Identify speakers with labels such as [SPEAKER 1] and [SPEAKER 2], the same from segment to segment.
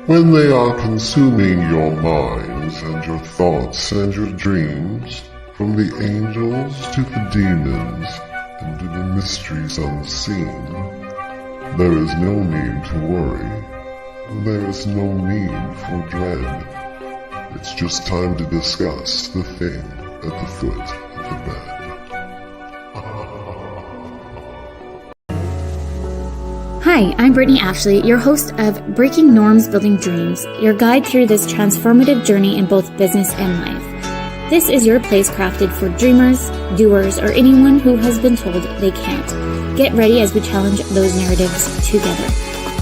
[SPEAKER 1] When they are consuming your minds and your thoughts and your dreams, from the angels to the demons and to the mysteries unseen, there is no need to worry. There is no need for dread. It's just time to discuss the thing at the foot of the bed.
[SPEAKER 2] Hi, I'm Brittany Ashley, your host of Breaking Norms, Building Dreams, your guide through this transformative journey in both business and life. This is your place crafted for dreamers, doers, or anyone who has been told they can't. Get ready as we challenge those narratives together.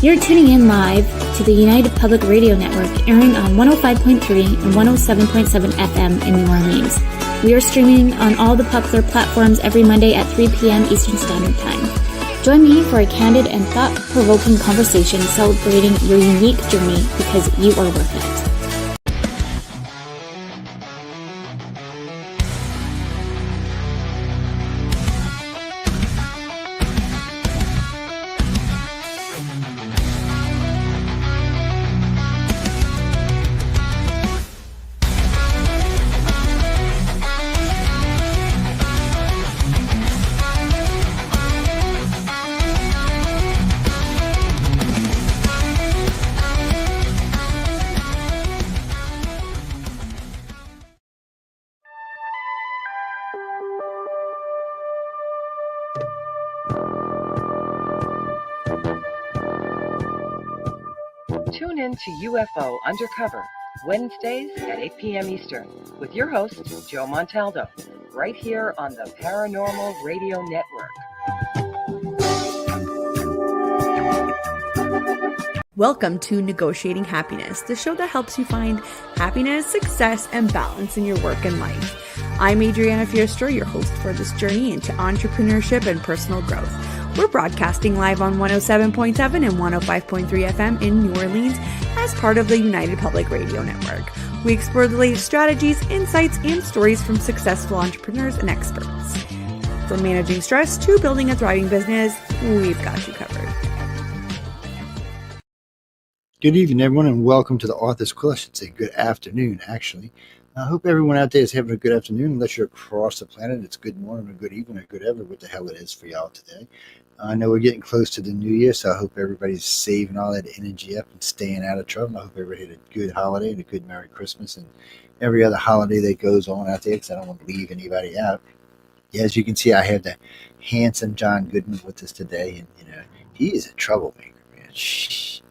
[SPEAKER 2] You're tuning in live to the United Public Radio Network, airing on 105.3 and 107.7 FM in New Orleans. We are streaming on all the popular platforms every Monday at 3 p.m. Eastern Standard Time. Join me for a candid and thought-provoking conversation celebrating your unique journey because you are worth it.
[SPEAKER 3] Tune in to UFO Undercover, Wednesdays at 8 p.m. Eastern, with your host, Joe Montaldo, right here on the Paranormal Radio Network.
[SPEAKER 4] Welcome to Negotiating Happiness, the show that helps you find happiness, success, and balance in your work and life. I'm Adriana Fierster, your host for this journey into entrepreneurship and personal growth. We're broadcasting live on 107.7 and 105.3 FM in New Orleans as part of the United Public Radio Network. We explore the latest strategies, insights, and stories from successful entrepreneurs and experts. From managing stress to building a thriving business, we've got you covered.
[SPEAKER 5] Good evening, everyone, and welcome to the Author Quill. I should say good afternoon, actually. I hope everyone out there is having a good afternoon. Unless you're across the planet, it's good morning or good evening or good ever, what the hell it is for y'all today. I know we're getting close to the new year, so I hope everybody's saving all that energy up and staying out of trouble. I hope everybody had a good holiday and a good Merry Christmas and every other holiday that goes on out there, because I don't want to leave anybody out. Yeah, as you can see, I have the handsome John Goodman with us today, and he is a troublemaker, man. Shh.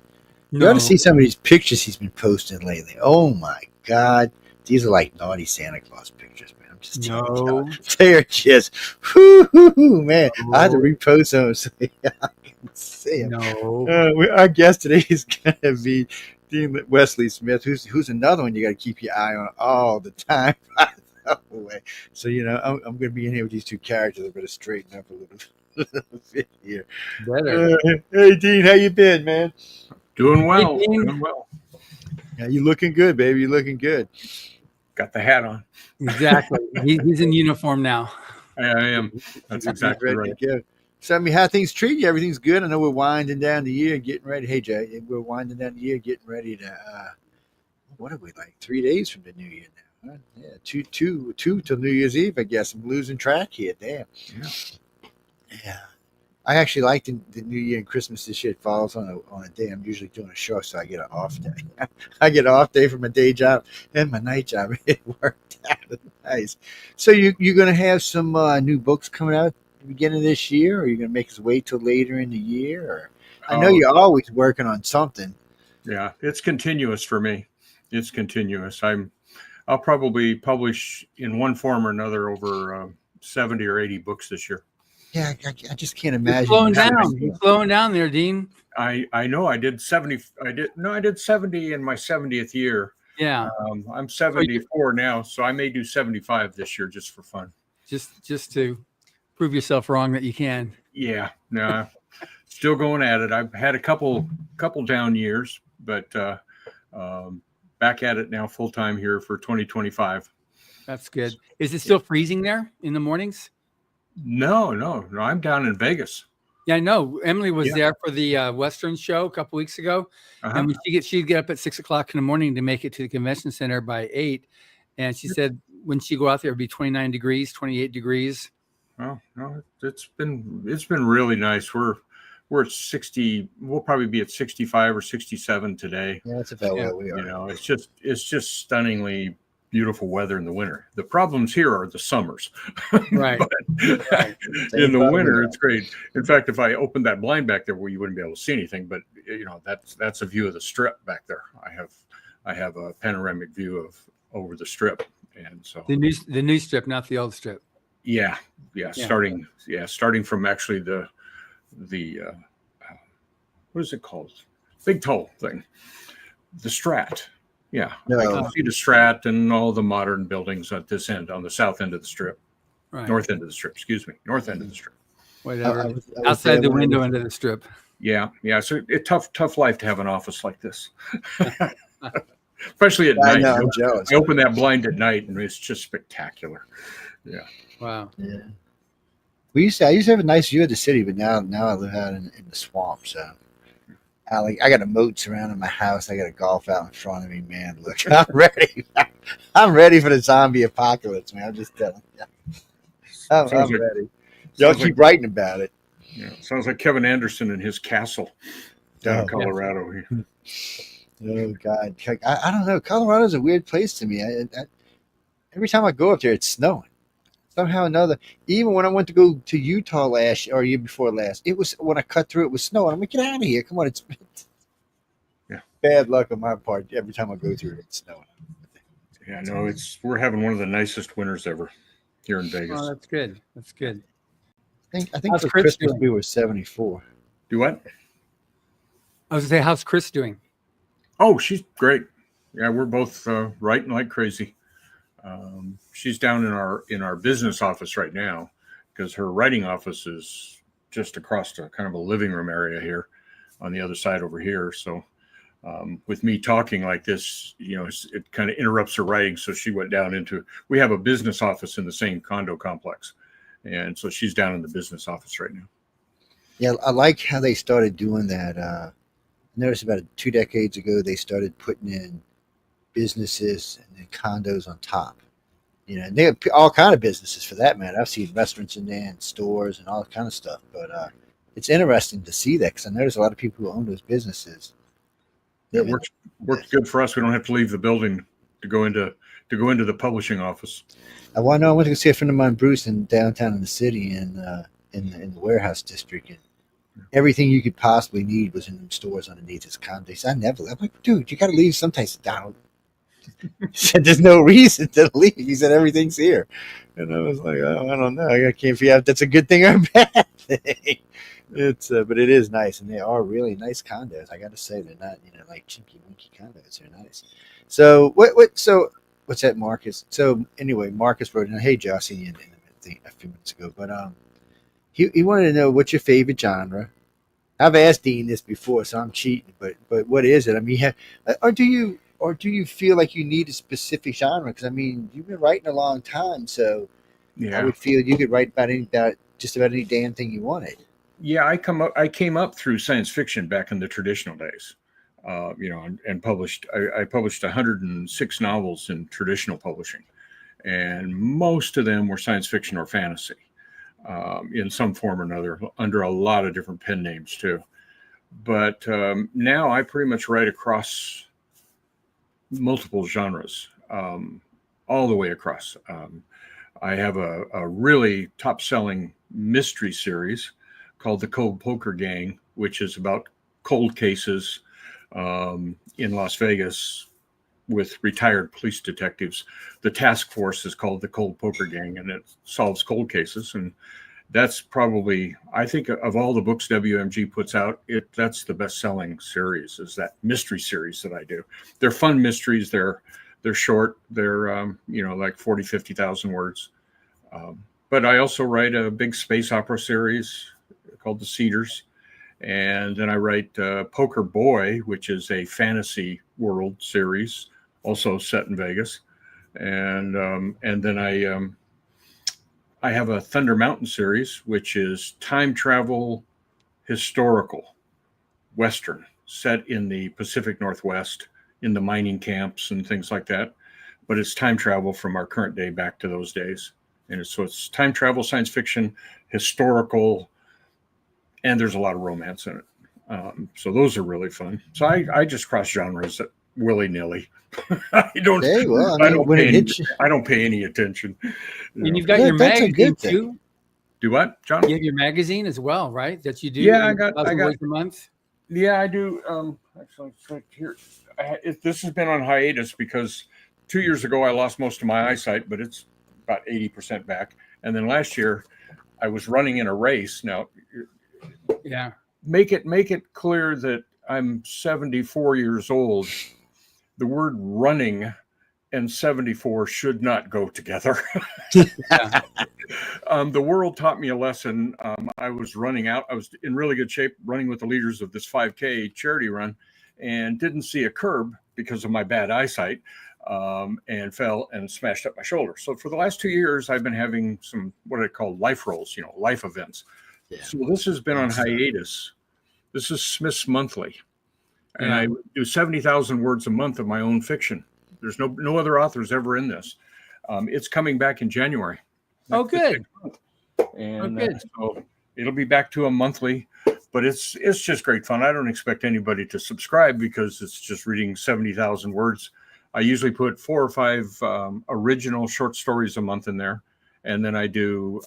[SPEAKER 5] You ought to see some of these pictures he's been posting lately. Oh my God. These are like naughty Santa Claus pictures, man. I'm just telling you. They're just, man. No. I had to repost them so I can see them. No. Our guest today is going to be Dean Wesley Smith, who's another one you got to keep your eye on all the time. So, I'm going to be in here with these two characters. I better straighten up a little bit here. Hey, Dean, how you been, man?
[SPEAKER 6] Doing well. Doing well.
[SPEAKER 5] Yeah, you looking good, baby. You looking good.
[SPEAKER 6] Got the hat on.
[SPEAKER 7] Exactly. He's in uniform now.
[SPEAKER 6] I am. That's exactly right.
[SPEAKER 5] So, how things treat you? Everything's good. I know we're winding down the year, getting ready. Hey, Jay, we're winding down the year, getting ready to, what are we, like 3 days from the new year now? Huh? Yeah, two till New Year's Eve, I guess. I'm losing track here. Damn. Yeah. I actually like the New Year and Christmas this year. It falls on a day. I'm usually doing a show, so I get an off day. I get an off day from my day job and my night job. It worked out nice. So you're going to have some new books coming out at the beginning of this year, or you're going to make us wait till later in the year? Or I know you're always working on something.
[SPEAKER 6] Yeah, it's continuous for me. It's continuous. I'll probably publish in one form or another over 70 or 80 books this year.
[SPEAKER 5] Yeah, I just can't
[SPEAKER 7] You're
[SPEAKER 5] imagine.
[SPEAKER 7] slowing down. You're slowing down there, Dean.
[SPEAKER 6] I know I did 70. I did 70 in my 70th year.
[SPEAKER 7] Yeah.
[SPEAKER 6] I'm 74 now, so I may do 75 this year just for fun.
[SPEAKER 7] Just to prove yourself wrong that you can.
[SPEAKER 6] Yeah, no, still going at it. I've had a couple down years, but back at it now full time here for 2025.
[SPEAKER 7] That's good. Is it still freezing there in the mornings?
[SPEAKER 6] No, I'm down in Vegas.
[SPEAKER 7] Yeah, I know. Emily was there for the Western show a couple weeks ago, and when she'd get up at 6 o'clock in the morning to make it to the convention center by 8, and she said when she go out there, it'd be 29 degrees, 28 degrees.
[SPEAKER 6] Well, no, it's been really nice. We're at 60. We'll probably be at 65 or 67 today.
[SPEAKER 5] Yeah, that's about where we are.
[SPEAKER 6] You know, it's just stunningly beautiful weather in the winter. The problems here are the summers.
[SPEAKER 7] Right.
[SPEAKER 6] In the winter, it's great. In fact, if I opened that blind back there, well, you wouldn't be able to see anything. But you know, that's a view of the strip back there. I have a panoramic view of over the strip, and so
[SPEAKER 7] the new strip, not the old strip.
[SPEAKER 6] Yeah. Starting from actually the what is it called? Big toll thing. The Strat. Yeah.
[SPEAKER 5] No.
[SPEAKER 6] I can see the Strat and all the modern buildings at this end, on the south end of the strip.
[SPEAKER 7] Right.
[SPEAKER 6] North end of the strip, excuse me. North end of the strip.
[SPEAKER 7] Whatever.
[SPEAKER 5] I was
[SPEAKER 7] Outside the
[SPEAKER 5] there
[SPEAKER 7] window
[SPEAKER 5] when-
[SPEAKER 7] into the strip.
[SPEAKER 6] Yeah. So tough life to have an office like this. Especially at
[SPEAKER 5] I
[SPEAKER 6] night.
[SPEAKER 5] know, I'm jealous.
[SPEAKER 6] I open that blind at night and it's just spectacular. Yeah.
[SPEAKER 7] Wow.
[SPEAKER 5] Yeah. I used to have a nice view of the city, but now I live out in the swamp. So I got a moat surrounding my house. I got a golf out in front of me, man. Look, I'm ready. I'm ready for the zombie apocalypse, man. I'm just telling you. I'm ready. Y'all keep writing about it.
[SPEAKER 6] Yeah, sounds like Kevin Anderson and his castle down in Colorado.
[SPEAKER 5] Oh God, I don't know. Colorado's a weird place to me. Every time I go up there, it's snowing. Somehow or another, even when I went to go to Utah year before last, it was when I cut through, it was snowing. I'm like, get out of here! Come on, it's bad luck on my part. Every time I go through it, it's snowing.
[SPEAKER 6] Yeah, no, we're having one of the nicest winters ever here in Vegas.
[SPEAKER 7] Oh, that's good. That's good.
[SPEAKER 5] I think
[SPEAKER 7] How's
[SPEAKER 5] for
[SPEAKER 7] Chris
[SPEAKER 5] Christmas
[SPEAKER 7] doing?
[SPEAKER 5] we were 74.
[SPEAKER 6] Do what?
[SPEAKER 7] I was gonna say, how's Chris doing?
[SPEAKER 6] Oh, she's great. Yeah, we're both writing like crazy. She's down in our business office right now because her writing office is just across the kind of a living room area here on the other side over here. So with me talking like this, you know, it kind of interrupts her writing. So she went down we have a business office in the same condo complex. And so she's down in the business office right now.
[SPEAKER 5] Yeah, I like how they started doing that. I noticed about 2 decades ago, they started putting in businesses and then condos on top. You know, and they have all kind of businesses for that matter. I've seen restaurants in there and stores and all kind of stuff. But it's interesting to see that because I notice a lot of people who own those businesses.
[SPEAKER 6] It works good for us. We don't have to leave the building to go into the publishing office.
[SPEAKER 5] I went to go see a friend of mine, Bruce, in downtown in the city in the warehouse district, and everything you could possibly need was in them stores underneath his condo. I'm like, dude, you got to leave sometimes. Donald he said, "There's no reason to leave." He said, "Everything's here," and I was like, "Oh, I don't know. I can't figure out if that's a good thing or a bad thing." But it is nice, and they are really nice condos. I got to say, they're not like chinky winky condos. They're nice. So what's that, Marcus? So anyway, Marcus wrote in, "Hey, Josh, seen you a few minutes ago, but he wanted to know what's your favorite genre." I've asked Dean this before, so I'm cheating. But what is it? I mean, or do you feel like you need a specific genre? Because I mean, you've been writing a long time, so I would feel you could write about just about any damn thing you wanted.
[SPEAKER 6] Yeah, I came up through science fiction back in the traditional days, and published. I published 106 novels in traditional publishing, and most of them were science fiction or fantasy, in some form or another, under a lot of different pen names too. But now I pretty much write across multiple genres, all the way across. I have a really top-selling mystery series called The Cold Poker Gang, which is about cold cases in Las Vegas, with retired police detectives. The task force is called the Cold Poker Gang, and it solves cold cases. And that's probably, I think, of all the books WMG puts out, that's the best-selling series, is that mystery series that I do. They're fun mysteries. They're short. They're like 40, 50,000 words. But I also write a big space opera series called The Cedars. And then I write Poker Boy, which is a fantasy world series, also set in Vegas. And then I have a Thunder Mountain series, which is time travel historical Western set in the Pacific Northwest, in the mining camps and things like that. But it's time travel from our current day back to those days. And it's time travel, science fiction, historical, and there's a lot of romance in it. So those are really fun. So I just cross genres willy-nilly. I don't pay any attention.
[SPEAKER 7] And you've got your magazine too.
[SPEAKER 6] Do what, John?
[SPEAKER 7] You have your magazine as well, right? That you do.
[SPEAKER 6] Yeah, I got
[SPEAKER 7] a month.
[SPEAKER 6] Yeah, I do. Actually, it's right here. This has been on hiatus because 2 years ago I lost most of my eyesight, but it's about 80% back. And then last year I was running in a race. Now,
[SPEAKER 7] yeah,
[SPEAKER 6] make it clear that I'm 74 years old. The word running and 74 should not go together.
[SPEAKER 7] Yeah.
[SPEAKER 6] The world taught me a lesson. I was running out. I was in really good shape running with the leaders of this 5K charity run and didn't see a curb because of my bad eyesight, and fell and smashed up my shoulder. So for the last 2 years, I've been having some what I call life rolls, life events. Yeah. So this has been on hiatus. This is Smith's Monthly. And I do 70,000 words a month of my own fiction. There's no other authors ever in this. It's coming back in January.
[SPEAKER 7] Oh, good.
[SPEAKER 6] And so it'll be back to a monthly, but it's just great fun. I don't expect anybody to subscribe because it's just reading 70,000 words. I usually put 4 or 5 original short stories a month in there. And then I do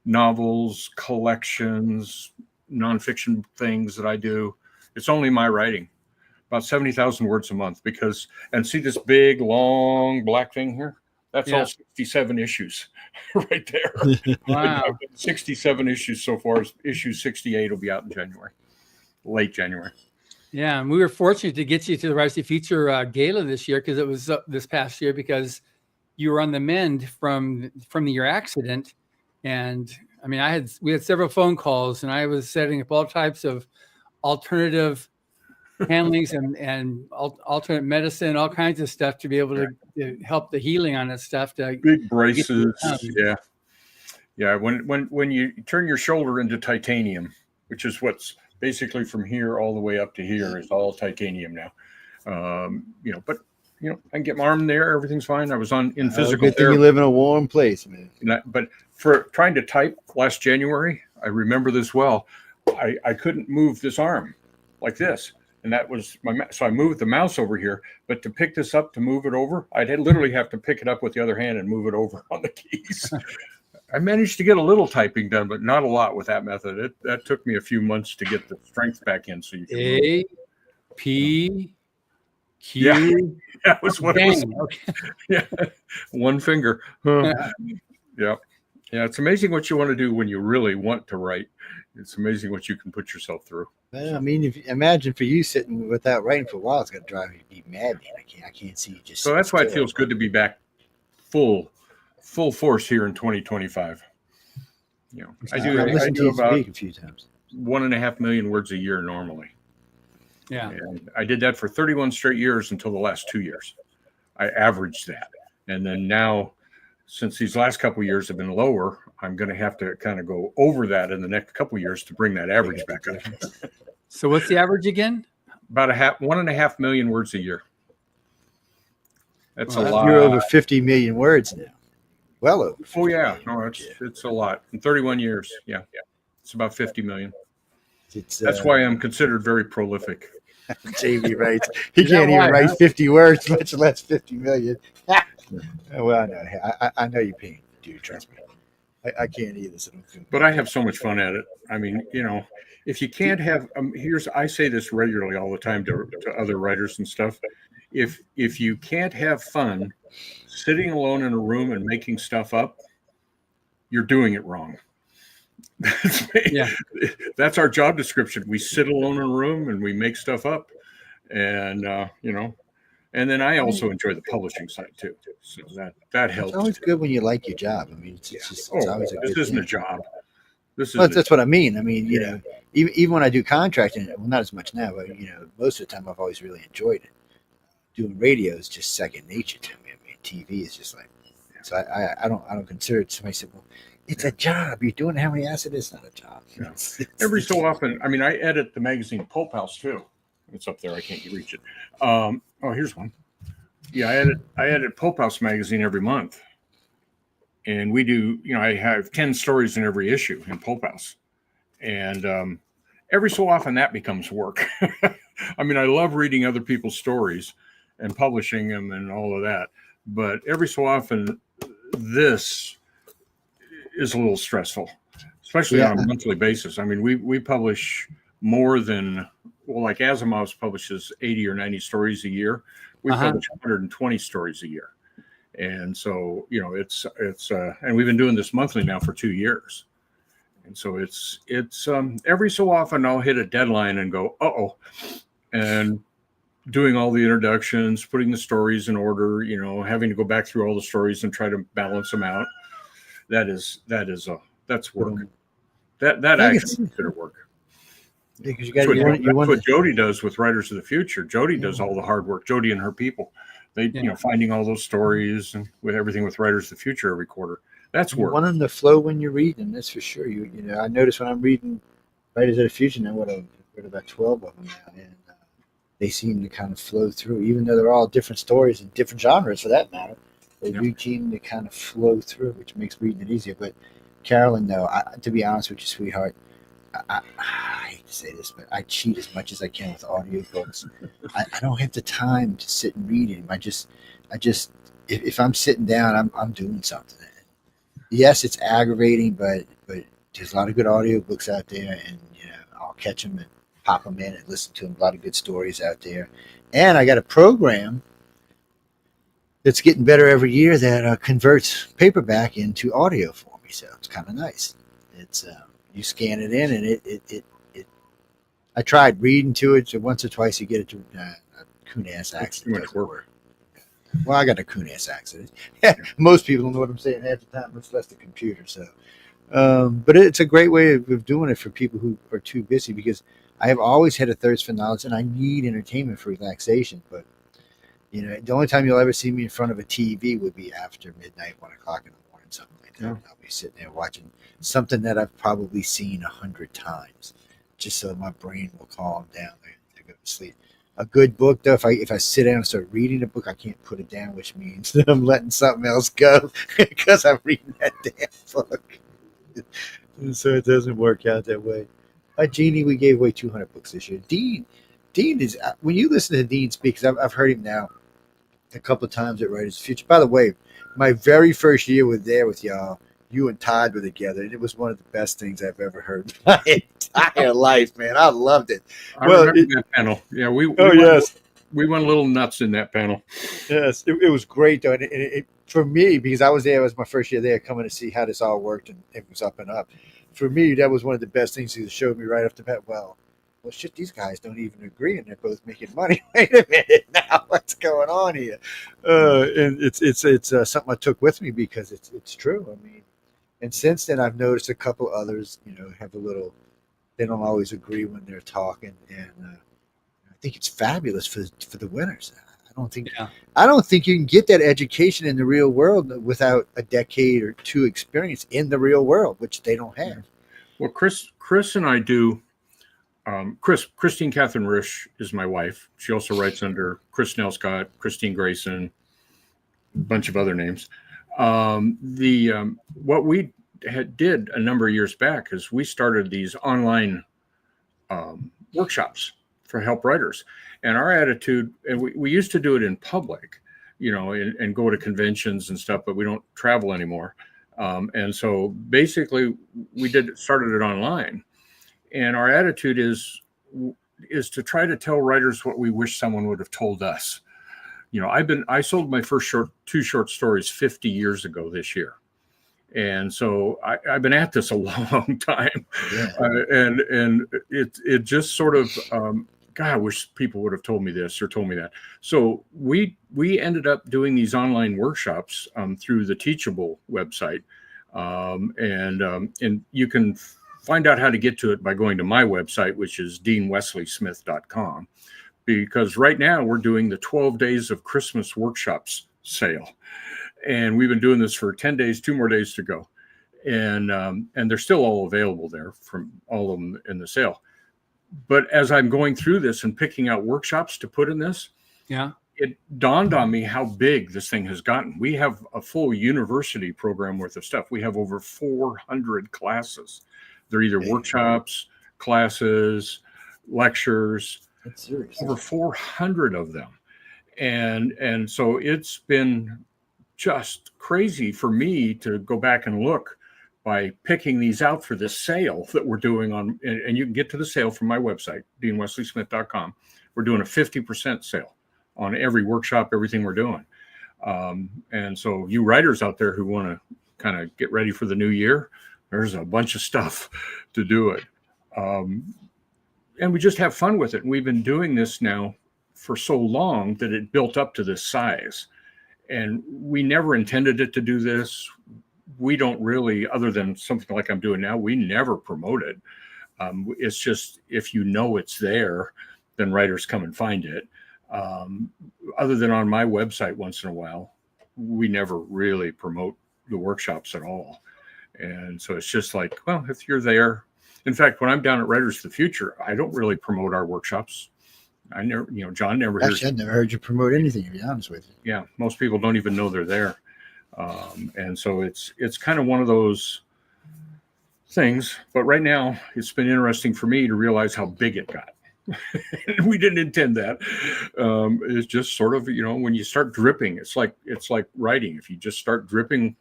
[SPEAKER 6] novels, collections, nonfiction things that I do. It's only my writing, about 70,000 words a month and see this big, long black thing here? That's all 67 issues right there.
[SPEAKER 7] Wow.
[SPEAKER 6] 67 issues so far. Issue 68 will be out in January, late January.
[SPEAKER 7] Yeah, and we were fortunate to get you to the Rise to Feature Gala this year because it was this past year because you were on the mend from your accident. And I mean, we had several phone calls and I was setting up all types of alternative handlings and alternate medicine, all kinds of stuff to be able to help the healing on that stuff.
[SPEAKER 6] Big braces. Yeah. When you turn your shoulder into titanium, which is what's basically from here all the way up to here is all titanium now. But I can get my arm there. Everything's fine. I was in physical
[SPEAKER 5] good thing you live in a warm place, man.
[SPEAKER 6] But for trying to type last January, I remember this well. I couldn't move this arm like this. And that was so I moved the mouse over here, but to pick this up, to move it over, I'd literally have to pick it up with the other hand and move it over on the keys. I managed to get a little typing done, but not a lot with that method. That took me a few months to get the strength back in. So you can
[SPEAKER 7] A, P, Q.
[SPEAKER 6] Yeah, that was what it was. Okay. Yeah, one finger. Yeah. It's amazing what you want to do when you really want to write. It's amazing what you can put yourself through.
[SPEAKER 5] Well, I mean, imagine for you sitting without writing for a while, it's going to drive you to be mad, man. I can't see you just.
[SPEAKER 6] So that's why it feels good to be back full force here in 2025. I do about
[SPEAKER 5] a few times.
[SPEAKER 6] 1.5 million words a year normally.
[SPEAKER 7] Yeah.
[SPEAKER 6] And I did that for 31 straight years until the last 2 years. I averaged that. And then now, since these last couple of years have been lower, I'm going to have to kind of go over that in the next couple of years to bring that average back up.
[SPEAKER 7] So what's the average again?
[SPEAKER 6] About 1.5 million words a year. That's a lot.
[SPEAKER 5] You're over 50 million words now. Well over.
[SPEAKER 6] Oh yeah, no, it's a lot. In 31 years, yeah. It's about 50 million. That's why I'm considered very prolific.
[SPEAKER 5] JV writes. He can't even write 50 words, much less 50 million. Well, I know you're paying, dude. Trust me. I can't either. So
[SPEAKER 6] but I have so much fun at it. I mean, if you can't have, I say this regularly all the time to other writers and stuff. if you can't have fun sitting alone in a room and making stuff up, you're doing it wrong.
[SPEAKER 7] Yeah.
[SPEAKER 6] That's our job description. We sit alone in a room and we make stuff up, and and then I also enjoy the publishing side too. So that helps.
[SPEAKER 5] It's always good when you like your job. I mean, it's always a good
[SPEAKER 6] this isn't
[SPEAKER 5] thing.
[SPEAKER 6] a job.
[SPEAKER 5] That's what I mean. I mean, even when I do contracting, well, not as much now, but most of the time I've always really enjoyed it. Doing radio is just second nature to me. I mean, TV is just like, so I don't consider it. Somebody said, well, it's a job. You're doing how many assets? It's not a job.
[SPEAKER 6] Yeah. Every so often, I mean, I edit the magazine Pulp House too. It's up there. I can't reach it. Oh, here's one. Yeah, I edit Pulp House magazine every month. And we do, I have 10 stories in every issue in Pulp House. And every so often that becomes work. I mean, I love reading other people's stories and publishing them and all of that. But every so often, this is a little stressful, especially on a monthly basis. I mean, we publish more than, well, like Asimov's publishes 80 or 90 stories a year. We publish 120 stories a year. And so, it's and we've been doing this monthly now for 2 years. And so it's every so often I'll hit a deadline and go, and doing all the introductions, putting the stories in order, having to go back through all the stories and try to balance them out. That's work. That actually consider work.
[SPEAKER 5] Because
[SPEAKER 6] that's what Jody does with Writers of the Future. Jody does all the hard work. Jody and her people. They, finding all those stories and with everything with Writers of the Future every quarter. That's work.
[SPEAKER 5] You want them to flow when you're reading, that's for sure. I notice when I'm reading Writers of the Future now, I've read about 12 of them now, and they seem to kind of flow through, even though they're all different stories and different genres for that matter. They do seem to kind of flow through, which makes reading it easier. But Carolyn, though, to be honest with you, sweetheart, I hate to say this, but I cheat as much as I can with audiobooks. I don't have the time to sit and read them. I just if I'm sitting down, I'm doing something. Yes, it's aggravating, but there's a lot of good audiobooks out there, and I'll catch them and pop them in and listen to them. A lot of good stories out there, and I got a program that's getting better every year that converts paperback into audio for me. So it's kind of nice. It's you scan it in, and it I tried reading to it, so once or twice you get it to a coon-ass accent.
[SPEAKER 6] Too much work.
[SPEAKER 5] Well, I got a coon-ass accent. Most people don't know what I'm saying half the time, much less the computer. So, but it's a great way of doing it for people who are too busy, because I have always had a thirst for knowledge, and I need entertainment for relaxation. But the only time you'll ever see me in front of a TV would be after midnight, 1 o'clock in the morning, something like that. I'll be sitting there watching something that I've probably seen 100 times, just so my brain will calm down to go to sleep. A good book, though, if I sit down and start reading a book, I can't put it down, which means that I'm letting something else go because I'm reading that damn book. So it doesn't work out that way. Jeannie, we gave away 200 books this year. Dean is, when you listen to Dean speak, because I've heard him now a couple of times at Writers of the Future. By the way, my very first year with y'all, you and Todd were together, and it was one of the best things I've ever heard in my entire life, man. I loved it.
[SPEAKER 6] I remember that panel. Yeah, we went a little nuts in that panel.
[SPEAKER 5] Yes, it was great, though. And it for me, because I was there, it was my first year there, coming to see how this all worked, and it was up and up. For me, that was one of the best things he showed me right off the bat. Well, shit, these guys don't even agree, and they're both making money. Wait a minute, now what's going on here? And it's something I took with me, because it's true. I mean, and since then, I've noticed a couple others, have a little. They don't always agree when they're talking, and I think it's fabulous for the winners. I don't think you can get that education in the real world without a decade or two experience in the real world, which they don't have.
[SPEAKER 6] Well, Chris and I do. Christine Catherine Risch is my wife. She also writes under Chris Nelscott, Christine Grayson, a bunch of other names. What we did a number of years back is we started these online workshops for help writers. And our attitude, and we used to do it in public, and go to conventions and stuff, but we don't travel anymore. And so basically we started it online. And our attitude is to try to tell writers what we wish someone would have told us. I sold my first two short stories 50 years ago this year. And so I've been at this a long time.
[SPEAKER 5] Yeah.
[SPEAKER 6] And it just sort of, God, I wish people would have told me this or told me that. So we ended up doing these online workshops through the Teachable website. And you can find out how to get to it by going to my website, which is deanwesleysmith.com. Because right now we're doing the 12 Days of Christmas Workshops sale. And we've been doing this for 10 days, 2 more days to go. And they're still all available there from all of them in the sale. But as I'm going through this and picking out workshops to put in this, it dawned on me how big this thing has gotten. We have a full university program worth of stuff. We have over 400 classes. They're either workshops, classes, lectures.
[SPEAKER 5] That's serious.
[SPEAKER 6] Over 400 of them. And so it's been just crazy for me to go back and look by picking these out for this sale that we're doing on, and you can get to the sale from my website, deanwesleysmith.com. We're doing a 50% sale on every workshop, everything we're doing. And so you writers out there who want to kind of get ready for the new year, there's a bunch of stuff to do it. And we just have fun with it. And we've been doing this now for so long that it built up to this size. And we never intended it to do this. We don't really, other than something like I'm doing now, we never promote it. It's just, if you know it's there, then writers come and find it. Other than on my website once in a while, we never really promote the workshops at all. And so it's just like, well, if you're there. In fact, when I'm down at Writers of the Future, I don't really promote our workshops. I never, John never hears.
[SPEAKER 5] Actually, I've never heard you promote anything, to be honest with you.
[SPEAKER 6] Yeah, most people don't even know they're there. And so it's kind of one of those things. But right now, it's been interesting for me to realize how big it got. We didn't intend that. It's just sort of, when you start dripping, it's like writing. If you just start dripping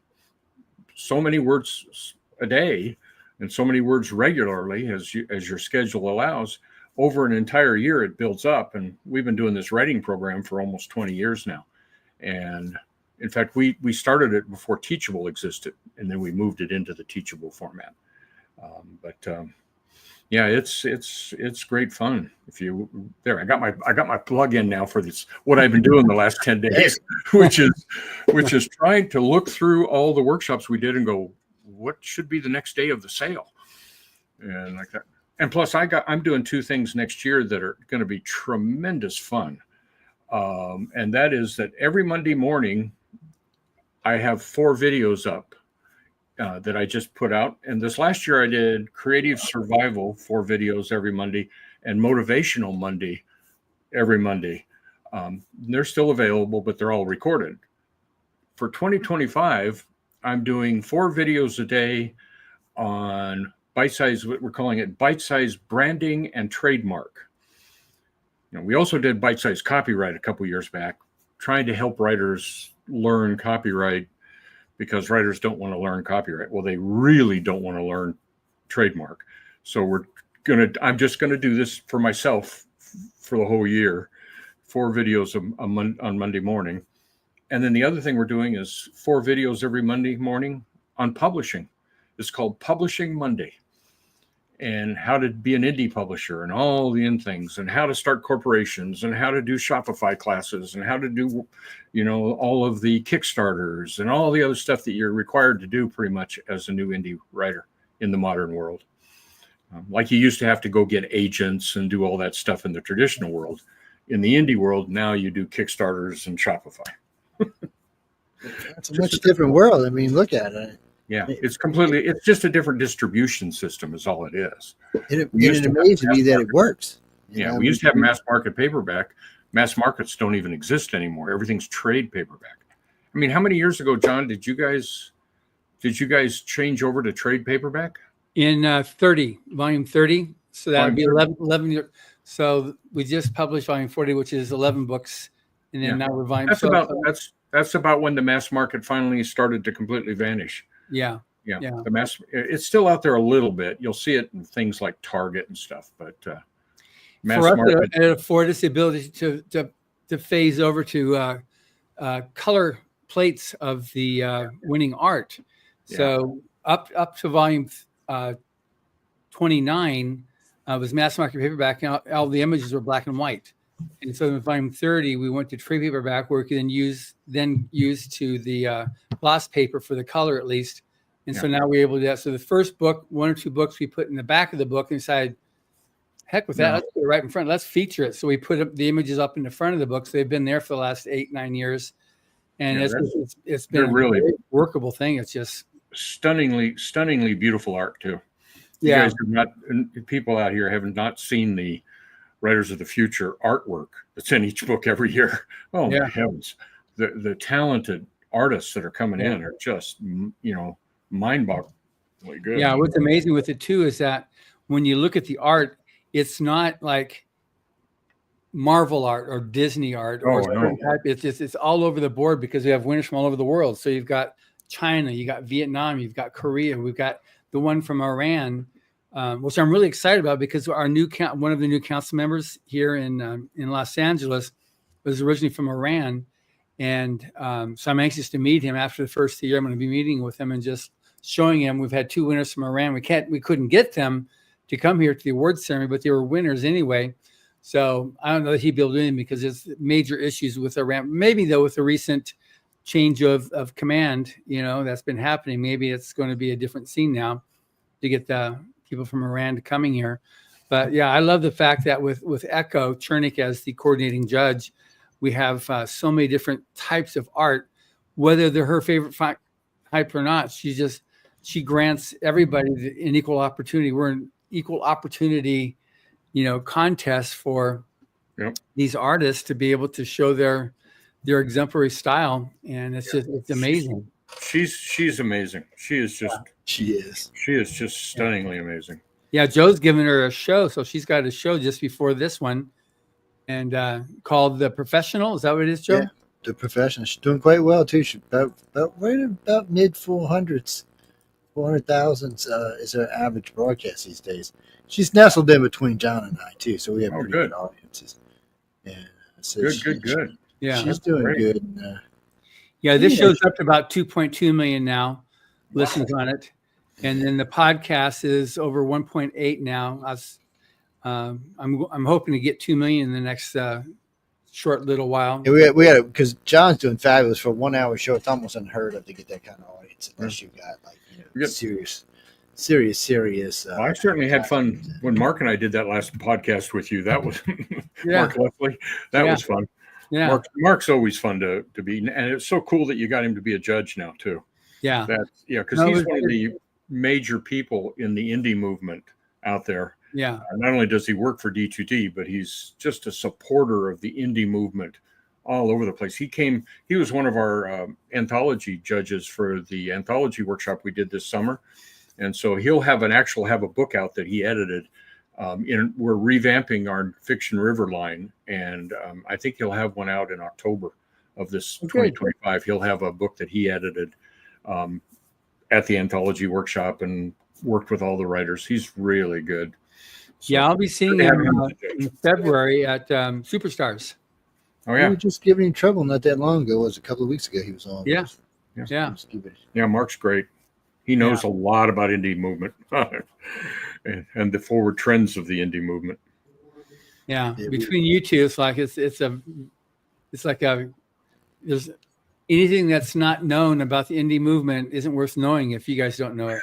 [SPEAKER 6] so many words a day and so many words regularly as your schedule allows, over an entire year, it builds up. And we've been doing this writing program for almost 20 years now. And in fact, we started it before Teachable existed, and then we moved it into the Teachable format. Yeah, it's great fun. I got my plug in now for this, what I've been doing the last 10 days, which is trying to look through all the workshops we did and go, what should be the next day of the sale? And like that. And plus I'm doing 2 things next year that are going to be tremendous fun. And that is that every Monday morning, I have 4 videos up that I just put out. And this last year I did Creative Survival, 4 videos every Monday, and Motivational Monday every Monday. They're still available, but they're all recorded. For 2025, I'm doing 4 videos a day on bite-size, what we're calling it, bite-size branding and trademark. We also did bite-size copyright a couple years back, trying to help writers learn copyright, because writers don't want to learn copyright. Well, they really don't want to learn trademark. So I'm just going to do this for myself for the whole year, 4 videos on Monday morning. And then the other thing we're doing is 4 videos every Monday morning on publishing. It's called Publishing Monday, and how to be an indie publisher and all the things, and how to start corporations, and how to do Shopify classes, and how to do, all of the Kickstarters and all the other stuff that you're required to do pretty much as a new indie writer in the modern world. Like you used to have to go get agents and do all that stuff in the traditional world. In the indie world, now you do Kickstarters and Shopify.
[SPEAKER 5] It's a much different world. I mean, look at it.
[SPEAKER 6] Yeah, it's just a different distribution system is all it is.
[SPEAKER 5] It amazes me that it works.
[SPEAKER 6] We used to have mass market paperback. Mass markets don't even exist anymore. Everything's trade paperback. I mean, how many years ago, John, did you guys change over to trade paperback?
[SPEAKER 7] In volume 30. So that would be 11 years. So we just published volume 40, which is 11 books. And then now we're volume.
[SPEAKER 6] That's about when the mass market finally started to completely vanish.
[SPEAKER 7] Yeah.
[SPEAKER 6] The mass, it's still out there a little bit. You'll see it in things like Target and stuff, but mass
[SPEAKER 7] for us,
[SPEAKER 6] market.
[SPEAKER 7] it afforded us the ability to to phase over to color plates of the winning art. So up to volume 29 was mass market paperback, and all the images were black and white. And so in volume 30, we went to trade paperback, where we could then use to the gloss paper for the color at least. And so now we're able to do that. So the first book, 1 or 2 books we put in the back of the book and decided, heck with that, let's put it right in front. Let's feature it. So we put the images up in the front of the books. They've been there for the last 8-9 years. And it's been a really workable thing. It's just
[SPEAKER 6] stunningly beautiful art too. You guys have not, people out here have not seen the Writers of the Future artwork that's in each book every year. Oh my heavens. The talented artists that are coming in are just, mind-bogglingly good.
[SPEAKER 7] Yeah, what's amazing with it too is that when you look at the art, it's not like Marvel art or Disney art or type. It's all over the board, because we have winners from all over the world. So you've got China, you got Vietnam, you've got Korea, we've got the one from Iran, which I'm really excited about, because one of the new council members here in Los Angeles was originally from Iran. And so I'm anxious to meet him after the first year. I'm going to be meeting with him and just showing him. We've had 2 winners from Iran. We couldn't get them to come here to the awards ceremony, but they were winners anyway. So I don't know that he'd be able to do anything, because there's major issues with Iran. Maybe though, with the recent change of command, that's been happening, maybe it's going to be a different scene now to get the people from Iran to coming here. But yeah, I love the fact that with Echo Chernick as the coordinating judge, we have so many different types of art, whether they're her favorite type or not. She grants everybody an equal opportunity. We're an equal opportunity, contest for these artists to be able to show their exemplary style. And it's amazing.
[SPEAKER 6] She's amazing. She is just stunningly amazing.
[SPEAKER 7] Yeah, Joe's giving her a show, so she's got a show just before this one, and called The Professional. Is that what it is, Joe?
[SPEAKER 5] Yeah, The Professional. She's doing quite well too. She's about mid 400s, 400,000s is her average broadcast these days. She's nestled in between John and I too, so we have pretty good audiences. Yeah, so
[SPEAKER 6] good.
[SPEAKER 5] Yeah, she's doing good. And,
[SPEAKER 7] this show's up to about 2.2 million now listens on it, and then the podcast is over 1.8 now. I'm hoping to get 2 million in the next short little while.
[SPEAKER 5] Yeah, we had because John's doing fabulous for a 1 hour show. It's almost unheard of to get that kind of audience, unless you got serious.
[SPEAKER 6] I certainly had fun when Mark and I did that last podcast with you. That was Mark Leslie. That was fun. Yeah, Mark's always fun to be, and it's so cool that you got him to be a judge now too.
[SPEAKER 7] Yeah,
[SPEAKER 6] because he's one of the major people in the indie movement out there.
[SPEAKER 7] Yeah,
[SPEAKER 6] not only does he work for D2D, but he's just a supporter of the indie movement all over the place. He was one of our anthology judges for the anthology workshop we did this summer, and so he'll have a book out that he edited. We're revamping our Fiction River line, and I think he'll have one out in October of this 2025. He'll have a book that he edited at the anthology workshop and worked with all the writers. He's really good. So,
[SPEAKER 7] I'll be seeing him in February at Superstars.
[SPEAKER 6] Oh yeah,
[SPEAKER 5] we were just giving him trouble not that long ago. It was a couple of weeks ago he was on.
[SPEAKER 6] Yeah, Mark's great. He knows a lot about indie movement and the forward trends of the indie movement.
[SPEAKER 7] Yeah, between you two, it's like there's anything that's not known about the indie movement isn't worth knowing if you guys don't know it.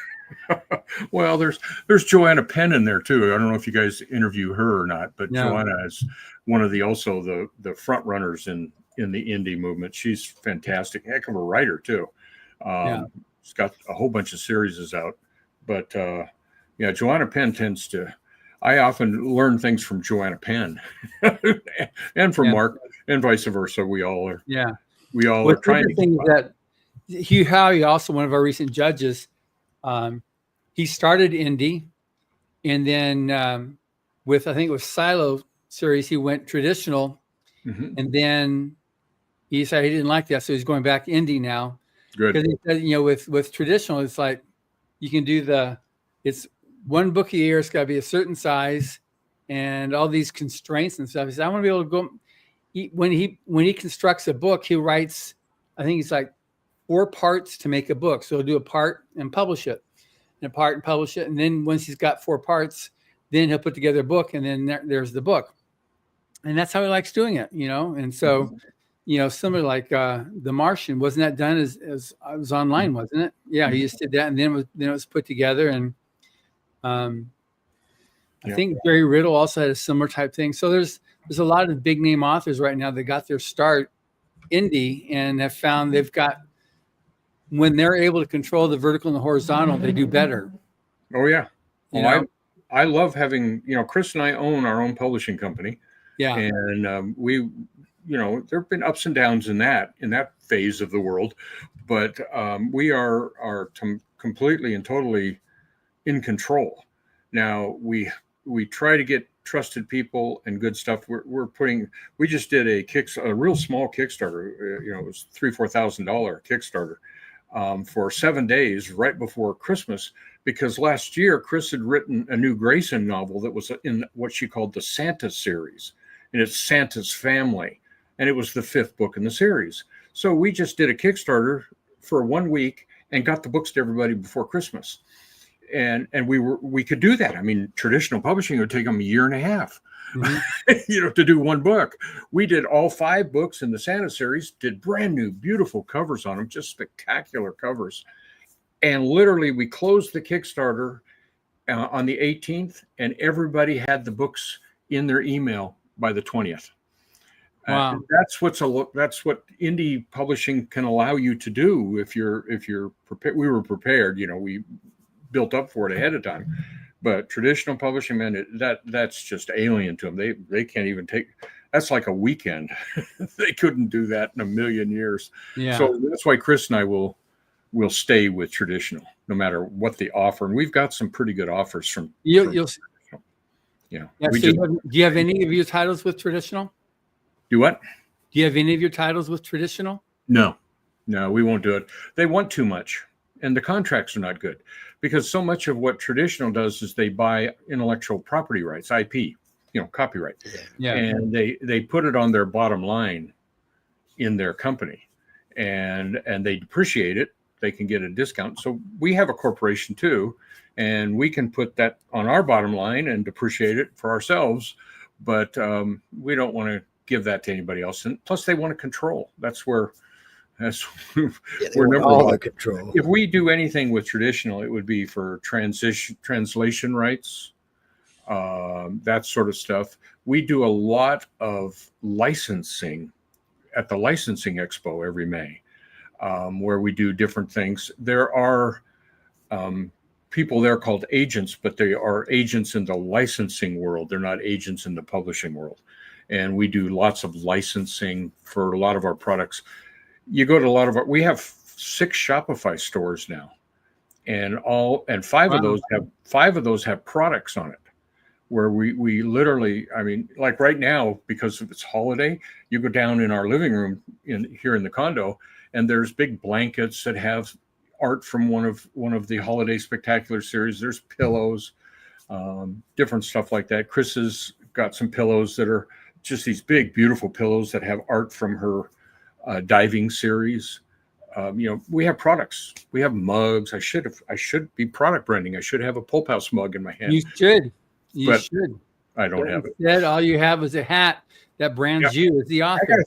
[SPEAKER 6] Well, there's Joanna Penn in there too. I don't know if you guys interview her or not, but Joanna is one of the front runners in the indie movement. She's fantastic, heck of a writer too. She's got a whole bunch of series out, but Joanna Penn tends to. I often learn things from Joanna Penn and from Mark, and vice versa. We all are. Yeah, we all are trying to.
[SPEAKER 7] Thing that Hugh Howey, also one of our recent judges, he started indie, and then with I think it was Silo series, he went traditional, and then he decided he didn't like that, so he's going back indie now.
[SPEAKER 6] Good.
[SPEAKER 7] Because he said, with traditional, it's like you can do it's one book a year. It's got to be a certain size, and all these constraints and stuff. He said, I want to be able to go. when he constructs a book, he writes, I think it's like 4 parts to make a book. So he'll do a part and publish it, and a part and publish it. And then once he's got 4 parts, then he'll put together a book, and then there's the book. And that's how he likes doing it, And so, similar like The Martian, wasn't that done as I was online, wasn't it? Yeah, he just did that, and then it was put together. And I think Jerry Riddle also had a similar type thing. So there's a lot of big name authors right now that got their start indie and have found when they're able to control the vertical and the horizontal, they do better.
[SPEAKER 6] Oh yeah. I love having, Chris and I own our own publishing company. Yeah. And we, there've been ups and downs in that phase of the world, but we are completely and totally in control. Now we try to get trusted people and good stuff. We just did a real small Kickstarter. It was $3,000-$4,000 Kickstarter for 7 days right before Christmas, because last year Chris had written a new Grayson novel that was in what she called the Santa series, and it's Santa's Family, and it was the 5th book in the series. So we just did a Kickstarter for 1 week and got the books to everybody before Christmas. And we could do that. I mean, traditional publishing would take them 1.5 years, to do 1 book. We did all 5 books in the Santa series, did brand new, beautiful covers on them, just spectacular covers. And literally we closed the Kickstarter on the 18th, and everybody had the books in their email by the 20th.
[SPEAKER 7] Wow.
[SPEAKER 6] That's what indie publishing can allow you to do if you're prepared. We were prepared, we built up for it ahead of time, but traditional publishing, man, that's just alien to them. They can't even that's like a weekend. They couldn't do that in 1,000,000 years. Yeah. So that's why Chris and I will stay with traditional no matter what the offer. And we've got some pretty good offers from
[SPEAKER 7] you'll
[SPEAKER 6] yeah.
[SPEAKER 7] Do you have any of your titles with traditional?
[SPEAKER 6] Do what?
[SPEAKER 7] Do you have any of your titles with traditional?
[SPEAKER 6] No, we won't do it. They want too much, and the contracts are not good, because so much of what traditional does is they buy intellectual property rights, IP, copyright, and they put it on their bottom line in their company, and they depreciate it. They can get a discount. So we have a corporation too, and we can put that on our bottom line and depreciate it for ourselves, but we don't want to give that to anybody else. And plus they want to control. We're number one.
[SPEAKER 5] Control.
[SPEAKER 6] If we do anything with traditional, it would be for translation rights, that sort of stuff. We do a lot of licensing at the Licensing Expo every May, where we do different things. There are people there called agents, but they are agents in the licensing world. They're not agents in the publishing world. And we do lots of licensing for a lot of our products. You go to a lot of we have 6 Shopify stores now, and 5 of those have products on it, where we literally, I mean, like right now, because it's holiday, you go down in our living room here in the condo, and there's big blankets that have art from one of the Holiday Spectacular series. There's pillows, different stuff like that. Chris has got some pillows that are just these big, beautiful pillows that have art from her diving series. We have products. We have mugs. I should be product branding. I should have a Pulp House mug in my hand.
[SPEAKER 7] You should. You should.
[SPEAKER 6] I don't have it.
[SPEAKER 7] Instead, all you have is a hat that brands you as the author.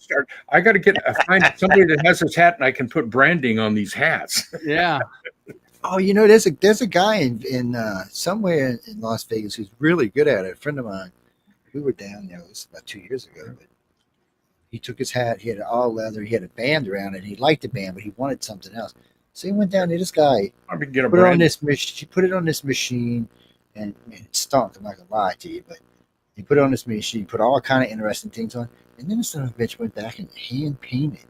[SPEAKER 6] I got to find somebody that has this hat, and I can put branding on these hats.
[SPEAKER 7] Yeah.
[SPEAKER 5] Oh, there's a guy in somewhere in Las Vegas who's really good at it. A friend of mine. We were down there. It was about 2 years ago. But he took his hat. He had it all leather. He had a band around it. He liked the band, but he wanted something else. So he went down to this guy. Put it on this machine, and man, it stunk. I'm not gonna lie to you, but he put it on this machine. Put all kind of interesting things on, and then the son of a bitch went back and hand painted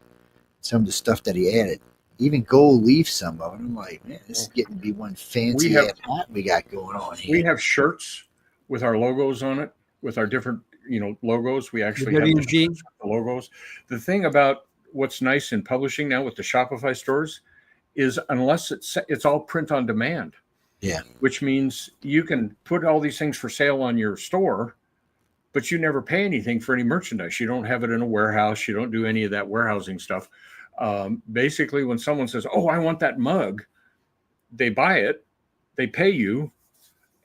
[SPEAKER 5] some of the stuff that he added. Even gold leaf some of it. I'm like, man, this is getting to be one fancy hat we got going on here.
[SPEAKER 6] We have shirts with our logos on it, with our different logos. We actually have the logos. The thing about what's nice in publishing now with the Shopify stores is unless it's all print on demand.
[SPEAKER 5] Yeah.
[SPEAKER 6] Which means you can put all these things for sale on your store, but you never pay anything for any merchandise. You don't have it in a warehouse. You don't do any of that warehousing stuff. Basically, when someone says, "Oh, I want that mug," they buy it, they pay you,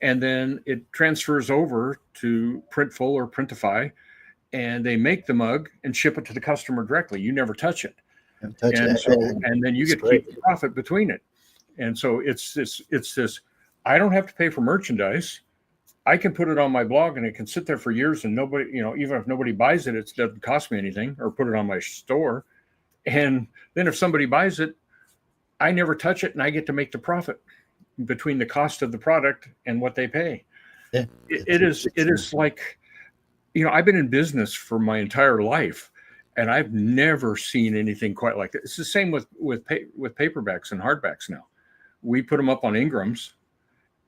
[SPEAKER 6] and then it transfers over to Printful or Printify, and they make the mug and ship it to the customer directly. You never touch it. And then you get to keep the profit between it. And so it's this, I don't have to pay for merchandise. I can put it on my blog and it can sit there for years and nobody, even if nobody buys it, it doesn't cost me anything, or put it on my store. And then if somebody buys it, I never touch it and I get to make the profit between the cost of the product and what they pay. Yeah, it is like, I've been in business for my entire life and I've never seen anything quite like that. It's the same with paperbacks and hardbacks now. We put them up on Ingrams,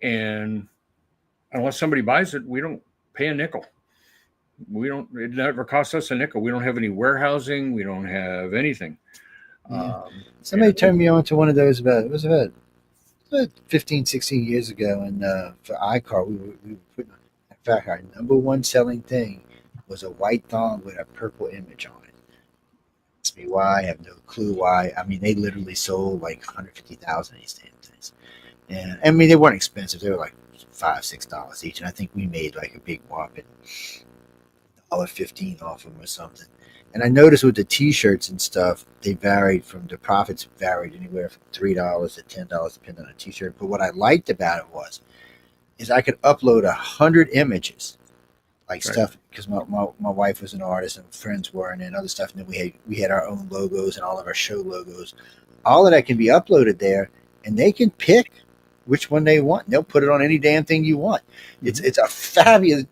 [SPEAKER 6] and unless somebody buys it, we don't pay a nickel. It never costs us a nickel. We don't have any warehousing. We don't have anything.
[SPEAKER 5] Yeah. Somebody turned me on to one of those about 15, 16 years ago. And for iCar, we were putting, in fact, our number one selling thing was a white thong with a purple image on it. Ask me why. I have no clue why. I mean, they literally sold like 150,000 of these damn things. And I mean, they weren't expensive. They were like $5, $6 each. And I think we made like a big whopping $1.15 off them or something. And I noticed with the t-shirts and stuff, the profits varied anywhere from $3 to $10, depending on the t-shirt. But what I liked about it is I could upload 100 images, like right. Stuff, because my wife was an artist and friends were, and then other stuff. And then we had our own logos and all of our show logos. All of that can be uploaded there, and they can pick which one they want. They'll put it on any damn thing you want. It's a fabulous.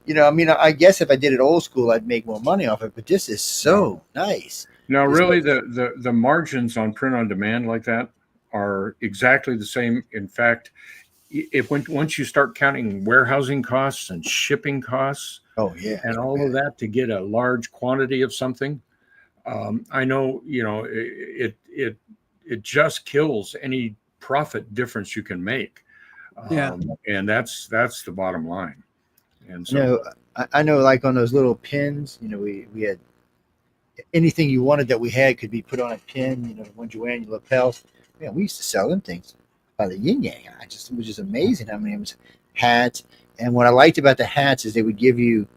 [SPEAKER 5] I guess if I did it old school, I'd make more money off it, but this is so nice.
[SPEAKER 6] Now, really, the margins on print on demand like that are exactly the same. In fact, once you start counting warehousing costs and shipping costs, and all of that to get a large quantity of something, I know, it just kills any profit difference you can make. And that's the bottom line. And so
[SPEAKER 5] I know like on those little pins, we had anything you wanted that we had could be put on a pin, the ones you wear in your lapels. Man, we used to sell them things by the yin yang. It was just amazing how many of them hats. And what I liked about the hats is they would give you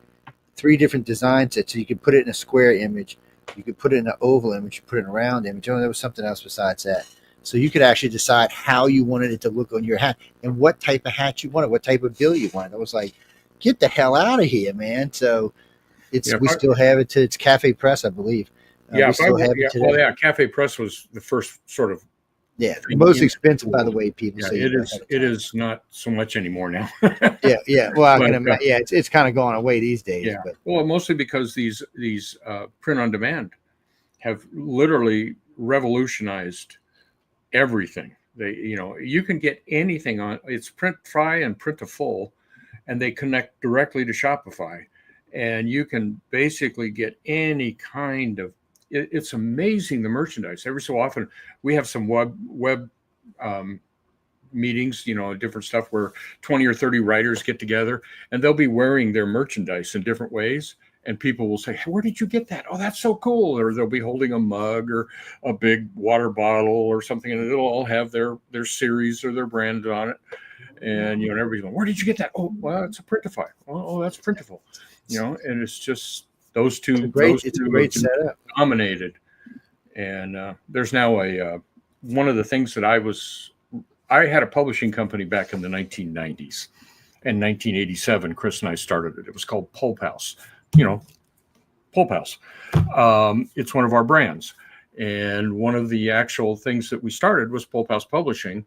[SPEAKER 5] 3 different design sets. So you could put it in a square image, you could put it in an oval image, you put it in a round image. There was something else besides that. So you could actually decide how you wanted it to look on your hat and what type of hat you wanted, what type of bill you wanted. I was like, get the hell out of here, man. So we still have it. It's Cafe Press, I believe.
[SPEAKER 6] Cafe Press was the first sort of.
[SPEAKER 5] Yeah, the most expensive, by the way, people say.
[SPEAKER 6] It is not so much anymore now.
[SPEAKER 5] yeah. Well, I can imagine. It's kind of gone away these days.
[SPEAKER 6] Yeah.
[SPEAKER 5] But.
[SPEAKER 6] Well, mostly because these print on demand have literally revolutionized everything. You can get anything on. It's Printify and Printful, and they connect directly to Shopify, and you can basically get any kind of. It's amazing, the merchandise. Every so often, we have some web meetings, different stuff where 20 or 30 writers get together, and they'll be wearing their merchandise in different ways. And people will say, "Hey, where did you get that? Oh, that's so cool!" Or they'll be holding a mug or a big water bottle or something, and it'll all have their series or their brand on it. And everybody's going, "Where did you get that?" "Oh, well, it's a Printify." "Oh, that's Printful." And it's just those two.
[SPEAKER 5] It's a great setup.
[SPEAKER 6] Dominated. And there's now one of the things that I had a publishing company back in the 1990s. In 1987, Chris and I started it. It was called Pulp House. Pulp House. It's one of our brands. And one of the actual things that we started was Pulp House Publishing.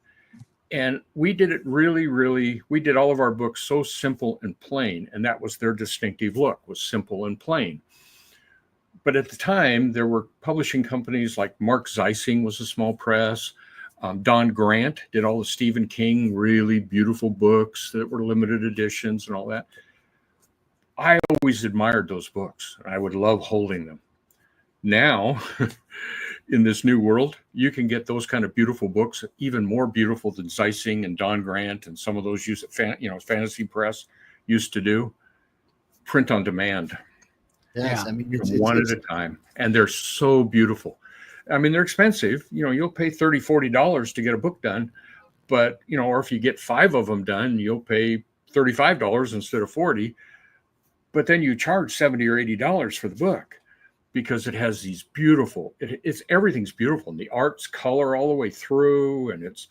[SPEAKER 6] And we did it we did all of our books so simple and plain. And that was their distinctive look, was simple and plain. But at the time, there were publishing companies like Mark Zeising was a small press. Don Grant did all the Stephen King, really beautiful books that were limited editions and all that. I always admired those books. I would love holding them. Now, in this new world, you can get those kind of beautiful books, even more beautiful than Zeising and Don Grant and some of those Fantasy Press used to do, print on demand.
[SPEAKER 5] Yes,
[SPEAKER 7] Yeah.
[SPEAKER 5] I mean,
[SPEAKER 6] One at a time. And they're so beautiful. I mean, they're expensive. You'll pay $30, $40 to get a book done, but, or if you get 5 of them done, you'll pay $35 instead of 40. But then you charge $70 or $80 for the book because it has these beautiful, it's everything's beautiful. And the art's color all the way through, and it's,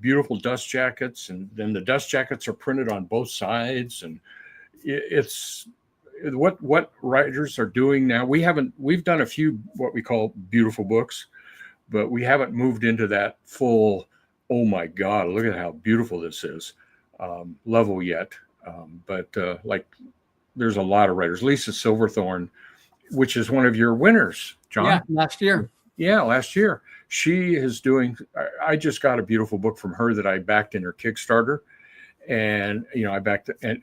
[SPEAKER 6] beautiful dust jackets. And then the dust jackets are printed on both sides. And it's what writers are doing now. We've done a few what we call beautiful books, but we haven't moved into that full, oh my God, look at how beautiful this is level yet. But like there's a lot of writers. Lisa Silverthorne, which is one of your winners, John.
[SPEAKER 7] Yeah, last year.
[SPEAKER 6] Yeah, last year. She is doing, I just got a beautiful book from her that I backed in her Kickstarter. And, I backed it, and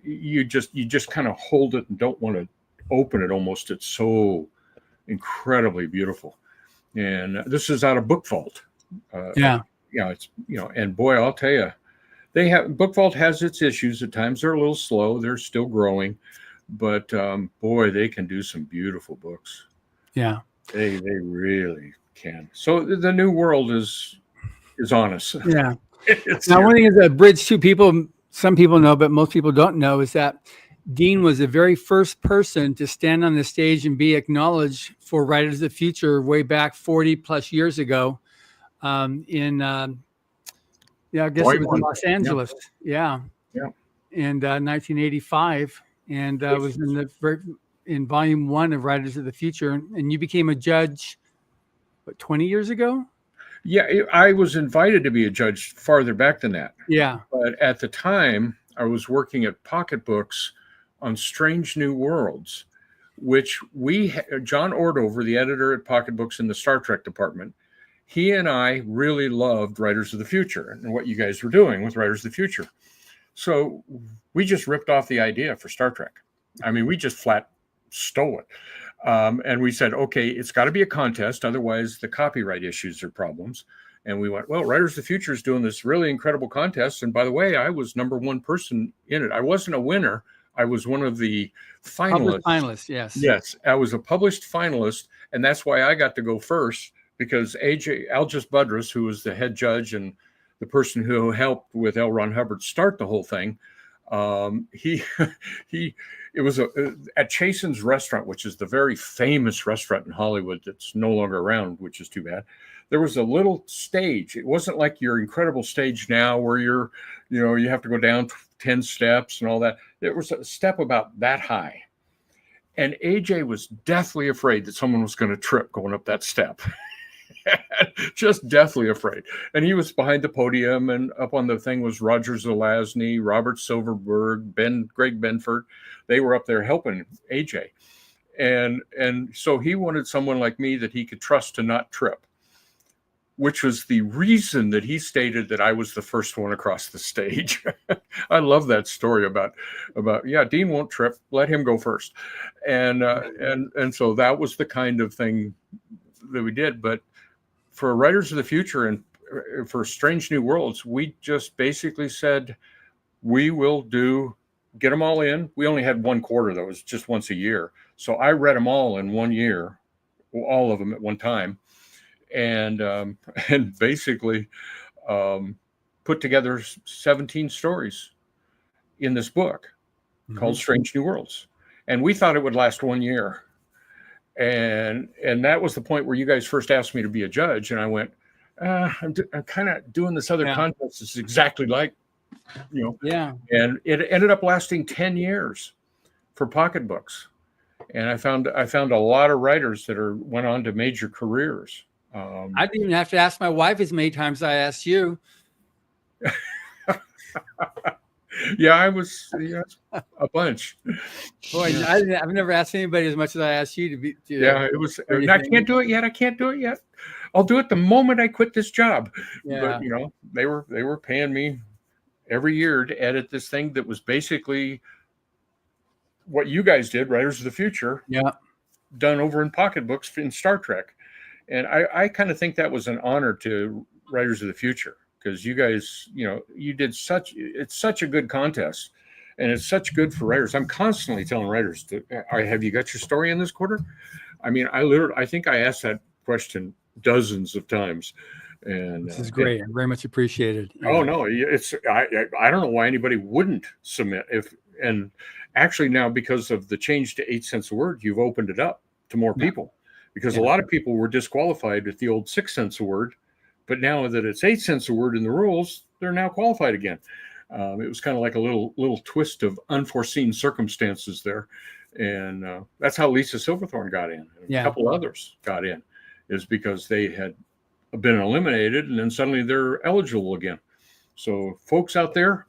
[SPEAKER 6] you just kind of hold it and don't want to open it almost. It's so incredibly beautiful. And this is out of Book Vault. It's, and boy, I'll tell you, Book Vault has its issues at times. They're a little slow. They're still growing, but boy, they can do some beautiful books.
[SPEAKER 7] Yeah.
[SPEAKER 6] They really can. So the new world is on us.
[SPEAKER 7] Yeah. Now, one thing is a bridge to people, some people know, but most people don't know, is that Dean was the very first person to stand on the stage and be acknowledged for Writers of the Future way back 40 plus years ago I guess it was in Los Angeles. Yeah. In 1985. And was in volume 1 of Writers of the Future. And you became a judge, 20 years ago?
[SPEAKER 6] Yeah, I was invited to be a judge farther back than that.
[SPEAKER 7] Yeah.
[SPEAKER 6] But at the time, I was working at Pocket Books on Strange New Worlds, which John Ordover, the editor at Pocket Books in the Star Trek department, he and I really loved Writers of the Future and what you guys were doing with Writers of the Future. So we just ripped off the idea for Star Trek. I mean, we just flat stole it. And we said, okay, it's got to be a contest. Otherwise, the copyright issues are problems. And we went, well, Writers of the Future is doing this really incredible contest. And by the way, I was number 1 person in it. I wasn't a winner. I was one of the finalists.
[SPEAKER 7] Finalists, yes.
[SPEAKER 6] Yes, I was a published finalist. And that's why I got to go first, because Algis Budrus, who was the head judge and the person who helped with L. Ron Hubbard start the whole thing, it was at Chasen's restaurant, which is the very famous restaurant in Hollywood that's no longer around, which is too bad. There was a little stage. It wasn't like your incredible stage now where you have to go down 10 steps and all that. There was a step about that high. And AJ was deathly afraid that someone was going to trip going up that step. Just deathly afraid. And he was behind the podium, and up on the thing was Roger Zelazny, Robert Silverberg, Greg Benford. They were up there helping AJ. And so he wanted someone like me that he could trust to not trip, which was the reason that he stated that I was the first one across the stage. I love that story about Dean won't trip, let him go first. And so that was the kind of thing that we did. But for Writers of the Future and for Strange New Worlds, we just basically said, we will get them all in. We only had 1 quarter, though. It was just once a year. So I read them all in 1 year, all of them at one time, and basically put together 17 stories in this book called Strange New Worlds. And we thought it would last 1 year. And that was the point where you guys first asked me to be a judge. And I went, I'm kind of doing this other contest. It's exactly like,
[SPEAKER 7] Yeah.
[SPEAKER 6] And it ended up lasting 10 years for Pocket Books. And I found a lot of writers that went on to major careers.
[SPEAKER 7] I didn't even have to ask my wife as many times as I asked you.
[SPEAKER 6] Yeah, I was a bunch.
[SPEAKER 7] Boy, I've never asked anybody as much as I asked you to be.
[SPEAKER 6] It was. I can't do it yet. I'll do it the moment I quit this job.
[SPEAKER 7] Yeah.
[SPEAKER 6] But they were paying me every year to edit this thing that was basically what you guys did, Writers of the Future.
[SPEAKER 7] Yeah.
[SPEAKER 6] Done over in Pocket Books in Star Trek, and I kind of think that was an honor to Writers of the Future. Because you guys, you did it's such a good contest. and it's such good for writers. I'm constantly telling writers, have you got your story in this quarter? I mean, I think I asked that question dozens of times. And
[SPEAKER 7] this is great. Very much appreciated.
[SPEAKER 6] Oh no, I don't know why anybody wouldn't submit and actually now, because of the change to 8 cents a word, you've opened it up to more people, because a lot of people were disqualified at the old 6 cents a word, but now that it's 8 cents a word in the rules, they're now qualified again. It was kind of like a little twist of unforeseen circumstances there, and that's how Lisa Silverthorne got in. And a couple others got in, is because they had been eliminated and then suddenly they're eligible again. So folks out there,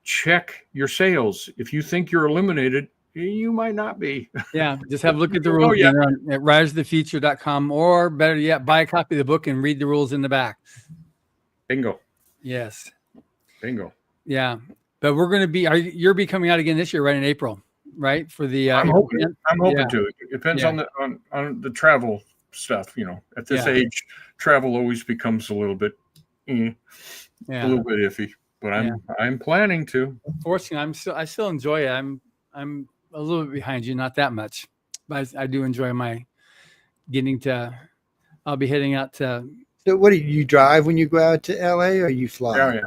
[SPEAKER 6] check your sales. If you think you're eliminated, you might not be.
[SPEAKER 7] Yeah, just have a look at the rules at writersofthefuture.com, or better yet, buy a copy of the book and read the rules in the back.
[SPEAKER 6] Bingo.
[SPEAKER 7] Yes.
[SPEAKER 6] Bingo.
[SPEAKER 7] Yeah. But we're going to you'll be coming out again this year, right, in April, right? For the
[SPEAKER 6] I'm hoping to. It depends on the travel stuff, At this age, travel always becomes a little bit iffy. But I'm planning to.
[SPEAKER 7] Fortunately, I still enjoy it. I'm a little bit behind you, not that much, but I do enjoy I'll be heading out to.
[SPEAKER 5] So what do you drive when you go out to LA, or you fly?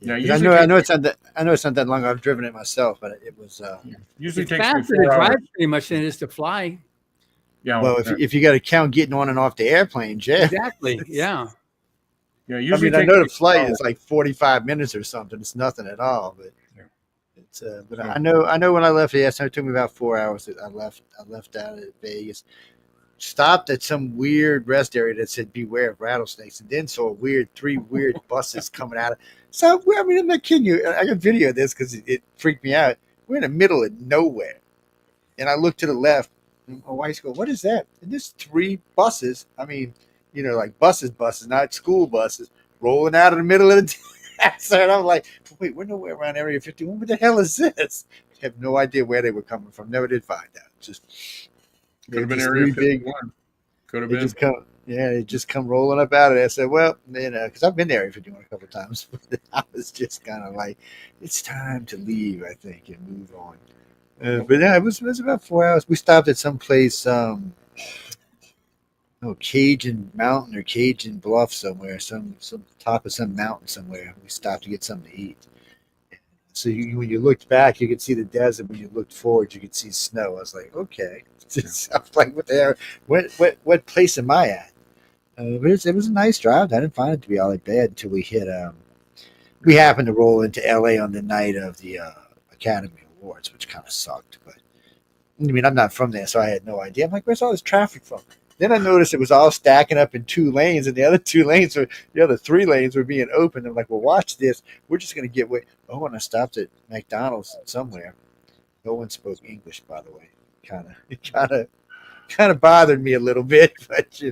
[SPEAKER 6] Yeah.
[SPEAKER 5] I know it's not that long. I've driven it myself, but it was
[SPEAKER 6] usually
[SPEAKER 7] it's
[SPEAKER 6] takes
[SPEAKER 7] faster
[SPEAKER 6] me 4
[SPEAKER 7] to drive
[SPEAKER 6] hours.
[SPEAKER 7] pretty much than it is to fly.
[SPEAKER 6] Yeah.
[SPEAKER 5] Well, if you got to count getting on and off the airplane, Jeff.
[SPEAKER 7] Exactly. Yeah.
[SPEAKER 6] Yeah.
[SPEAKER 5] Usually I know the flight is like 45 minutes or something. It's nothing at all, but it's. But I know when I left, it took me about 4 hours. I left out of Vegas, stopped at some weird rest area that said "Beware of rattlesnakes," and then saw three weird buses coming out of. So I mean, I'm not kidding you. I got video of this because it freaked me out. We're in the middle of nowhere, and I looked to the left. And my wife goes, "What is that?" And there's 3 buses. I mean, like buses, not school buses, rolling out of the middle of the desert. And I'm like, wait, we're nowhere around Area 51. What the hell is this? I have no idea where they were coming from. Never did find out.
[SPEAKER 6] Could have been Area 51. Could have been.
[SPEAKER 5] It just come rolling up out of there. I said, well, because I've been to Area 51 a couple of times. I was just kind of like, it's time to leave, I think, and move on. But yeah, it was about 4 hours. We stopped at some place, Cajun Mountain or Cajun Bluff somewhere, some top of some mountain somewhere. We stopped to get something to eat. So when you looked back, you could see the desert. When you looked forward, you could see snow. I was like, okay. I was like, what the hell? What place am I at? But it was a nice drive. I didn't find it to be all that bad until we hit. We happened to roll into LA on the night of the Academy Awards, which kind of sucked. But I mean, I'm not from there, so I had no idea. I'm like, where's all this traffic from? Then I noticed it was all stacking up in 2 lanes, and the other 3 lanes were being opened. I'm like, well, watch this. We're just going to get away. Oh, and I stopped at McDonald's somewhere. No one spoke English, by the way. Kind of bothered me a little bit, but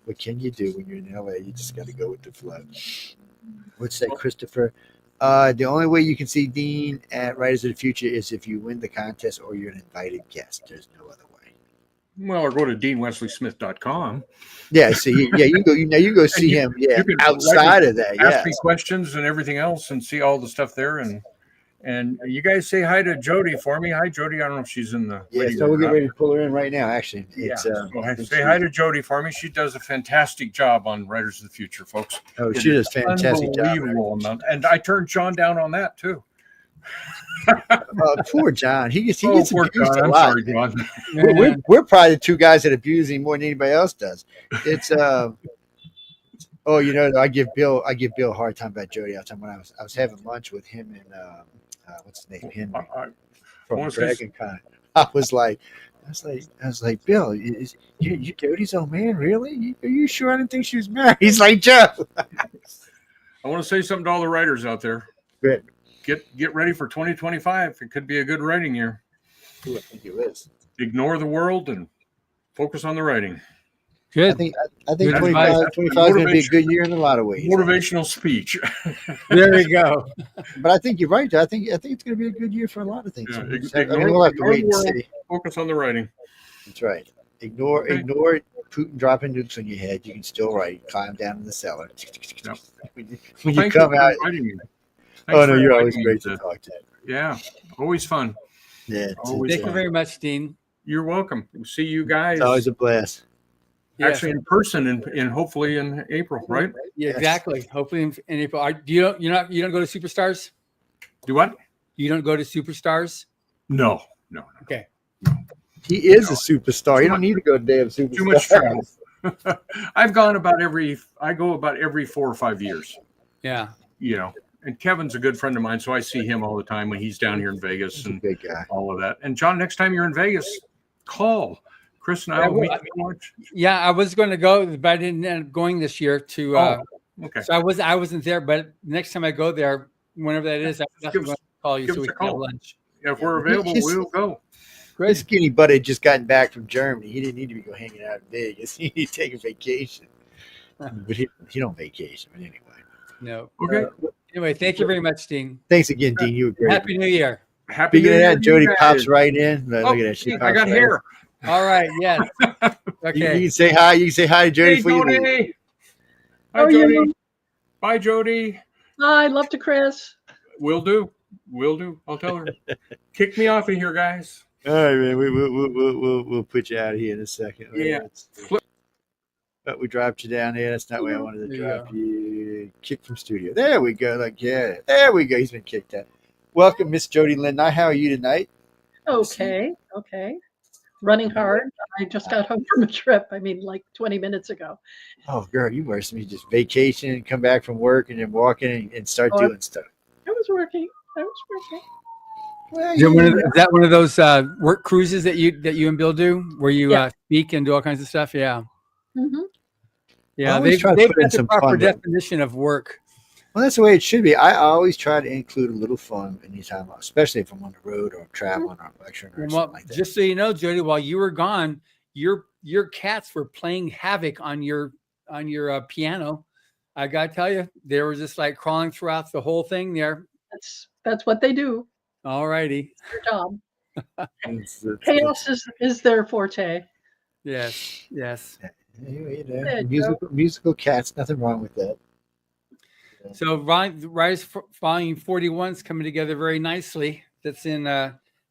[SPEAKER 5] what can you do when you're in LA? You just got to go with the flow. What's that, Christopher? The only way you can see Dean at Writers of the Future is if you win the contest or you're an invited guest. There's no other way.
[SPEAKER 6] Well, or go to deanwesleysmith.com.
[SPEAKER 5] Yeah, so you can go see him. Yeah, outside of that,
[SPEAKER 6] ask me questions and everything else, and see all the stuff there. And you guys say hi to Jody for me. Hi, Jody. I don't know if she's in the.
[SPEAKER 5] Yeah, so we'll get ready to pull her in right now. Actually,
[SPEAKER 6] say hi to Jody for me. She does a fantastic job on Writers of the Future, folks.
[SPEAKER 5] Oh, she does a fantastic job.
[SPEAKER 6] And I turned John down on that too.
[SPEAKER 5] Poor John. He gets abused a lot.
[SPEAKER 6] Sorry, John.
[SPEAKER 5] We're probably the 2 guys that abuse him more than anybody else does. It's I give Bill a hard time about Jody all the time. When I was having lunch with him and what's his name, Henry from Dragon Con. I was like, Bill, you Jody's old man, really? Are you sure? I didn't think she was married. He's like, Joe.
[SPEAKER 6] I want to say something to all the writers out there.
[SPEAKER 5] Good.
[SPEAKER 6] Get ready for 2025. It could be a good writing year.
[SPEAKER 5] Ooh, I think it is.
[SPEAKER 6] Ignore the world and focus on the writing.
[SPEAKER 7] Good.
[SPEAKER 5] I think 25 is going to be a good year in a lot of ways.
[SPEAKER 6] Motivational speech.
[SPEAKER 7] There you go.
[SPEAKER 5] But I think you're right. I think it's going to be a good year for a lot of things.
[SPEAKER 6] Yeah,
[SPEAKER 5] we'll have to wait and see.
[SPEAKER 6] Focus on the writing.
[SPEAKER 5] That's right. Ignore Putin dropping nukes on your head. You can still write. Climb down in the cellar. Yep. When you come out. Oh no, you're always great to talk to.
[SPEAKER 6] Yeah, always fun.
[SPEAKER 5] Yeah.
[SPEAKER 7] Thank you very much, Dean.
[SPEAKER 6] You're welcome. We'll see you guys.
[SPEAKER 5] It's always a blast.
[SPEAKER 6] Actually, in person, in hopefully in April, right?
[SPEAKER 7] Yeah, exactly. Hopefully in April. You don't go to Superstars?
[SPEAKER 6] Do what?
[SPEAKER 7] You don't go to Superstars?
[SPEAKER 6] No.
[SPEAKER 7] Okay.
[SPEAKER 5] He is a superstar. You don't need to go to damn superstar.
[SPEAKER 6] Too much travel. I go about every 4 or 5 years.
[SPEAKER 7] Yeah.
[SPEAKER 6] You know, and Kevin's a good friend of mine, so I see him all the time when he's down here in Vegas and
[SPEAKER 5] big guy.
[SPEAKER 6] All of that. And John, next time you're in Vegas, call. Chris and I will meet you lunch.
[SPEAKER 7] Yeah, I was going to go, but I didn't end up going this year to.
[SPEAKER 6] Okay.
[SPEAKER 7] So I wasn't there, but next time I go there, whenever that is, I'm going to call you so we can have lunch.
[SPEAKER 6] If we're available, we'll go.
[SPEAKER 5] Great. This skinny butt had just gotten back from Germany. He didn't need to be going hanging out in Vegas. He needed to take a vacation. But he don't vacation. But anyway.
[SPEAKER 7] No.
[SPEAKER 6] Okay.
[SPEAKER 7] Anyway, thank you very much, Dean.
[SPEAKER 5] Thanks again, Dean. You were great.
[SPEAKER 7] Happy New Year.
[SPEAKER 6] Happy New Year.
[SPEAKER 5] Jody pops right in. Look at that. She
[SPEAKER 6] I got hair.
[SPEAKER 7] All right. Yes. Okay.
[SPEAKER 5] You can say hi. You can say hi to Jody.
[SPEAKER 6] Hey, Jody. Hi, Jody. Bye, Jody.
[SPEAKER 8] Hi, love to Chris.
[SPEAKER 6] Will do. I'll tell her. Kick me off of here, guys.
[SPEAKER 5] All right, man. We'll put you out of here in a second.
[SPEAKER 6] Yeah.
[SPEAKER 5] But we dropped you down there. That's not where I wanted to drop you. Kick from studio. There we go. There we go. He's been kicked out. Welcome, Miss Jody Lynn Nye. How are you tonight?
[SPEAKER 8] Okay. Running hard. I just got home from a trip. Like 20 minutes ago.
[SPEAKER 5] Oh, girl, you worse than me. Just vacation and come back from work and then walk in and start doing stuff.
[SPEAKER 8] I was working.
[SPEAKER 7] Well, is that one of those work cruises that you and Bill do, where you speak and do all kinds of stuff? Yeah.
[SPEAKER 8] Mm-hmm.
[SPEAKER 7] Yeah, they've got the proper definition of work.
[SPEAKER 5] Well, that's the way it should be. I always try to include a little fun anytime, especially if I'm on the road or traveling or lecturing or something like that.
[SPEAKER 7] Just so you know, Jody, while you were gone, your cats were playing havoc on your piano. I gotta tell you, they were just like crawling throughout the whole thing there.
[SPEAKER 8] That's what they do.
[SPEAKER 7] All righty.
[SPEAKER 8] Their job. Chaos is their forte.
[SPEAKER 7] Yes.
[SPEAKER 5] Musical cats, nothing wrong with that.
[SPEAKER 7] So Rise Volume 41 is coming together very nicely. That's in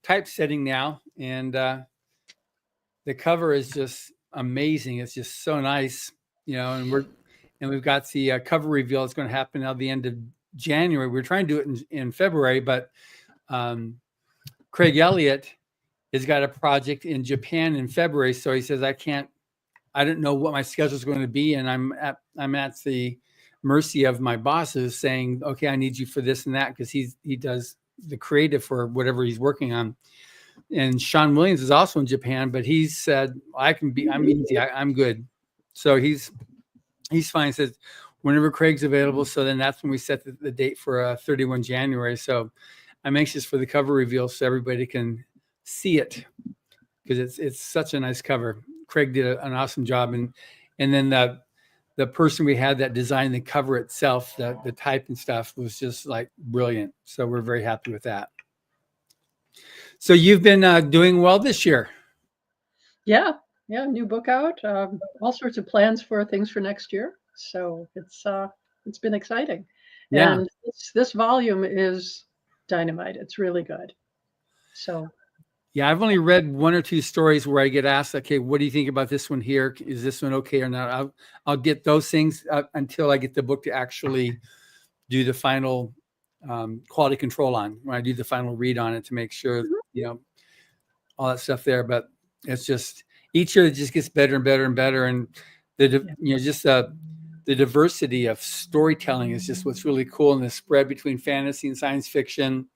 [SPEAKER 7] typesetting now, and the cover is just amazing. It's just so nice, and we've got the cover reveal. It's going to happen at the end of January. We're trying to do it in February, but Craig Elliott has got a project in Japan in February, so he says I don't know what my schedule is going to be, and I'm at the mercy of my bosses saying, okay, I need you for this and that, because he does the creative for whatever he's working on. And Sean Williams is also in Japan, but he said, I'm easy, I'm good. So he's fine. He says whenever Craig's available. So then that's when we set the date for 31 January. So I'm anxious for the cover reveal so everybody can see it, because it's such a nice cover. Craig did an awesome job, and then the person we had that designed the cover itself, the type and stuff, was just like brilliant. So we're very happy with that. So you've been doing well this year. Yeah,
[SPEAKER 8] new book out. All sorts of plans for things for next year. So it's been exciting.
[SPEAKER 7] Yeah.
[SPEAKER 8] And this volume is dynamite. It's really good. So.
[SPEAKER 7] Yeah, I've only read one or two stories where I get asked, okay, what do you think about this one here? Is this one okay or not? I'll get those things until I get the book to actually do the final quality control on, when I do the final read on it to make sure, all that stuff there. But it's just each year it just gets better and better and better. And the diversity of storytelling is just what's really cool. And the spread between fantasy and science fiction,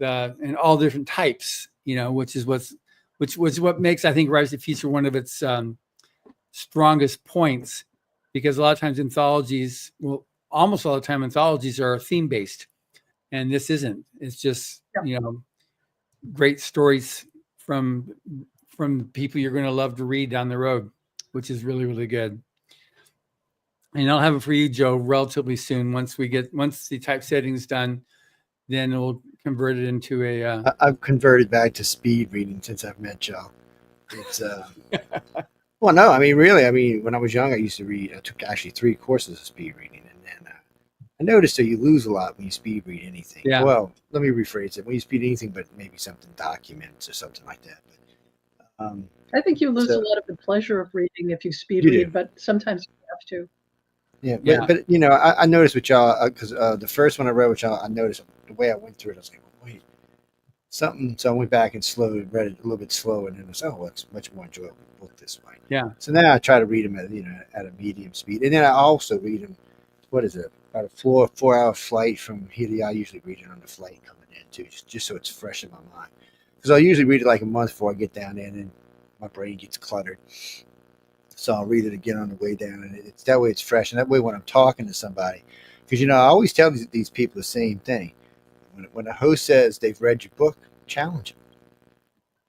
[SPEAKER 7] and all different types. Which is what makes, I think, Rise of the Future one of its strongest points, because a lot of times anthologies, almost all the time anthologies are theme based, and this isn't. It's just great stories from people you're going to love to read down the road, which is really, really good. And I'll have it for you, Joe, relatively soon. Once the typesetting's done, then we'll convert it into a.
[SPEAKER 5] I've converted back to speed reading since I've met Joe. It's well, no, really. When I was young, I used to read. I took actually 3 courses of speed reading, and then I noticed that you lose a lot when you speed read anything.
[SPEAKER 7] Yeah.
[SPEAKER 5] Well, let me rephrase it. When you speed anything, but maybe something documents or something like that. But,
[SPEAKER 8] I think you lose a
[SPEAKER 5] so
[SPEAKER 8] lot of the pleasure of reading if you speed
[SPEAKER 5] you do.
[SPEAKER 8] read, but sometimes you have to.
[SPEAKER 5] Yeah,
[SPEAKER 7] Yeah.
[SPEAKER 5] but I noticed with y'all because the first one I read with y'all, I noticed the way I went through it. I was like, wait, something. So I went back and read it a little bit slower, and then I was, oh, well, it's much more enjoyable book this way.
[SPEAKER 7] Yeah.
[SPEAKER 5] So now I try to read them at a medium speed, and then I also read them. What is it? About a 4 hour flight from here to. I usually read it on the flight coming in too, just so it's fresh in my mind. Because I usually read it like a month before I get down there, and then my brain gets cluttered. So I'll read it again on the way down, and it's that way it's fresh. And that way, when I'm talking to somebody, because I always tell these people the same thing. When a host says they've read your book, challenge them.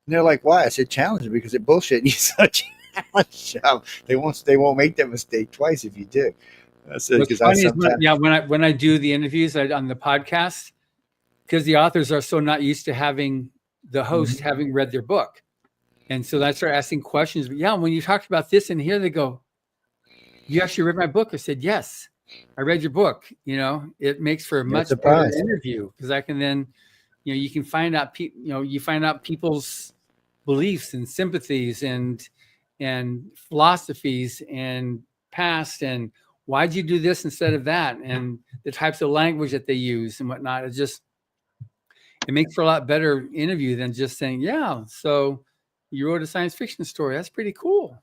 [SPEAKER 5] And they're like, "Why?" I said, "Challenge them because they're bullshitting you." So challenge them. They won't make that mistake twice if you do. I said,
[SPEAKER 7] What's funny is when I do the interviews on the podcast, because the authors are so not used to having the host having read their book. And so I start asking questions. But yeah, when you talked about this in here, they go, "You actually read my book?" I said, "Yes, I read your book." It makes for a much better interview because I can then, you can find out you find out people's beliefs and sympathies and philosophies and past and why'd you do this instead of that and the types of language that they use and whatnot. It makes for a lot better interview than just saying, "Yeah, so you wrote a science fiction story. That's pretty cool."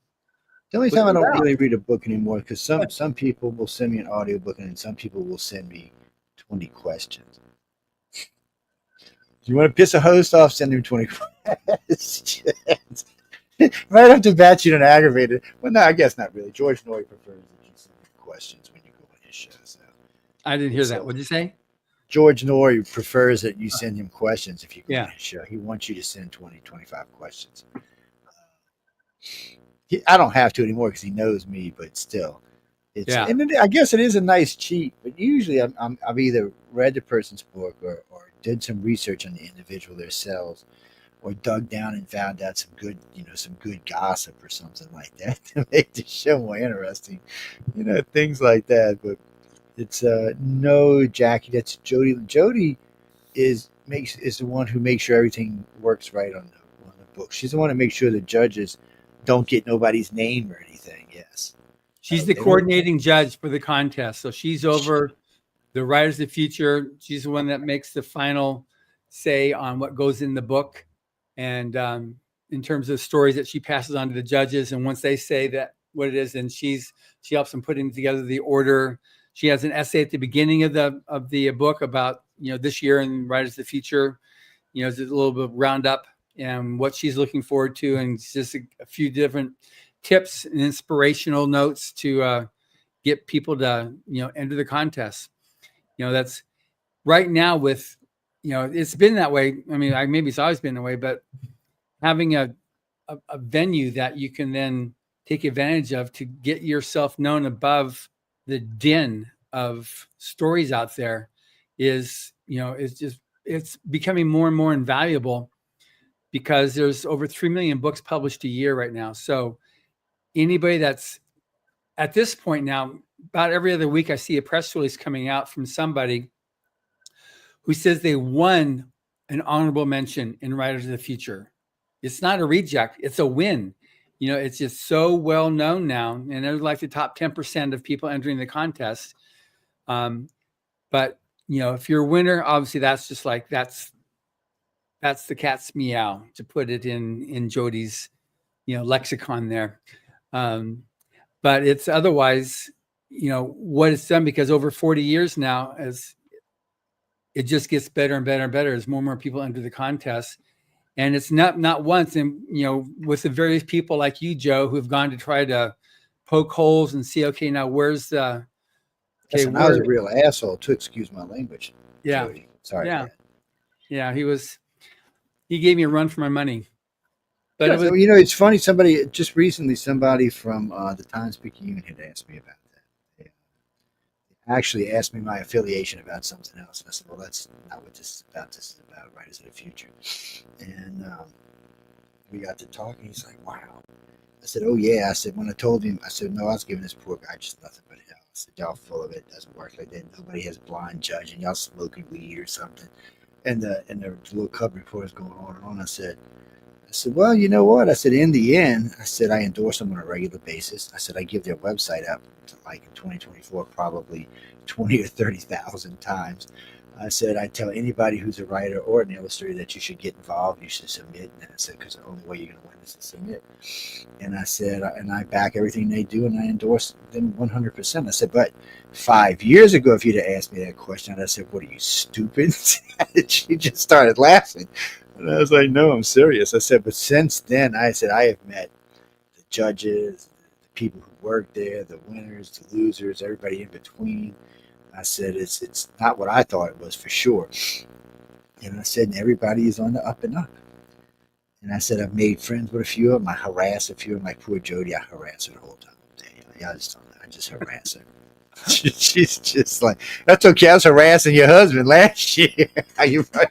[SPEAKER 5] The only time I don't really read a book anymore because some people will send me an audiobook and then some people will send me 20 questions. You want to piss a host off, send him 20 questions. Right off the bat, you don't aggravate it. Well, no, I guess not really. George Norrie prefers that you send him questions when you go on his show. So.
[SPEAKER 7] I didn't hear that. What did you say?
[SPEAKER 5] George Norrie prefers that you send him questions if you go on his show. He wants you to send 20, 25 questions. I don't have to anymore because he knows me, but still. And I guess it is a nice cheat, but usually I've either read the person's book or did some research on the individual themselves or dug down and found out some good gossip or something like that to make the show more interesting, things like that. But it's no Jackie, that's Jody. Jody is the one who makes sure everything works right on the book. She's the one to make sure the judges don't get nobody's name or anything. Yes.
[SPEAKER 7] She's the coordinating judge for the contest. So she's over the Writers of the Future. She's the one that makes the final say on what goes in the book. And in terms of stories that she passes on to the judges. And once they say that what it is, then she helps them putting together the order. She has an essay at the beginning of the book about, this year in Writers of the Future, it's a little bit of roundup and what she's looking forward to. And it's just a few different tips and inspirational notes to get people to enter the contest. That's right now with it's been that way. I mean, maybe it's always been that way, but having a venue that you can then take advantage of to get yourself known above the din of stories out there is it's becoming more and more invaluable because there's over 3 million books published a year right now. So anybody that's at this point now, about every other week, I see a press release coming out from somebody who says they won an honorable mention in Writers of the Future. It's not a reject, it's a win. It's just so well known now. And there's like the top 10% of people entering the contest. But if you're a winner, obviously that's just like, that's the cat's meow, to put it in Jody's, lexicon there. But it's otherwise, what it's done, because over 40 years now, as it just gets better and better and better as more and more people enter the contest. And it's not once, and with the various people like you, Joe, who have gone to try to poke holes and see, okay, now where's the
[SPEAKER 5] I was a real asshole too, excuse my language.
[SPEAKER 7] Yeah.
[SPEAKER 5] Jody. Sorry.
[SPEAKER 7] Yeah. Yeah, he gave me a run for my money. But
[SPEAKER 5] yeah, it's funny. Somebody from the Times-Picayune had asked me about that. They actually asked me my affiliation about something else, and I said, "Well, that's not what this is about. This is about Writers of the Future." And we got to talking. He's like, "Wow." I said, "Oh yeah." I said, when I told him, I said, "No, I was giving this poor guy just nothing but hell." said, y'all full of it. Doesn't work like that. Nobody has blind judging. Y'all smoking weed or something. And the little cub report is going on and on. I said, well, you know what? I said, in the end, I said, I endorse them on a regular basis. I said, I give their website up to, like, in 2024, probably 20 or 30,000 times. I said, I tell anybody who's a writer or an illustrator that you should get involved. You should submit. And I said, because the only way you're going to win is to submit. And I said, and I back everything they do, and I endorse them 100%. I said, but 5 years ago, if you'd have asked me that question, I'd say, what are you, stupid? She just started laughing. And I was like, no, I'm serious. I said, but since then, I said, I have met the judges, the people who work there, the winners, the losers, everybody in between. I said, it's not what I thought it was for sure. And I said, everybody is on the up and up. And I said, I've made friends with a few of them. I harass a few of them. Like poor Jody, I harass her the whole time. I just harass her. She's just like, that's okay. I was harassing your husband last year. Are you right?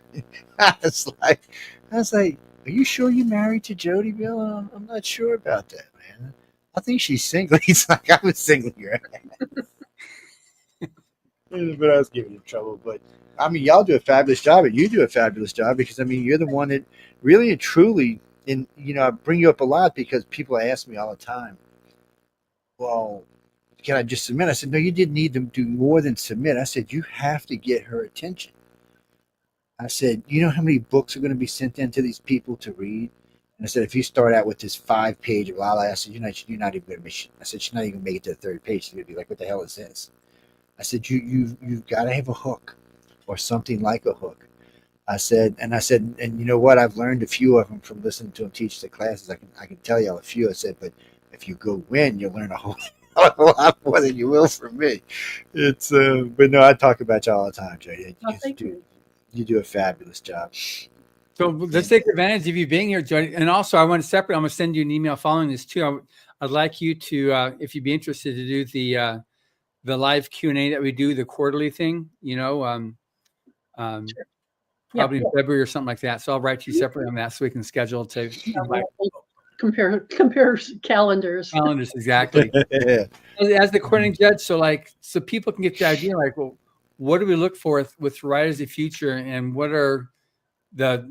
[SPEAKER 5] I was like, are you sure you're married to Jody, Bill? I'm not sure about that, man. I think she's single. He's like, I was single here. But I was giving him trouble. But I mean, y'all do a fabulous job, and you do a fabulous job because I mean, you're the one that really and truly, and you know, I bring you up a lot because people ask me all the time, well, can I just submit? I said, no, you didn't need to do more than submit. I said, you have to get her attention. I said, you know how many books are going to be sent in to these people to read? And I said, if you start out with this 5-page of Lala, I said, you're not even going to make it. I said, she's not even going to make it to the 3rd page. She's going to be like, what the hell is this? I said, you've got to have a hook or something like a hook. I said, and you know what? I've learned a few of them from listening to them teach the classes. I can tell y'all a few. I said, but if you go win, you'll learn a whole lot more than you will from me. It's but no, I talk about y'all all the time, Jody.
[SPEAKER 8] Thank you.
[SPEAKER 5] You do a fabulous job.
[SPEAKER 7] So let's take advantage of you being here, Jody. And also, I want to separate. I'm going to send you an email following this too. I'd like you to, if you'd be interested, to do the live Q&A that we do, the quarterly thing. You know,
[SPEAKER 8] Sure.
[SPEAKER 7] probably in February or something like that. So I'll write you separately on that so we can schedule to invite.
[SPEAKER 8] Compare calendars.
[SPEAKER 7] Exactly. As the courting judge, so people can get the idea, like, well, what do we look for with writers of the future, and what are the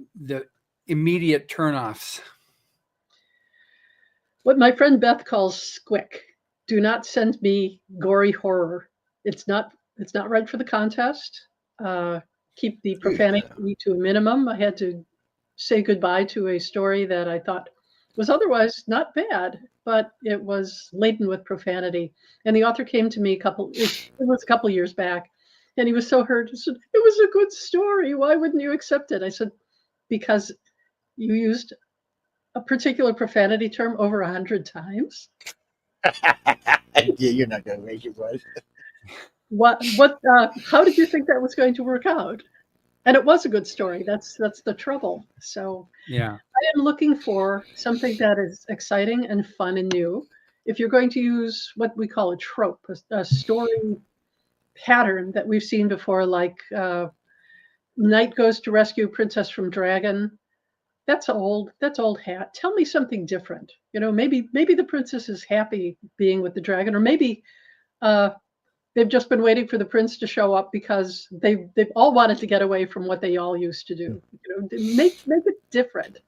[SPEAKER 7] immediate turnoffs?
[SPEAKER 8] What my friend Beth calls squick. Do not send me gory horror. It's not right for the contest. Keep the profanity to a minimum. I had to say goodbye to a story that I thought was otherwise not bad, but it was laden with profanity. And the author came to me it was a couple years back, and he was so hurt. He said, it was a good story. Why wouldn't you accept it? I said, because you used a particular profanity term over 100 times.
[SPEAKER 5] Yeah, you're not going to make it, right?
[SPEAKER 8] How did you think that was going to work out? And it was a good story. That's the trouble. So
[SPEAKER 7] yeah,
[SPEAKER 8] I am looking for something that is exciting and fun and new. If you're going to use what we call a trope, a story pattern that we've seen before, like Knight goes to rescue Princess from Dragon, that's old hat. Tell me something different. You know, maybe the princess is happy being with the dragon, or maybe they've just been waiting for the prince to show up because they've all wanted to get away from what they all used to do. You know, make it different.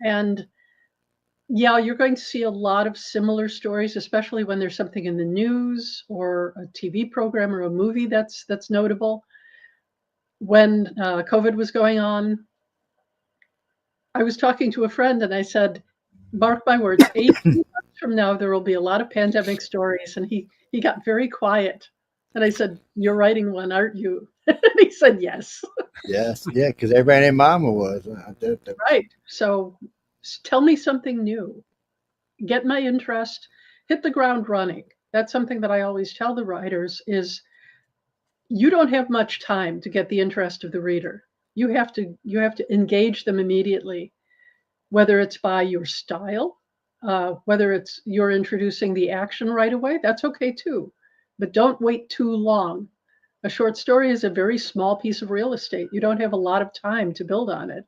[SPEAKER 8] And yeah, you're going to see a lot of similar stories, especially when there's something in the news or a TV program or a movie that's notable. When COVID was going on, I was talking to a friend and I said, mark my words, 18 months from now, there will be a lot of pandemic stories. And he got very quiet. And I said, you're writing one, aren't you? And he said, yes.
[SPEAKER 5] Yes, yeah, because everybody in mama was.
[SPEAKER 8] Right. So tell me something new. Get my interest, hit the ground running. That's something that I always tell the writers is you don't have much time to get the interest of the reader. You have to engage them immediately, whether it's by your style, whether it's you're introducing the action right away, that's okay too. But don't wait too long. A short story is a very small piece of real estate. You don't have a lot of time to build on it.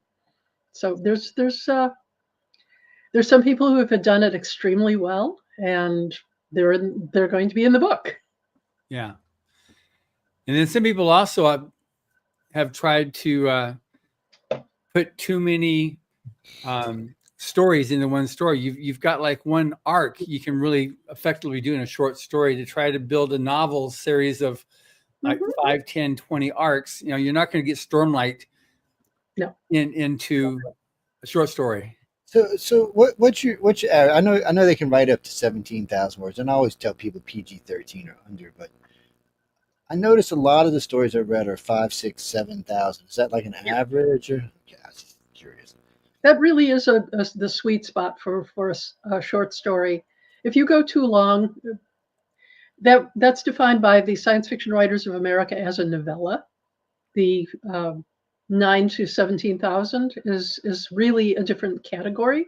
[SPEAKER 8] So there's some people who have done it extremely well, and they're going to be in the book.
[SPEAKER 7] Yeah. And then some people also have tried to put too many stories into one story. You've got like one arc you can really effectively do in a short story to try to build a novel series of like 5, 10, 20 arcs. You know, you're not going to get Stormlight into a short story.
[SPEAKER 5] So what's your I know they can write up to 17,000 words, and I always tell people PG-13 or under, but I notice a lot of the stories I read are 5, 6, 7,000. Is that like an average? Or yeah, I was just curious.
[SPEAKER 8] That really is the sweet spot for a short story. If you go too long, that's defined by the Science Fiction Writers of America as a novella. The 9 to 17,000 is really a different category.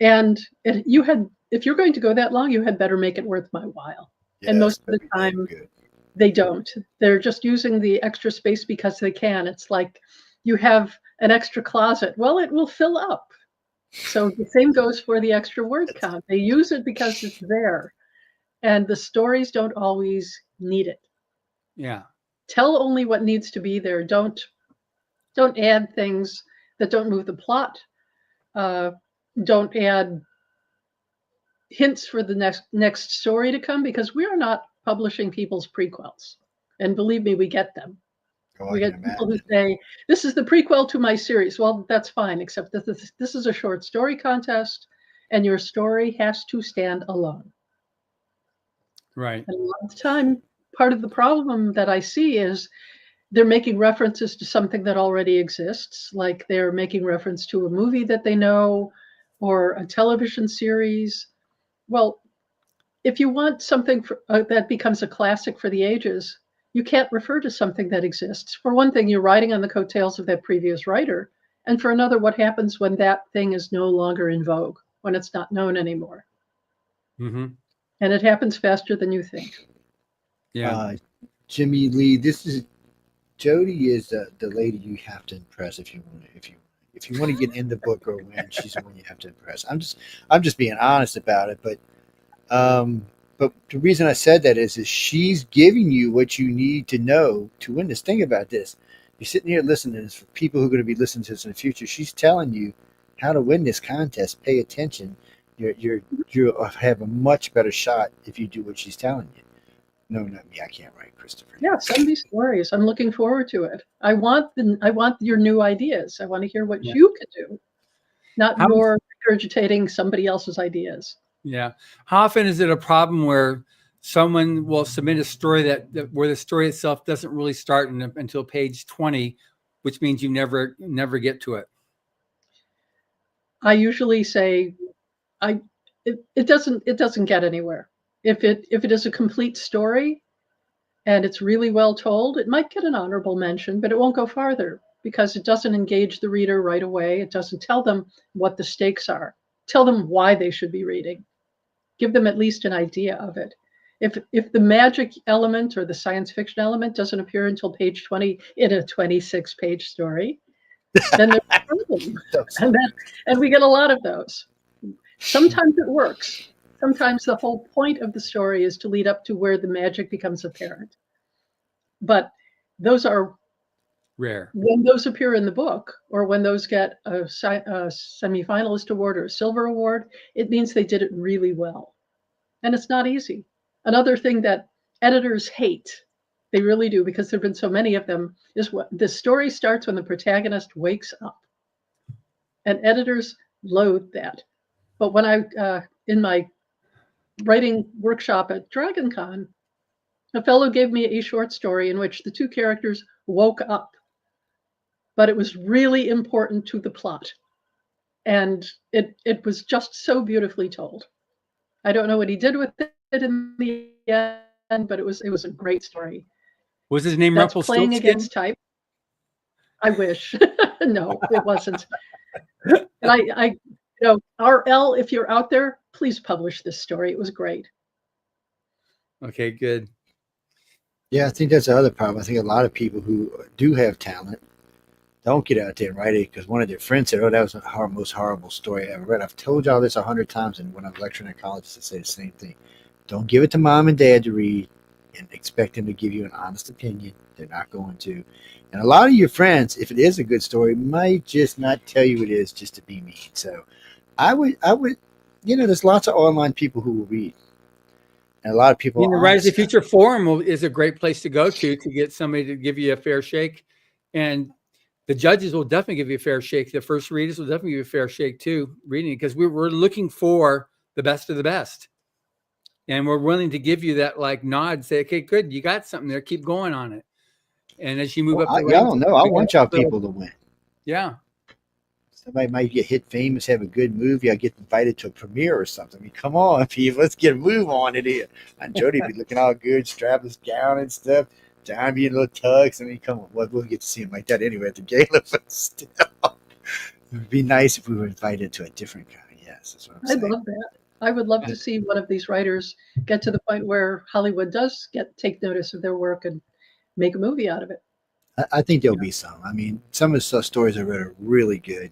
[SPEAKER 8] And if you're going to go that long, you had better make it worth my while.
[SPEAKER 5] Yeah,
[SPEAKER 8] and most of the time, they don't. They're just using the extra space because they can. It's like you have an extra closet. Well, it will fill up. So the same goes for the extra word count. They use it because it's there. And the stories don't always need it.
[SPEAKER 7] Yeah.
[SPEAKER 8] Tell only what needs to be there. Don't add things that don't move the plot. Don't add hints for the next story to come, because we are not publishing people's prequels. And believe me, we get them. We get people who say, this is the prequel to my series. Well, that's fine, except that this is a short story contest, and your story has to stand alone.
[SPEAKER 7] Right.
[SPEAKER 8] And a lot of the time, part of the problem that I see is they're making references to something that already exists, like they're making reference to a movie that they know or a television series. Well, if you want something that becomes a classic for the ages, you can't refer to something that exists. For one thing, you're riding on the coattails of that previous writer. And for another, what happens when that thing is no longer in vogue, when it's not known anymore?
[SPEAKER 7] Mm-hmm.
[SPEAKER 8] And it happens faster than you think.
[SPEAKER 7] Yeah.
[SPEAKER 5] Jimmy Lee, Jody is the lady you have to impress if you want to get in the book or win. She's the one you have to impress. I'm just being honest about it, but the reason I said that is she's giving you what you need to know to win this. Think about this. You're sitting here listening to this for people who are going to be listening to this in the future. She's telling you how to win this contest. Pay attention. You have a much better shot if you do what she's telling you. No, not me. I can't write, Christopher.
[SPEAKER 8] Yeah, send me stories. I'm looking forward to it. I want your new ideas. I want to hear what you could do, not your regurgitating somebody else's ideas.
[SPEAKER 7] Yeah. How often is it a problem where someone will submit a story that where the story itself doesn't really start until page 20, which means you never get to it?
[SPEAKER 8] I usually say, it doesn't get anywhere. If it is a complete story and it's really well told, it might get an honorable mention, but it won't go farther because it doesn't engage the reader right away. It doesn't tell them what the stakes are. Tell them why they should be reading. Give them at least an idea of it. If the magic element or the science fiction element doesn't appear until page 20 in a 26-page story, then there's a problem. And we get a lot of those. Sometimes it works. Sometimes the whole point of the story is to lead up to where the magic becomes apparent. But those are
[SPEAKER 7] rare.
[SPEAKER 8] When those appear in the book, or when those get a semi-finalist award or a silver award, it means they did it really well. And it's not easy. Another thing that editors hate, they really do, because there have been so many of them, is what the story starts when the protagonist wakes up. And editors loathe that. But when I, in my writing workshop at DragonCon, a fellow gave me a short story in which the two characters woke up, but it was really important to the plot. And it was just so beautifully told. I don't know what he did with it in the end, but it was a great story.
[SPEAKER 7] Was his name
[SPEAKER 8] That's
[SPEAKER 7] Rumpelstiltskin?
[SPEAKER 8] Playing Against Type. I wish. No, it wasn't. And RL, if you're out there, please publish this story. It was great.
[SPEAKER 7] Okay, good.
[SPEAKER 5] Yeah, I think that's the other problem. I think a lot of people who do have talent don't get out there and write it because one of their friends said, "Oh, that was the most horrible story I ever read." I've told y'all this 100 times, and when I'm lecturing at colleges, I say the same thing. Don't give it to mom and dad to read. and expect them to give you an honest opinion. They're not going to. And a lot of your friends, if it is a good story, might just not tell you it is just to be mean. So I would, there's lots of online people who will read. And a lot of people.
[SPEAKER 7] The Writers of the Future Forum is a great place to go to get somebody to give you a fair shake. And the judges will definitely give you a fair shake. The first readers will definitely give you a fair shake too, reading it, because we're looking for the best of the best. And we're willing to give you that like nod, say, okay, good, you got something there, keep going on it. And as you move up the ranks,
[SPEAKER 5] y'all know, I want y'all people to win.
[SPEAKER 7] Yeah.
[SPEAKER 5] Somebody might get hit famous, have a good movie. I get invited to a premiere or something. I mean, come on, people, let's get a move on it here. And Jody be looking all good, strapless gown and stuff. John being a little tugs. I mean, come on, we'll get to see him like that anyway at the gala, but still. It would be nice if we were invited to a different kind. Yes, that's what I'm saying.
[SPEAKER 8] I'd love that. I would love to see one of these writers get to the point where Hollywood does take notice of their work and make a movie out of it.
[SPEAKER 5] I think there'll be some. I mean, some of the stories I read are really good.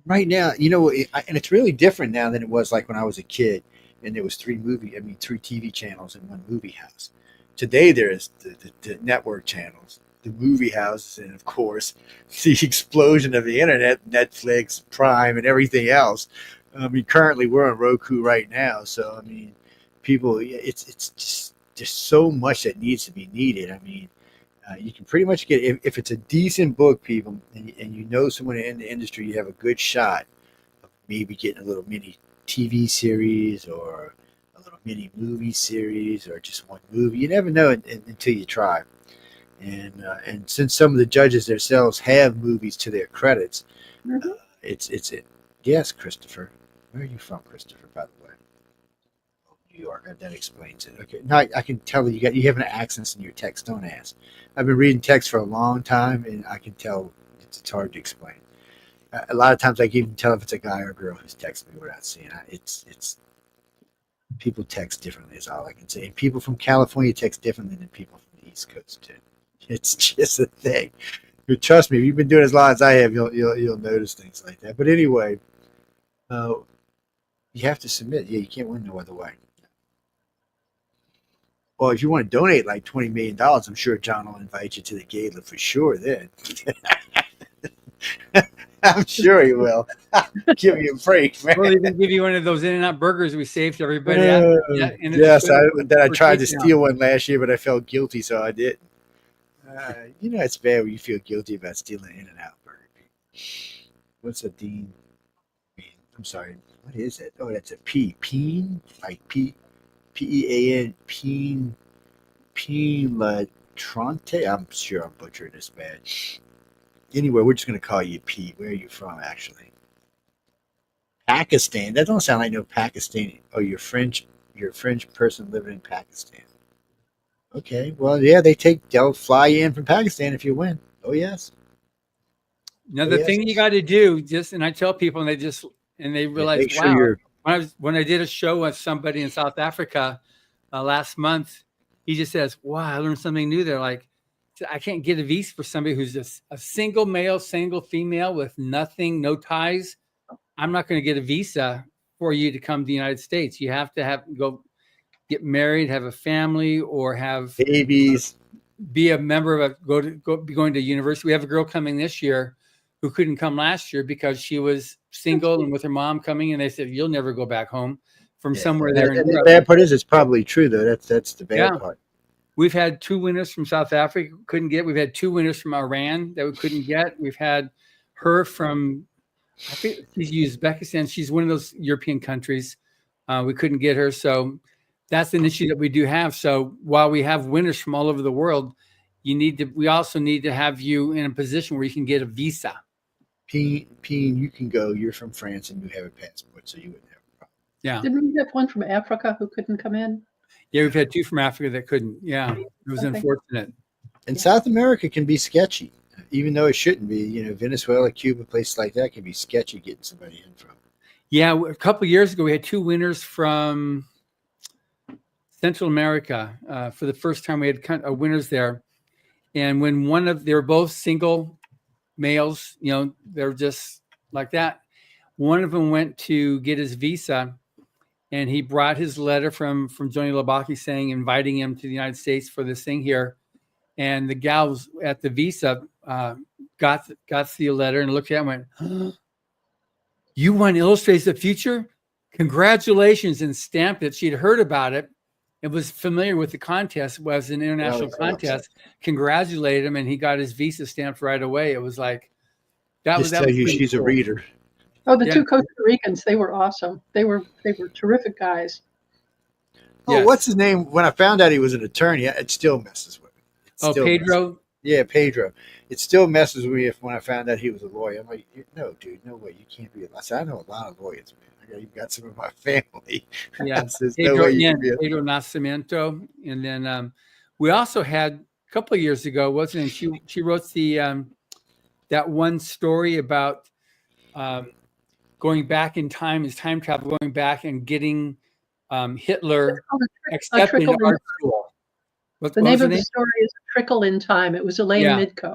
[SPEAKER 5] Right now, and it's really different now than it was like when I was a kid, and there was three TV channels in one movie house. Today, there's the network channels, the movie houses, and of course, the explosion of the internet, Netflix, Prime, and everything else. I mean, currently we're on Roku right now, so I mean, people, it's just there's so much that needs to be needed. I mean, you can pretty much get, if it's a decent book, people, and you know someone in the industry, you have a good shot of maybe getting a little mini TV series or a little mini movie series or just one movie. You never know until you try. And since some of the judges themselves have movies to their credits, it's yes, Christopher. Where are you from, Christopher, by the way? New York. That explains it. Okay. Now I can tell that you have an accent in your text. Don't ask. I've been reading text for a long time, and I can tell it's hard to explain. A lot of times I can even tell if it's a guy or a girl who's texting me without seeing it. It's people text differently is all I can say. And people from California text differently than people from the East Coast too. It's just a thing. But trust me, if you've been doing it as long as I have, you'll notice things like that. But anyway, you have to submit. Yeah, you can't win no other way. Well, if you want to donate like $20 million, I'm sure John will invite you to the gala for sure then. I'm sure he will. Give me a break, man.
[SPEAKER 7] We'll even give you one of those In-N-Out burgers we saved everybody.
[SPEAKER 5] Yes, I tried to steal one last year, but I felt guilty, so I didn't. It's bad when you feel guilty about stealing an In-N-Out burger. What's a Dean? I'm sorry. What is it? Oh, that's a P. Peen? Like P. P-E-A-N, Peen Latrante. I'm sure I'm butchering this bad. Anyway, we're just going to call you P. Where are you from, actually? Pakistan. That don't sound like no Pakistani. Oh, you're French. You're a French person living in Pakistan. Okay. Well, yeah, they'll fly you in from Pakistan if you win. Oh, yes.
[SPEAKER 7] Now, the thing you got to do, and I tell people, and they realize, wow. When I did a show with somebody in South Africa last month, he just says, wow, I learned something new there. Like, I can't get a visa for somebody who's just a single male, single female with nothing, no ties. I'm not going to get a visa for you to come to the United States. You have to go get married, have a family, or have
[SPEAKER 5] babies,
[SPEAKER 7] be a member of be going to university. We have a girl coming this year who couldn't come last year because she was single and with her mom coming, and they said, you'll never go back home from somewhere there.
[SPEAKER 5] And the bad part is it's probably true, though. That's the bad part.
[SPEAKER 7] We've had 2 winners from South Africa, couldn't get. We've had 2 winners from Iran that we couldn't get. We've had her from, I think she's Uzbekistan. She's one of those European countries. We couldn't get her. So that's an issue that we do have. So while we have winners from all over the world, we also need to have you in a position where you can get a visa.
[SPEAKER 5] Peen, you can go. You're from France and you have a passport, so you wouldn't have a problem.
[SPEAKER 7] Yeah.
[SPEAKER 8] Didn't we have one from Africa who couldn't come in?
[SPEAKER 7] Yeah, we've had 2 from Africa that couldn't. Yeah, it was unfortunate.
[SPEAKER 5] And South America can be sketchy, even though it shouldn't be. Venezuela, Cuba, places like that can be sketchy getting somebody in from.
[SPEAKER 7] Yeah, a couple of years ago, we had 2 winners from Central America. For the first time, we had winners there. And when they were both single males, they're just like that. One of them went to get his visa, and he brought his letter from Johnny Labaki saying, inviting him to the United States for this thing here. And the gals at the visa got the letter and looked at it and went, "Huh? You want to illustrate the future? Congratulations," and stamped it. She'd heard about it. It was familiar with the contest. It was an international contest. Congratulated him, and he got his visa stamped right away. It was like that
[SPEAKER 5] Just tell you she's
[SPEAKER 7] cool.
[SPEAKER 5] a reader.
[SPEAKER 8] Oh, the two Costa Ricans, they were awesome. They were terrific guys.
[SPEAKER 5] Oh, what's his name? When I found out he was an attorney, it still messes with me.
[SPEAKER 7] Pedro?
[SPEAKER 5] Yeah, Pedro. It still messes with me when I found out he was a lawyer. I'm like, no, dude, no way. You can't be I said, I know a lot of lawyers, man. You've got some of my family.
[SPEAKER 7] Yeah,
[SPEAKER 5] Says,
[SPEAKER 7] Pedro,
[SPEAKER 5] no way you can be
[SPEAKER 7] Pedro Nascimento. And then we also had a couple of years ago, wasn't it? She wrote the that one story about going back in time, is time travel, going back and getting Hitler accepted in art school.
[SPEAKER 8] The name of the story is Trickle in Time. It was Elaine Midco.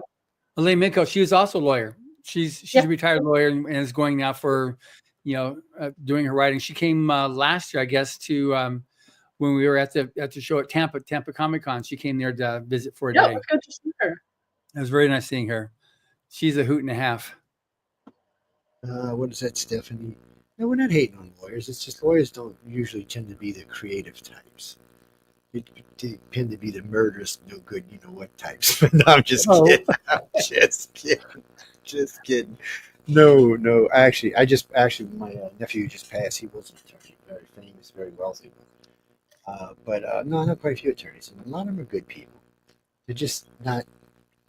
[SPEAKER 7] Elaine Midco. She was also a lawyer. She's a retired lawyer and is going now for, doing her writing. She came last year, I guess, to when we were at the show at Tampa Comic Con. She came there to visit for a day.
[SPEAKER 8] Yeah, it was good to see her.
[SPEAKER 7] It was very nice seeing her. She's a hoot and a half.
[SPEAKER 5] What is that, Stephanie? No, we're not hating on lawyers. It's just lawyers don't usually tend to be the creative types. They tend to be the murderous, no good, you know what types. But no, I'm just kidding. I'm just kidding. No. Actually, my nephew just passed. He was an attorney, very famous, very wealthy. But no, I know quite a few attorneys, and a lot of them are good people. They're just not.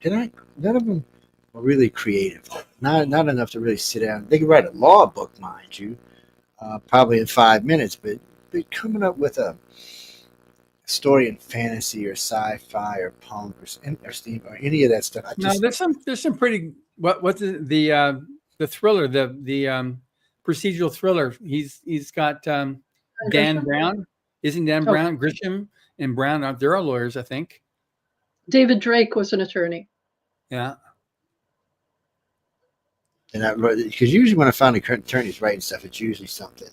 [SPEAKER 5] None of them are really creative. Not enough to really sit down. They can write a law book, mind you, probably in 5 minutes. But coming up with a story in fantasy or sci-fi or punk or steam or any of that stuff.
[SPEAKER 7] There's some pretty what's the thriller, the procedural thriller. He's got Dan Brown. Isn't Dan Brown, Grisham and Brown? They're all lawyers, I think.
[SPEAKER 8] David Drake was an attorney.
[SPEAKER 7] Yeah.
[SPEAKER 5] And because usually when I find attorneys writing stuff, it's usually something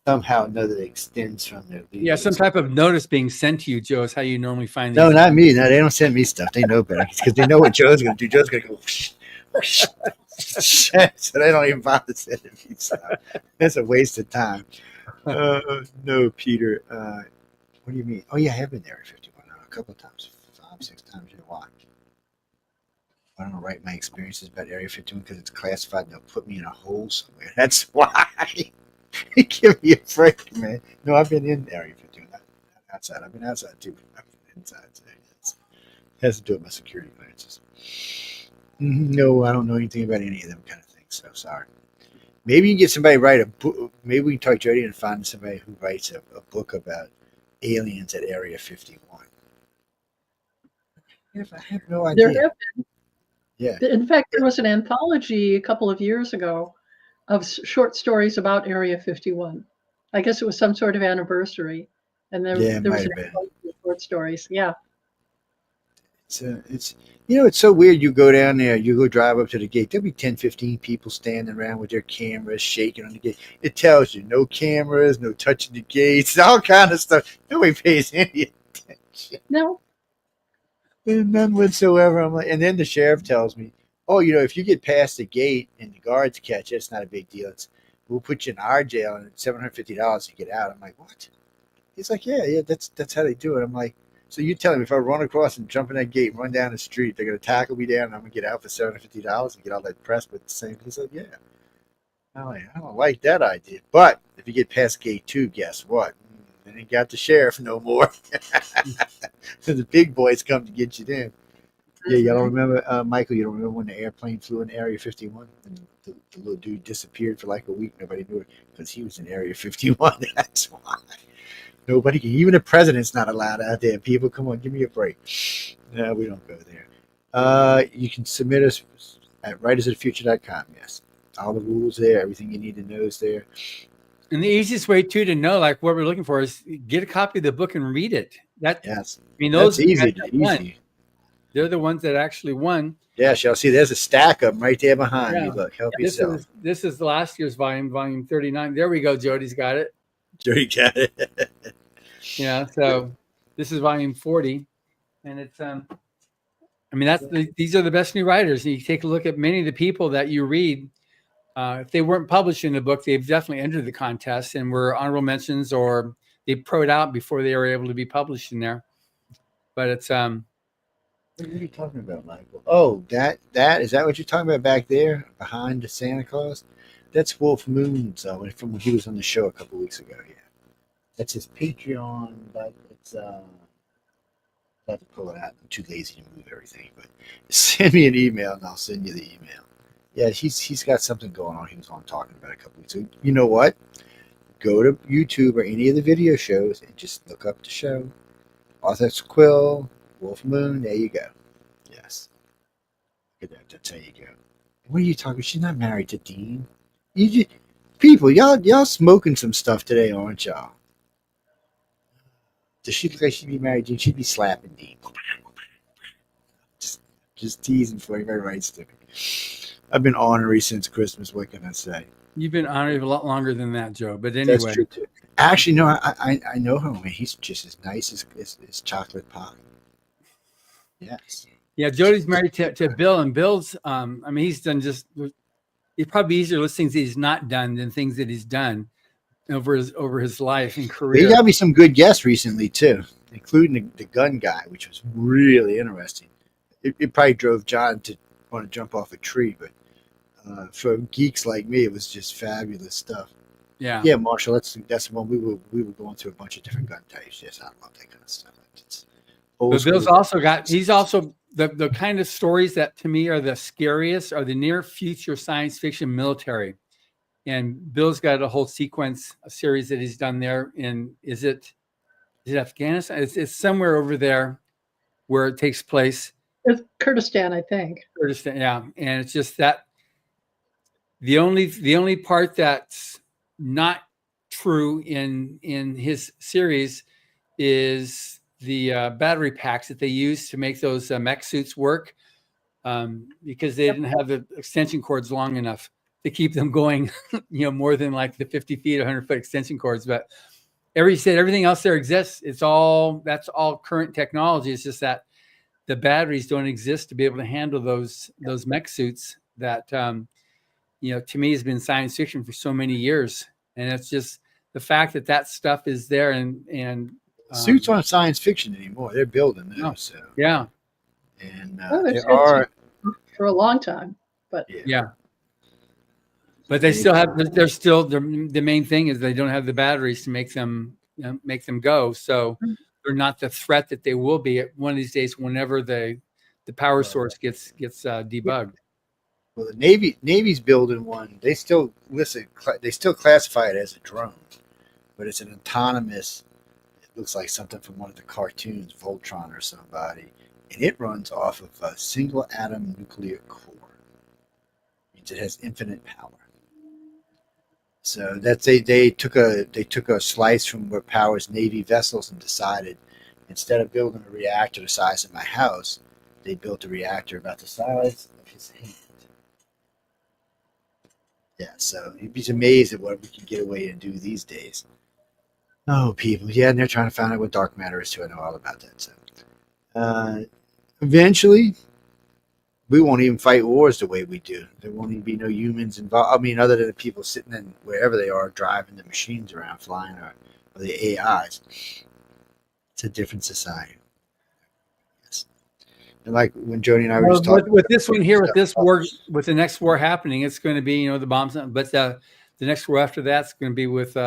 [SPEAKER 5] somehow or another that extends from their legal.
[SPEAKER 7] Yeah, some type of notice being sent to you, Joe, is how you normally find these.
[SPEAKER 5] No, not me. No, they don't send me stuff. They know better because they know what Joe's going to do. Joe's going to go whoosh, whoosh. So they don't even bother sending me stuff. That's a waste of time. No, Peter. What do you mean? Oh, yeah, I have been there at 51 a couple of times, 5-6 times in a while. I don't write my experiences about Area 51 because it's classified and they'll put me in a hole somewhere. That's why. Give me a break, man. No, I've been in Area 51, not outside. I've been outside too. I've been inside today. It has to do with my security clearances. No, I don't know anything about any of them kind of things, so sorry. Maybe you can get somebody to write a book. Maybe we can talk Jody and find somebody who writes a book about aliens at Area 51. I have no idea.
[SPEAKER 8] There have been.
[SPEAKER 5] Yeah.
[SPEAKER 8] In fact, there was an anthology a couple of years ago of short stories about Area 51. I guess it was some sort of anniversary, and there was an anthology of short stories. Yeah.
[SPEAKER 5] It's it's so weird. You go down there, you go drive up to the gate. There'll be 10, 15 people standing around with their cameras shaking on the gate. It tells you no cameras, no touching the gates, all kind of stuff. Nobody pays any attention.
[SPEAKER 8] No.
[SPEAKER 5] None whatsoever. I'm like, and then the sheriff tells me, "Oh, if you get past the gate and the guards catch you, it's not a big deal. We'll put you in our jail and it's $750 to get out." I'm like, "What?" He's like, "Yeah, that's how they do it." I'm like, "So you tell me if I run across and jump in that gate and run down the street, they're gonna tackle me down and I'm gonna get out for $750 and get all that press with the same?" He said, "Yeah." I'm like, I don't like that idea. But if you get past gate 2, guess what? Then ain't got the sheriff no more. So the big boys come to get you then. Yeah, y'all don't remember, Michael, you don't remember when the airplane flew in Area 51? And the little dude disappeared for like a week. Nobody knew it because he was in Area 51. That's why. Nobody, even the president's not allowed out there. People, come on, give me a break. No, we don't go there. You can submit us at writersofthefuture.com. Yes. All the rules there. Everything you need to know is there.
[SPEAKER 7] And the easiest way too to know like what we're looking for is get a copy of the book and read it.
[SPEAKER 5] Yes.
[SPEAKER 7] I mean, those
[SPEAKER 5] that's easy.
[SPEAKER 7] They're the ones that actually won.
[SPEAKER 5] Yes, y'all see there's a stack of them right there behind you. Look, help yourself.
[SPEAKER 7] This is last year's volume 39. There we go. Jody's got it.
[SPEAKER 5] Jody got it.
[SPEAKER 7] Yeah. So this is volume 40, and it's I mean, these are the best new writers. And you take a look at many of the people that you read. If they weren't published in the book, they've definitely entered the contest and were honorable mentions, or they pro'd out before they were able to be published in there. But it's
[SPEAKER 5] What are you talking about, Michael? Oh, that is that what you're talking about back there behind the Santa Claus? That's Wolf Moon's from when he was on the show a couple weeks ago. Yeah, that's his Patreon, but it's I have to pull it out. I'm too lazy to move everything, but send me an email and I'll send you the email. Yeah, he's got something going on. He was on talking about a couple weeks ago. You know what? Go to YouTube or any of the video shows and just look up the show. Author Quill, Wolf Moon. There you go. Yes. Look at that. That's how you go. What are you talking? She's not married to Dean. You just, people, y'all smoking some stuff today, aren't y'all? Does she look like she'd be married to Dean? She'd be slapping Dean. Just teasing for everybody writes to me. I've been ornery since Christmas. What can I say?
[SPEAKER 7] You've been honored a lot longer than that, Joe. But anyway,
[SPEAKER 5] that's true too. Actually, no, I know him. I mean, he's just as nice as chocolate pie. Yes.
[SPEAKER 7] Yeah, Jody's married to Bill, and Bill's. I mean, he's done just. It's probably easier list things that he's not done than things that he's done over his life and career.
[SPEAKER 5] He got me some good guests recently too, including the gun guy, which was really interesting. It probably drove John to want to jump off a tree, but for geeks like me, it was just fabulous stuff.
[SPEAKER 7] Yeah,
[SPEAKER 5] yeah, Marshall, that's the one we were going through a bunch of different gun types. Yes, I love that kind of stuff.
[SPEAKER 7] But Bill's also he's also the kind of stories that to me are the scariest are the near future science fiction military. And Bill's got a whole a series that he's done there in, is it Afghanistan? It's somewhere over there where it takes place.
[SPEAKER 8] It's Kurdistan, I think.
[SPEAKER 7] Kurdistan, yeah. And it's just that the only part that's not true in his series is the battery packs that they use to make those mech suits work, because they didn't have the extension cords long enough to keep them going, more than like the 50 feet, 100-foot extension cords. But everything else there exists. That's all current technology. It's just that the batteries don't exist to be able to handle those mech suits that, to me has been science fiction for so many years. And it's just the fact that stuff is there and
[SPEAKER 5] suits aren't science fiction anymore. They're building them. So.
[SPEAKER 7] Yeah.
[SPEAKER 5] And
[SPEAKER 8] there are for a long time, but
[SPEAKER 7] yeah. But they still have. The main thing is they don't have the batteries to make them go. So they're not the threat that they will be at one of these days whenever the power source gets debugged.
[SPEAKER 5] Well, the Navy's building one. They still classify it as a drone, but it's an autonomous. It looks like something from one of the cartoons, Voltron or somebody, and it runs off of a single atom nuclear core. It means it has infinite power. So that's they took a slice from what powers Navy vessels and decided instead of building a reactor the size of my house, they built a reactor about the size of his hand. Yeah, so you'd be amazed at what we can get away and do these days. Oh, people, yeah, and they're trying to find out what dark matter is too. I know all about that. So, eventually, we won't even fight wars the way we do. There won't even be no humans involved. I mean, other than the people sitting in wherever they are, driving the machines around, flying, or the AIs. It's a different society. Yes. And like when Jody and I were just talking
[SPEAKER 7] with this one here, with this war, with the next war happening, it's going to be the bombs. But the next war after that's going to be with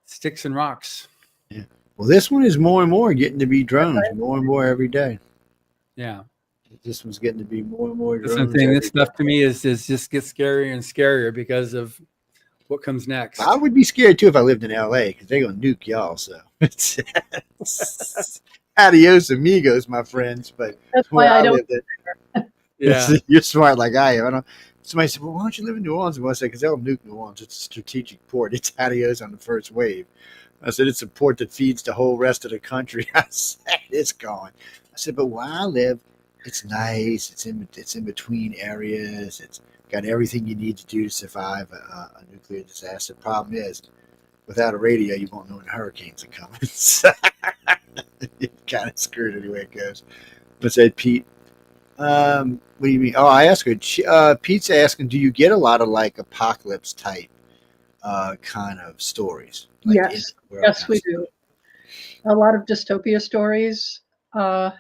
[SPEAKER 7] sticks and rocks.
[SPEAKER 5] Yeah. Well, this one is more and more getting to be drones, more and more every day.
[SPEAKER 7] Yeah.
[SPEAKER 5] This one's getting to be more and more.
[SPEAKER 7] That's something. This stuff to me is just gets scarier and scarier because of what comes next.
[SPEAKER 5] I would be scared too if I lived in LA because they're gonna nuke y'all. So it's adios amigos, my friends. But
[SPEAKER 8] that's why I don't.
[SPEAKER 5] Yeah, you're smart like I am. Somebody said, "Well, why don't you live in New Orleans?" And I said, "Because they'll nuke New Orleans. It's a strategic port. It's adios on the first wave." I said, "It's a port that feeds the whole rest of the country." I said, "It's gone." I said, "But where I live, it's nice. It's in between areas. It's got everything you need to do to survive a nuclear disaster." Problem is, without a radio, you won't know when hurricanes are coming. So you're kind of screwed anyway it goes. But said Pete, what do you mean? Oh, I asked her. Pete's asking, do you get a lot of like apocalypse type kind of stories? Like
[SPEAKER 8] Yes, we do. A lot of dystopia stories. What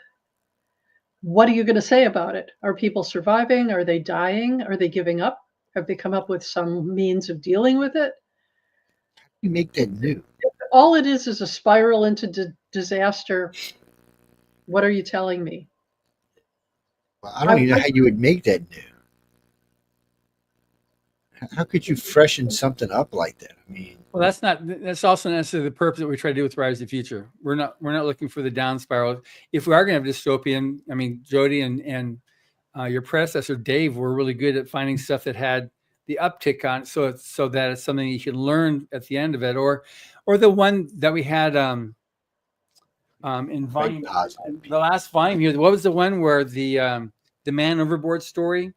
[SPEAKER 8] are you going to say about it? Are people surviving? Are they dying? Are they giving up? Have they come up with some means of dealing with it?
[SPEAKER 5] You make that new.
[SPEAKER 8] All it is a spiral into disaster. What are you telling me?
[SPEAKER 5] Well, I don't even know how you would make that new. How could you freshen something up like that? I mean,
[SPEAKER 7] well, that's also not necessarily the purpose that we try to do with Rise of the Future. We're not looking for the down spiral. If we are going to have dystopian, I mean, Jody and your predecessor Dave were really good at finding stuff that had the uptick on, so that it's something you can learn at the end of it, or the one that we had in volume, the last volume here. What was the one where the man overboard story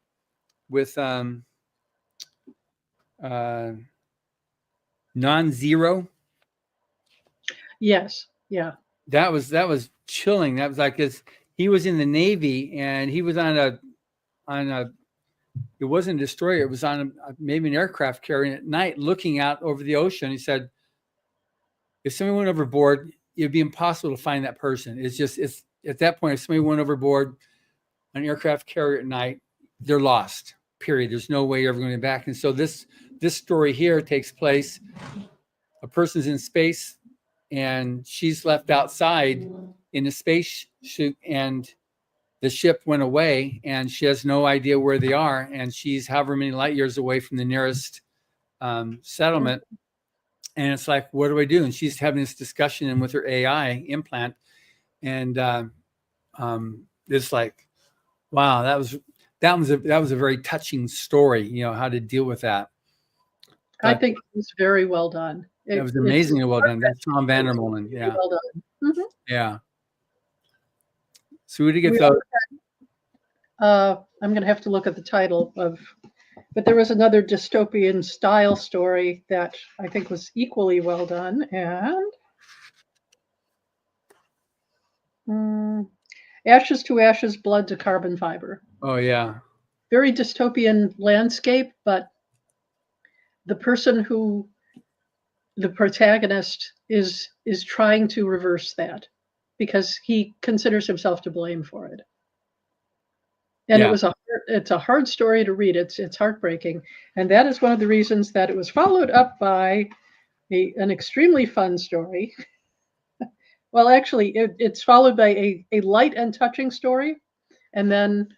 [SPEAKER 7] with non-zero?
[SPEAKER 8] Yes. Yeah.
[SPEAKER 7] That was chilling. That was like he was in the Navy and he was on a it wasn't a destroyer. It was on maybe an aircraft carrier at night looking out over the ocean. He said, if somebody went overboard, it'd be impossible to find that person. It's at that point, if somebody went overboard on an aircraft carrier at night, they're lost, period. There's no way you're ever going to get back. And so this story here takes place, a person's in space and she's left outside in a space ship, and the ship went away and she has no idea where they are. And she's however many light years away from the nearest settlement. And it's like, what do I do? And she's having this discussion with her AI implant. And it's like, wow, that was a very touching story, how to deal with that.
[SPEAKER 8] I think it was very well done.
[SPEAKER 7] It was amazingly well done. That's Tom Vandermolen. Yeah.
[SPEAKER 8] Well done. Mm-hmm.
[SPEAKER 7] Yeah. So we did get those.
[SPEAKER 8] I'm going to have to look at the title but there was another dystopian style story that I think was equally well done. And Ashes to Ashes, Blood to Carbon Fiber.
[SPEAKER 7] Oh, yeah.
[SPEAKER 8] Very dystopian landscape, but the protagonist is trying to reverse that because he considers himself to blame for it. And it's a hard story to read. It's heartbreaking. And that is one of the reasons that it was followed up by an extremely fun story. Well, actually, it's followed by a light and touching story, and then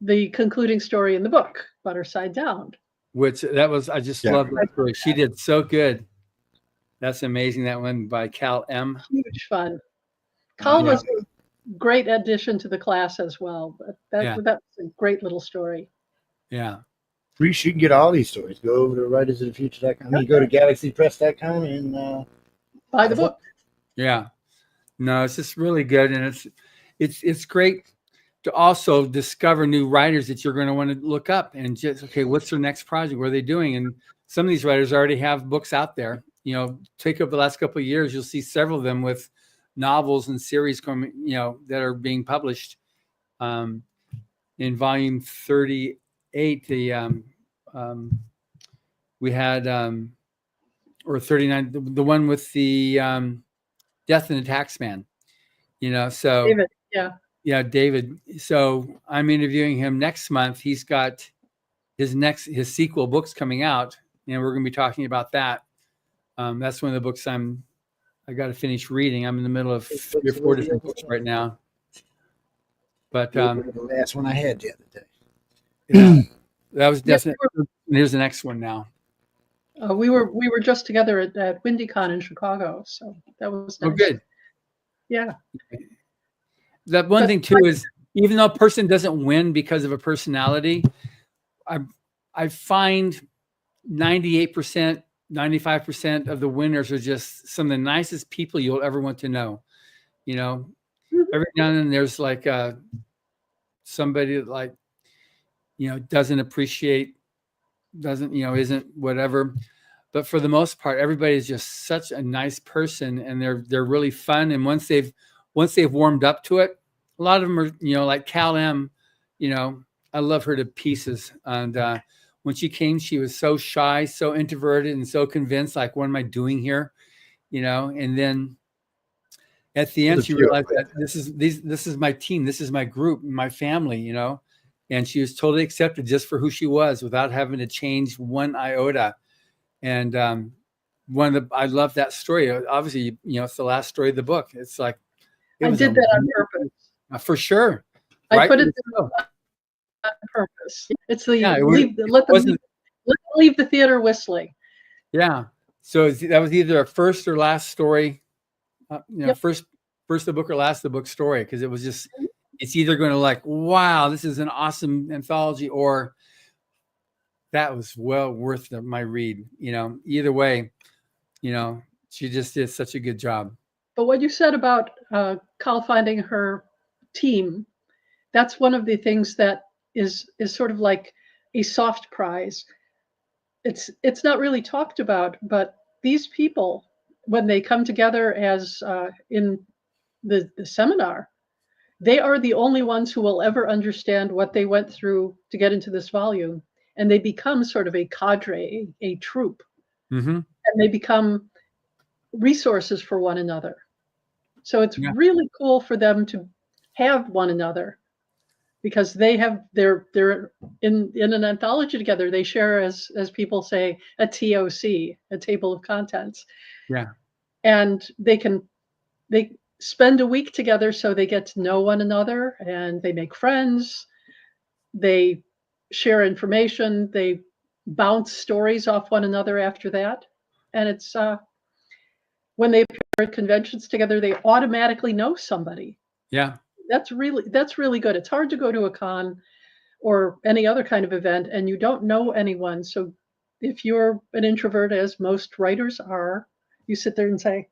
[SPEAKER 8] the concluding story in the book, Butter Side Down.
[SPEAKER 7] I just love that story. She did so good. That's amazing. That one by Cal M.
[SPEAKER 8] Huge fun. Cal was a great addition to the class as well. But that was a great little story.
[SPEAKER 7] Yeah.
[SPEAKER 5] You can get all these stories. Go over to writersofthefuture.com. I mean, go to galaxypress.com and
[SPEAKER 8] buy the book.
[SPEAKER 7] Yeah. No, it's just really good. And it's great to also discover new writers that you're going to want to look up and just, okay, what's their next project? What are they doing? And some of these writers already have books out there. Take up the last couple of years, you'll see several of them with novels and series coming, that are being published. In volume 38, we had, or 39, the one with the Death and the Taxman, so
[SPEAKER 8] David,
[SPEAKER 7] yeah, David. So I'm interviewing him next month. He's got his sequel books coming out, and we're going to be talking about that. That's one of the books I got to finish reading. I'm in the middle of 3 or 4 different books right now. But
[SPEAKER 5] the last one I had the other day.
[SPEAKER 7] Yeah, that was definitely. Here's the next one now.
[SPEAKER 8] We were just together at WindyCon in Chicago, so that was nice.
[SPEAKER 7] Oh, good.
[SPEAKER 8] Yeah.
[SPEAKER 7] That one thing too is, even though a person doesn't win because of a personality, I find 98%, 95% of the winners are just some of the nicest people you'll ever want to know. Every now and then there's like somebody that doesn't appreciate, isn't whatever. but for the most part, everybody is just such a nice person, and they're really fun. And once they've warmed up to it, a lot of them are, like Cal M, I love her to pieces. And when she came, she was so shy, so introverted, and so convinced, like, what am I doing here? And then at the end, she realized that this is my team, this is my group, my family, and she was totally accepted just for who she was without having to change one iota. And I love that story. Obviously, it's the last story of the book. It's like,
[SPEAKER 8] I did that on purpose.
[SPEAKER 7] For sure.
[SPEAKER 8] I
[SPEAKER 7] right?
[SPEAKER 8] put it there on purpose. It's the let them leave the theater whistling.
[SPEAKER 7] Yeah. So that was either a first or last story,
[SPEAKER 8] Yep.
[SPEAKER 7] first of the book or last of the book story, because it was just, it's either going to like, wow, this is an awesome anthology, or that was well worth my read. Either way, she just did such a good job.
[SPEAKER 8] But what you said about Cal finding her team, that's one of the things that is sort of like a soft prize. It's not really talked about, but these people, when they come together as in the seminar, they are the only ones who will ever understand what they went through to get into this volume. And they become sort of a cadre, a troupe.
[SPEAKER 7] Mm-hmm.
[SPEAKER 8] And they become resources for one another. So it's really cool for them to have one another, because they're in an anthology together. They share, as people say, a TOC, a table of contents.
[SPEAKER 7] Yeah.
[SPEAKER 8] And they spend a week together, so they get to know one another, and they make friends. They share information. They bounce stories off one another after that. And it's when they appear at conventions together, they automatically know somebody.
[SPEAKER 7] Yeah.
[SPEAKER 8] That's really good. It's hard to go to a con or any other kind of event and you don't know anyone. So if you're an introvert, as most writers are, you sit there and say,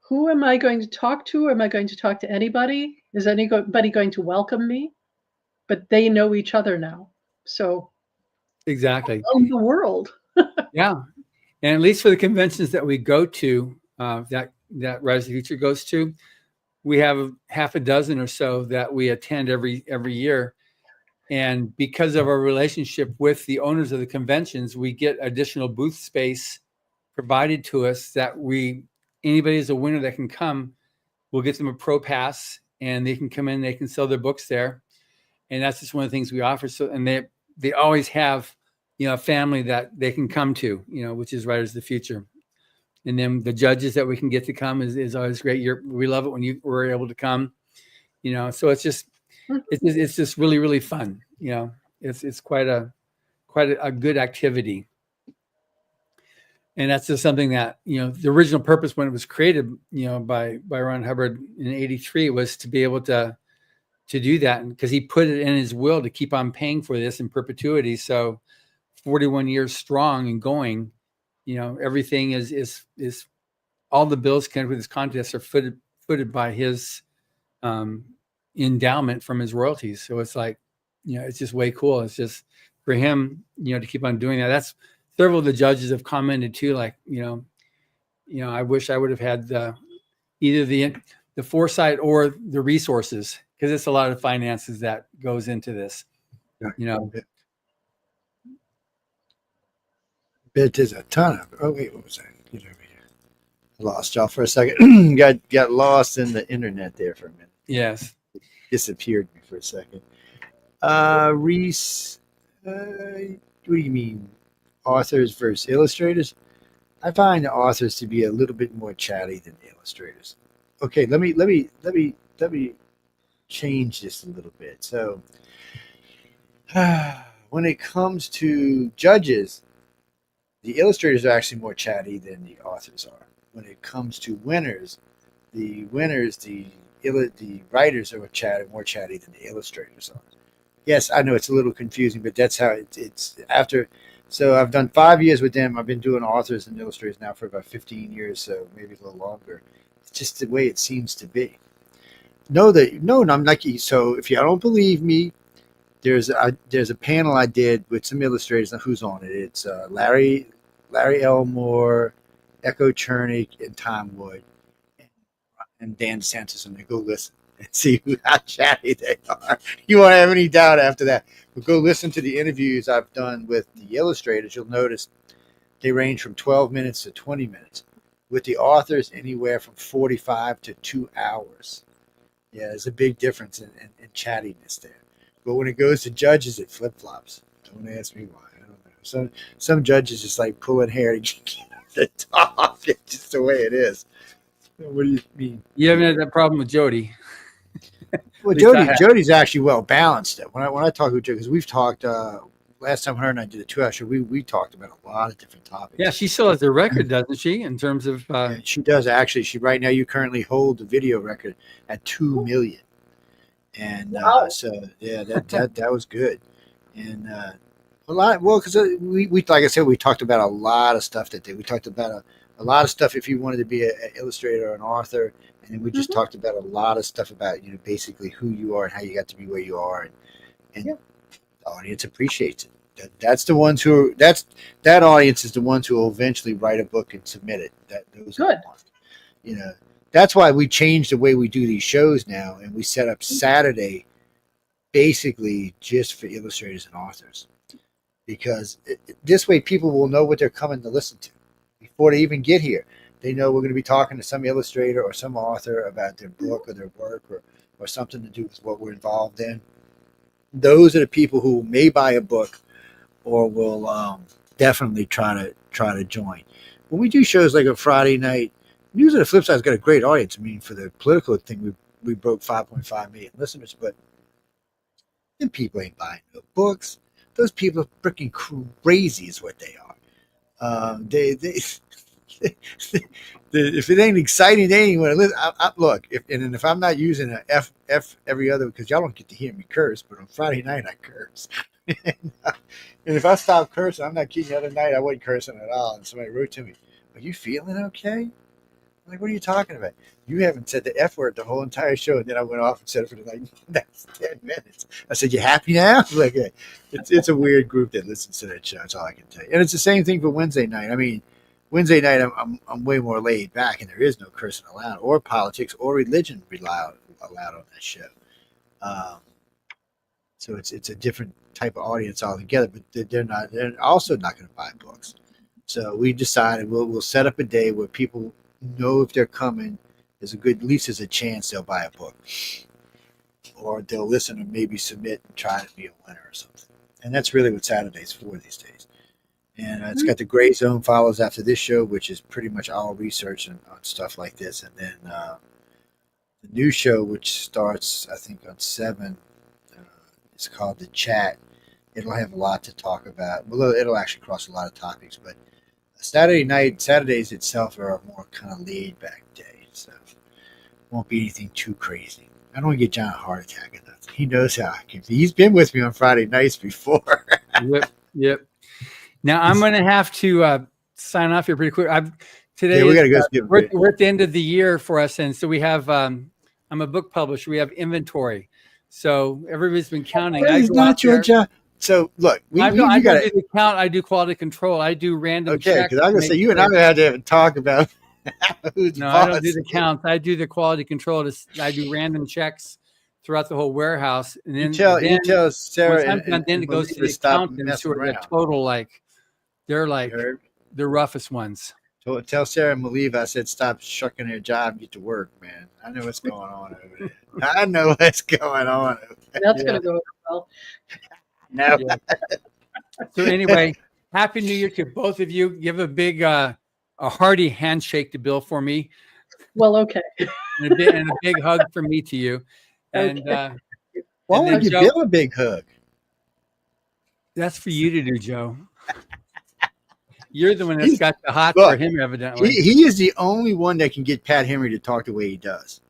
[SPEAKER 8] who am I going to talk to? Am I going to talk to anybody? Is anybody going to welcome me? But they know each other now. So
[SPEAKER 7] exactly.
[SPEAKER 8] Around the world.
[SPEAKER 7] Yeah. And at least for the conventions that we go to, that Rise of the Future goes to, we have half a dozen or so that we attend every year. And because of our relationship with the owners of the conventions, we get additional booth space provided to us that anybody is a winner that can come, we'll get them a pro pass and they can come in, they can sell their books there. And that's just one of the things we offer. So, and they always have, a family that they can come to, which is Writers of the Future. And then the judges that we can get to come is always great. We love it when you were able to come, so it's just really, really fun. It's quite a good activity. And that's just something that, the original purpose when it was created, by Ron Hubbard in '83 was to be able to do that. Because he put it in his will to keep on paying for this in perpetuity. So 41 years strong and going, everything is all the bills connected with his contests are footed by his endowment from his royalties. So it's like, it's just way cool. It's just for him, to keep on doing that. That's several of the judges have commented too, like, I wish I would have had either the foresight or the resources, because it's a lot of finances that goes into this,
[SPEAKER 5] But there's a ton of. Oh wait, what was that? Get over here. I lost y'all for a second. got lost in the internet there for a minute.
[SPEAKER 7] Yes,
[SPEAKER 5] disappeared me for a second. Reese, what do you mean, authors versus illustrators? I find the authors to be a little bit more chatty than the illustrators. Okay, let me change this a little bit. So, when it comes to judges, the illustrators are actually more chatty than the authors are. When it comes to winners, the writers are more chatty than the illustrators are. Yes, I know it's a little confusing, but that's how it's after. So I've done 5 years with them. I've been doing authors and illustrators now for about 15 years, so maybe a little longer. It's just the way it seems to be. No, I'm lucky. So if you don't believe me, there's a panel I did with some illustrators. Who's on it? It's Larry Larry Elmore, Echo Chernick, and Tom Wood, and Dan DeSantis, and they go listen and see how chatty they are. You won't have any doubt after that. But go listen to the interviews I've done with the illustrators. You'll notice they range from 12 minutes to 20 minutes. With the authors, anywhere from 45 to 2 hours. Yeah, there's a big difference in chattiness there. But when it goes to judges, it flip-flops. Don't ask me why. I don't know. Some judges just like pulling hair to get the top. It's just the way it is. What do you mean?
[SPEAKER 7] You haven't had that problem with Jody.
[SPEAKER 5] Well, Jody's actually well balanced. When I talk with Jody, because we've talked last time her and I did a 2-hour show, we talked about a lot of different topics.
[SPEAKER 7] Yeah, she still has the record, doesn't she? In terms of
[SPEAKER 5] yeah, she does actually. She right now you currently hold the video record at 2 million, and
[SPEAKER 8] Wow.
[SPEAKER 5] so yeah, that was good, and a lot. Well, because we like I said, we talked about a lot of stuff that day. We talked about a lot of stuff if you wanted to be an illustrator or an author. And then we just talked about a lot of stuff about, basically who you are and how you got to be where you are. And the audience appreciates it. That's the ones who that audience is the ones who will eventually write a book and submit it. Those
[SPEAKER 8] Good.
[SPEAKER 5] That's why we changed the way we do these shows now. And we set up Saturday basically just for illustrators and authors. Because this way people will know what they're coming to listen to before they even get here. They know we're going to be talking to some illustrator or some author about their book or their work or something to do with what we're involved in. Those are the people who may buy a book or will definitely try to join. When we do shows like a Friday night, News on the Flip Side's got a great audience. I mean, for the political thing, we broke 5.5 million listeners, but them people ain't buying no books. Those people are freaking crazy is what they are. If it ain't exciting, they ain't want to listen. Look, if I'm not using an F every other, because y'all don't get to hear me curse, but on Friday night I curse. And if I stop cursing, I'm not kidding. The other night I wasn't cursing at all, and somebody wrote to me, "Are you feeling okay?" I'm like, what are you talking about? You haven't said the F word the whole entire show, and then I went off and said it for that's 10 minutes. I said, "You happy now?" Like, it's a weird group that listens to that show. That's all I can tell you. And it's the same thing for Wednesday night. I mean, Wednesday night, I'm way more laid back, and there is no cursing allowed, or politics, or religion allowed on that show. So it's a different type of audience altogether. But they're also not going to buy books. So we decided we'll set up a day where people know if they're coming. There's at least there's a chance they'll buy a book, or they'll listen and maybe submit and try to be a winner or something. And that's really what Saturday's for these days. And it's got the Gray Zone follows after this show, which is pretty much all research on stuff like this. And then the new show, which starts, I think, on 7, it's called The Chat. It'll have a lot to talk about. Well, it'll actually cross a lot of topics. But Saturdays itself are a more kind of laid-back day. So it won't be anything too crazy. I don't want to get John a heart attack or nothing. He knows how I can be. He's been with me on Friday nights before.
[SPEAKER 7] Yep. Now I'm going to have to sign off here pretty quick. Today
[SPEAKER 5] we got to go.
[SPEAKER 7] We're at the end of the year for us, and so we have. I'm a book publisher. We have inventory, so everybody's been counting.
[SPEAKER 5] He's not your job. So look,
[SPEAKER 7] I don't do the count. I do quality control. I do random.
[SPEAKER 5] Okay, because I'm going to say you and I had to talk about. Who's
[SPEAKER 7] no, I don't do the counts. I do the quality control. I do random checks throughout the whole warehouse, and then
[SPEAKER 5] you tell Sarah,
[SPEAKER 7] and then it goes to the accountants who are the total they're the roughest ones.
[SPEAKER 5] So tell Sarah and Maliva I said stop shucking their job and get to work, man. I know what's going on over there. I know what's going on.
[SPEAKER 8] That's going to go well.
[SPEAKER 5] No.
[SPEAKER 7] Yeah. So anyway, Happy New Year to both of you. Give a big, a hearty handshake to Bill for me.
[SPEAKER 8] Well, okay.
[SPEAKER 7] And a big hug from me to you. And
[SPEAKER 5] why don't you give Bill a big hug?
[SPEAKER 7] That's for you to do, Joe. You're the one that's got the hot for him, evidently.
[SPEAKER 5] He is the only one that can get Pat Henry to talk the way he does.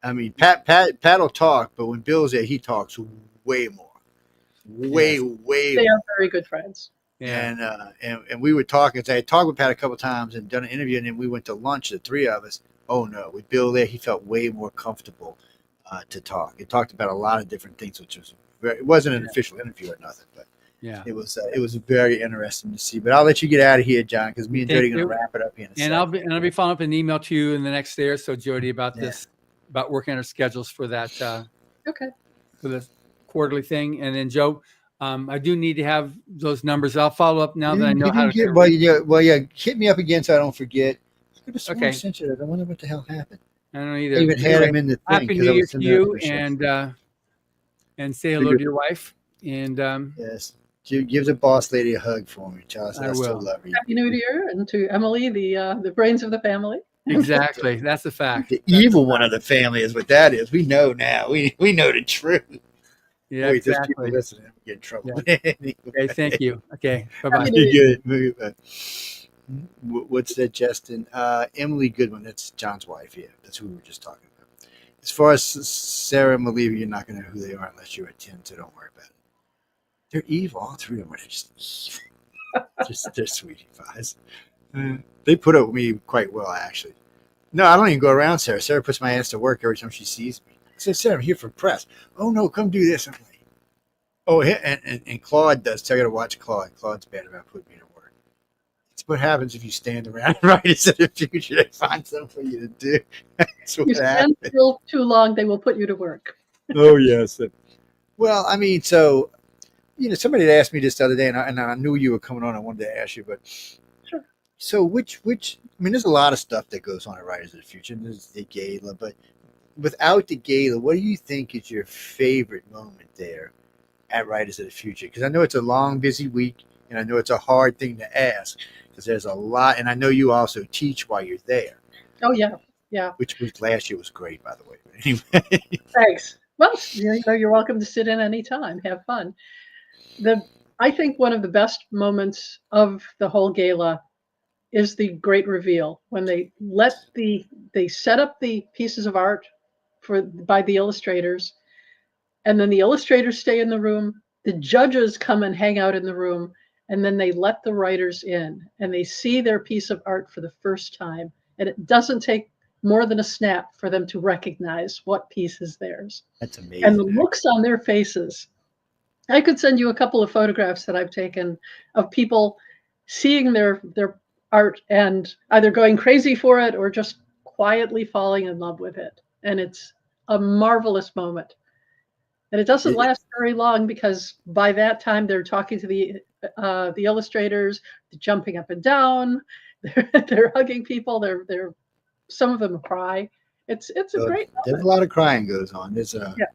[SPEAKER 5] I mean, Pat will talk, but when Bill's there, he talks way more. Way.
[SPEAKER 8] They are very good friends.
[SPEAKER 5] Yeah. And we would talk. I had talked with Pat a couple of times and done an interview, and then we went to lunch, the three of us. Oh, no. With Bill there, he felt way more comfortable to talk. He talked about a lot of different things, which was it wasn't an official interview or nothing, but
[SPEAKER 7] Yeah.
[SPEAKER 5] It was very interesting to see. But I'll let you get out of here, John, because me and
[SPEAKER 7] Thank
[SPEAKER 5] Jody are going
[SPEAKER 7] you.
[SPEAKER 5] to wrap it up here in a
[SPEAKER 7] And
[SPEAKER 5] second.
[SPEAKER 7] I'll be following up an email to you in the next day or so, Jody, about
[SPEAKER 5] Yeah.
[SPEAKER 7] this, about working on our schedules for that
[SPEAKER 8] Okay.
[SPEAKER 7] for this quarterly thing. And then Joe, I do need to have those numbers. I'll follow up now that I know how to.
[SPEAKER 5] Well, hit me up again so I don't say
[SPEAKER 7] Okay.
[SPEAKER 5] I wonder what the hell happened.
[SPEAKER 7] I don't know
[SPEAKER 5] I
[SPEAKER 7] either.
[SPEAKER 5] even had him in the thing.
[SPEAKER 7] Happy New Year to you, and say hello to your wife. And
[SPEAKER 5] yes, give the boss lady a hug for me, Charles. I still love you.
[SPEAKER 8] Happy New Year, and to Emily, the brains of the family.
[SPEAKER 7] Exactly, that's a fact.
[SPEAKER 5] The evil one of the family is what that is. We know now. We know the truth.
[SPEAKER 7] Yeah,
[SPEAKER 5] Wait,
[SPEAKER 7] exactly.
[SPEAKER 5] People listening, I'm getting in trouble.
[SPEAKER 7] Yeah. Okay, thank you. Okay, bye-bye.
[SPEAKER 5] Good. What's that, Justin? Emily Goodwin. That's John's wife. Yeah, that's who we were just talking about. As far as Sarah and Maleva, you're not going to know who they are unless you attend, so don't worry about it. They're evil. All three of them are just evil. They're sweetie pies. They put up with me quite well, actually. No, I don't even go around Sarah. Sarah puts my ass to work every time she sees me. I said, Sarah, I'm here for press. Oh, no, come do this. I'm like, oh, and Claude does. Tell you to watch Claude. Claude's bad about putting me to work. It's what happens if you stand around and write it in the future. They find something for you to do. That's what
[SPEAKER 8] you stand still too long, they will put you to work.
[SPEAKER 5] Oh, yes. Well, I mean, so, somebody had asked me this the other day, and I knew you were coming on. I wanted to ask you, but
[SPEAKER 8] sure.
[SPEAKER 5] So there's a lot of stuff that goes on at Writers of the Future. There's the gala, but without the gala, what do you think is your favorite moment there at Writers of the Future? Because I know it's a long, busy week, and I know it's a hard thing to ask because there's a lot, and I know you also teach while you're there.
[SPEAKER 8] Oh, yeah. Yeah.
[SPEAKER 5] Which was last year was great, by the way. But anyway.
[SPEAKER 8] Thanks. Well, you're welcome to sit in anytime. Have fun. I think one of the best moments of the whole gala is the great reveal when they set up the pieces of art by the illustrators, and then the illustrators stay in the room. The judges come and hang out in the room, and then they let the writers in, and they see their piece of art for the first time. And it doesn't take more than a snap for them to recognize what piece is theirs.
[SPEAKER 5] That's amazing.
[SPEAKER 8] And the looks on their faces. I could send you a couple of photographs that I've taken of people seeing their art and either going crazy for it or just quietly falling in love with it. And it's a marvelous moment. And it doesn't last very long because by that time they're talking to the illustrators, they're jumping up and down, they're hugging people, they're some of them cry. It's a great moment.
[SPEAKER 5] There's a lot of crying goes on.
[SPEAKER 8] Yeah,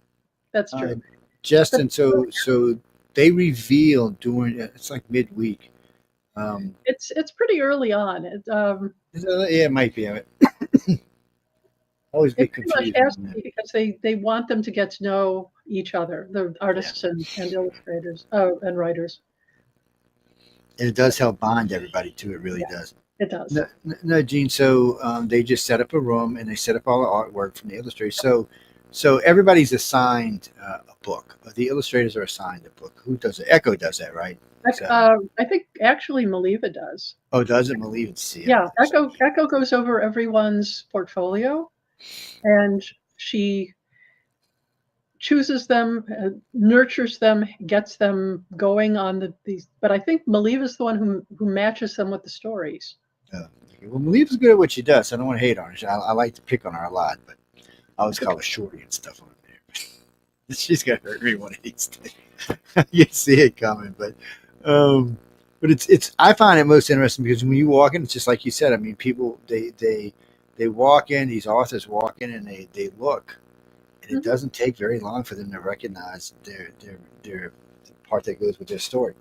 [SPEAKER 8] that's true.
[SPEAKER 5] Justin, so they reveal during it's like midweek.
[SPEAKER 8] It's pretty early on.
[SPEAKER 5] It might be. Always be confused
[SPEAKER 8] because they want them to get to know each other, the artists and illustrators and writers.
[SPEAKER 5] And it does help bond everybody too. It really does.
[SPEAKER 8] It does.
[SPEAKER 5] No, Gene. So they just set up a room and they set up all the artwork from the illustrators. So everybody's assigned a book. The illustrators are assigned a book. Who does it? Echo does that, right?
[SPEAKER 8] I think actually Maleva does.
[SPEAKER 5] Oh, does it? Maleva see it.
[SPEAKER 8] Yeah, Echo goes over everyone's portfolio, and she chooses them, nurtures them, gets them going on these. But I think Maleva's the one who matches them with the stories.
[SPEAKER 5] Well, Maleva's good at what she does. I don't want to hate on her. I like to pick on her a lot, but I always call her shorty and stuff on there. She's gonna hurt me one of these days. You see it coming, but it's. I find it most interesting because when you walk in, it's just like you said. I mean, people they walk in. These authors walk in and they look, and it doesn't take very long for them to recognize their part that goes with their story.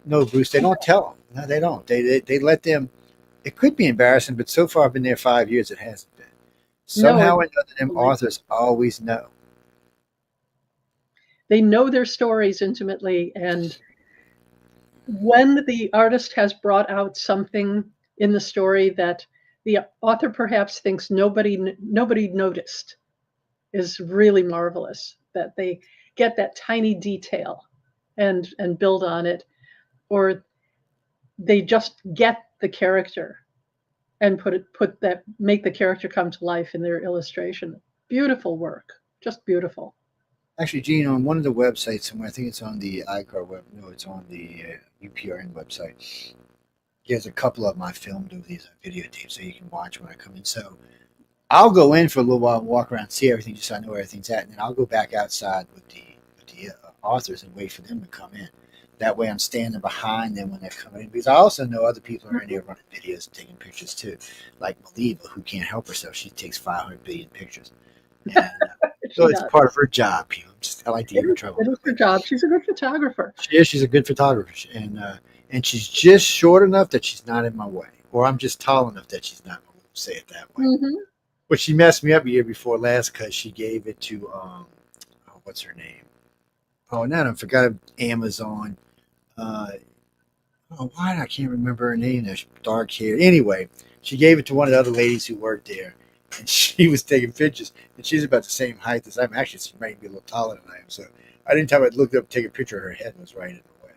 [SPEAKER 5] No, Bruce, they don't tell them. No, they don't. They let them. It could be embarrassing, but so far I've been there 5 years. It hasn't been. Somehow or another, them authors always know.
[SPEAKER 8] They know their stories intimately, and when the artist has brought out something in the story that the author perhaps thinks nobody noticed, is really marvelous. That they get that tiny detail and build on it, or they just get the character and make the character come to life in their illustration. Beautiful work, just beautiful.
[SPEAKER 5] Actually, Gene, on one of the websites somewhere, I think it's on the iCar web. No, it's on the UPRN website. There's a couple of them I filmed over these videotapes, so you can watch when I come in. So I'll go in for a little while and walk around, see everything, just so I know where everything's at, and then I'll go back outside with the authors and wait for them to come in. That way, I'm standing behind them when they're coming in, because I also know other people are in there running videos and taking pictures too, like Maliva, who can't help herself. She takes 500 billion pictures. And, so it's part of her job. I like to give her trouble.
[SPEAKER 8] It is her job. She's a good photographer.
[SPEAKER 5] She's a good photographer, and she's just short enough that she's not in my way, or I'm just tall enough that she's not. Say it that way.
[SPEAKER 8] Mm-hmm.
[SPEAKER 5] But she messed me up a year before last because she gave it to what's her name? Oh, now I forgot Amazon. Why I can't remember her name. There's dark hair. Anyway, she gave it to one of the other ladies who worked there, and she was taking pictures, and she's about the same height as I'm. Actually, she might be a little taller than I am. So I didn't tell her. I looked up to take a picture. Her head was right in the way,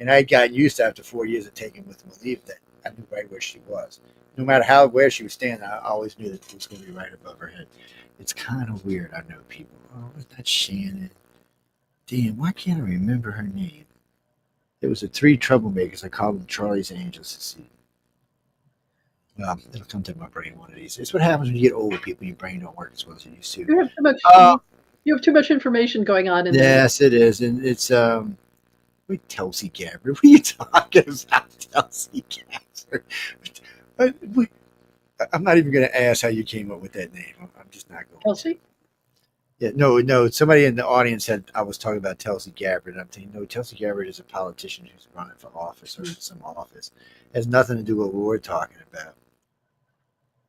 [SPEAKER 5] and I had gotten used to after 4 years of taking with Maliv that I knew right where she was. No matter where she was standing, I always knew that it was going to be right above her head. It's kind of weird. I know people. Oh, is that Shannon? Damn, why can't I remember her name? It was the three troublemakers. I called them Charlie's Angels to see. Well, it'll come to my brain one of these. It's what happens when you get older, people. Your brain don't work as well as it used to.
[SPEAKER 8] You have too much information going on in there.
[SPEAKER 5] Yes, it is. And it's Tulsi Gabbard. What are you talking about, Tulsi Gabbard? I'm not even going to ask how you came up with that name. I'm just not going.
[SPEAKER 8] Tulsi?
[SPEAKER 5] Yeah, no. Somebody in the audience said I was talking about Tulsi Gabbard. And I'm thinking, no, Tulsi Gabbard is a politician who's running for office or some office. It has nothing to do with what we're talking about.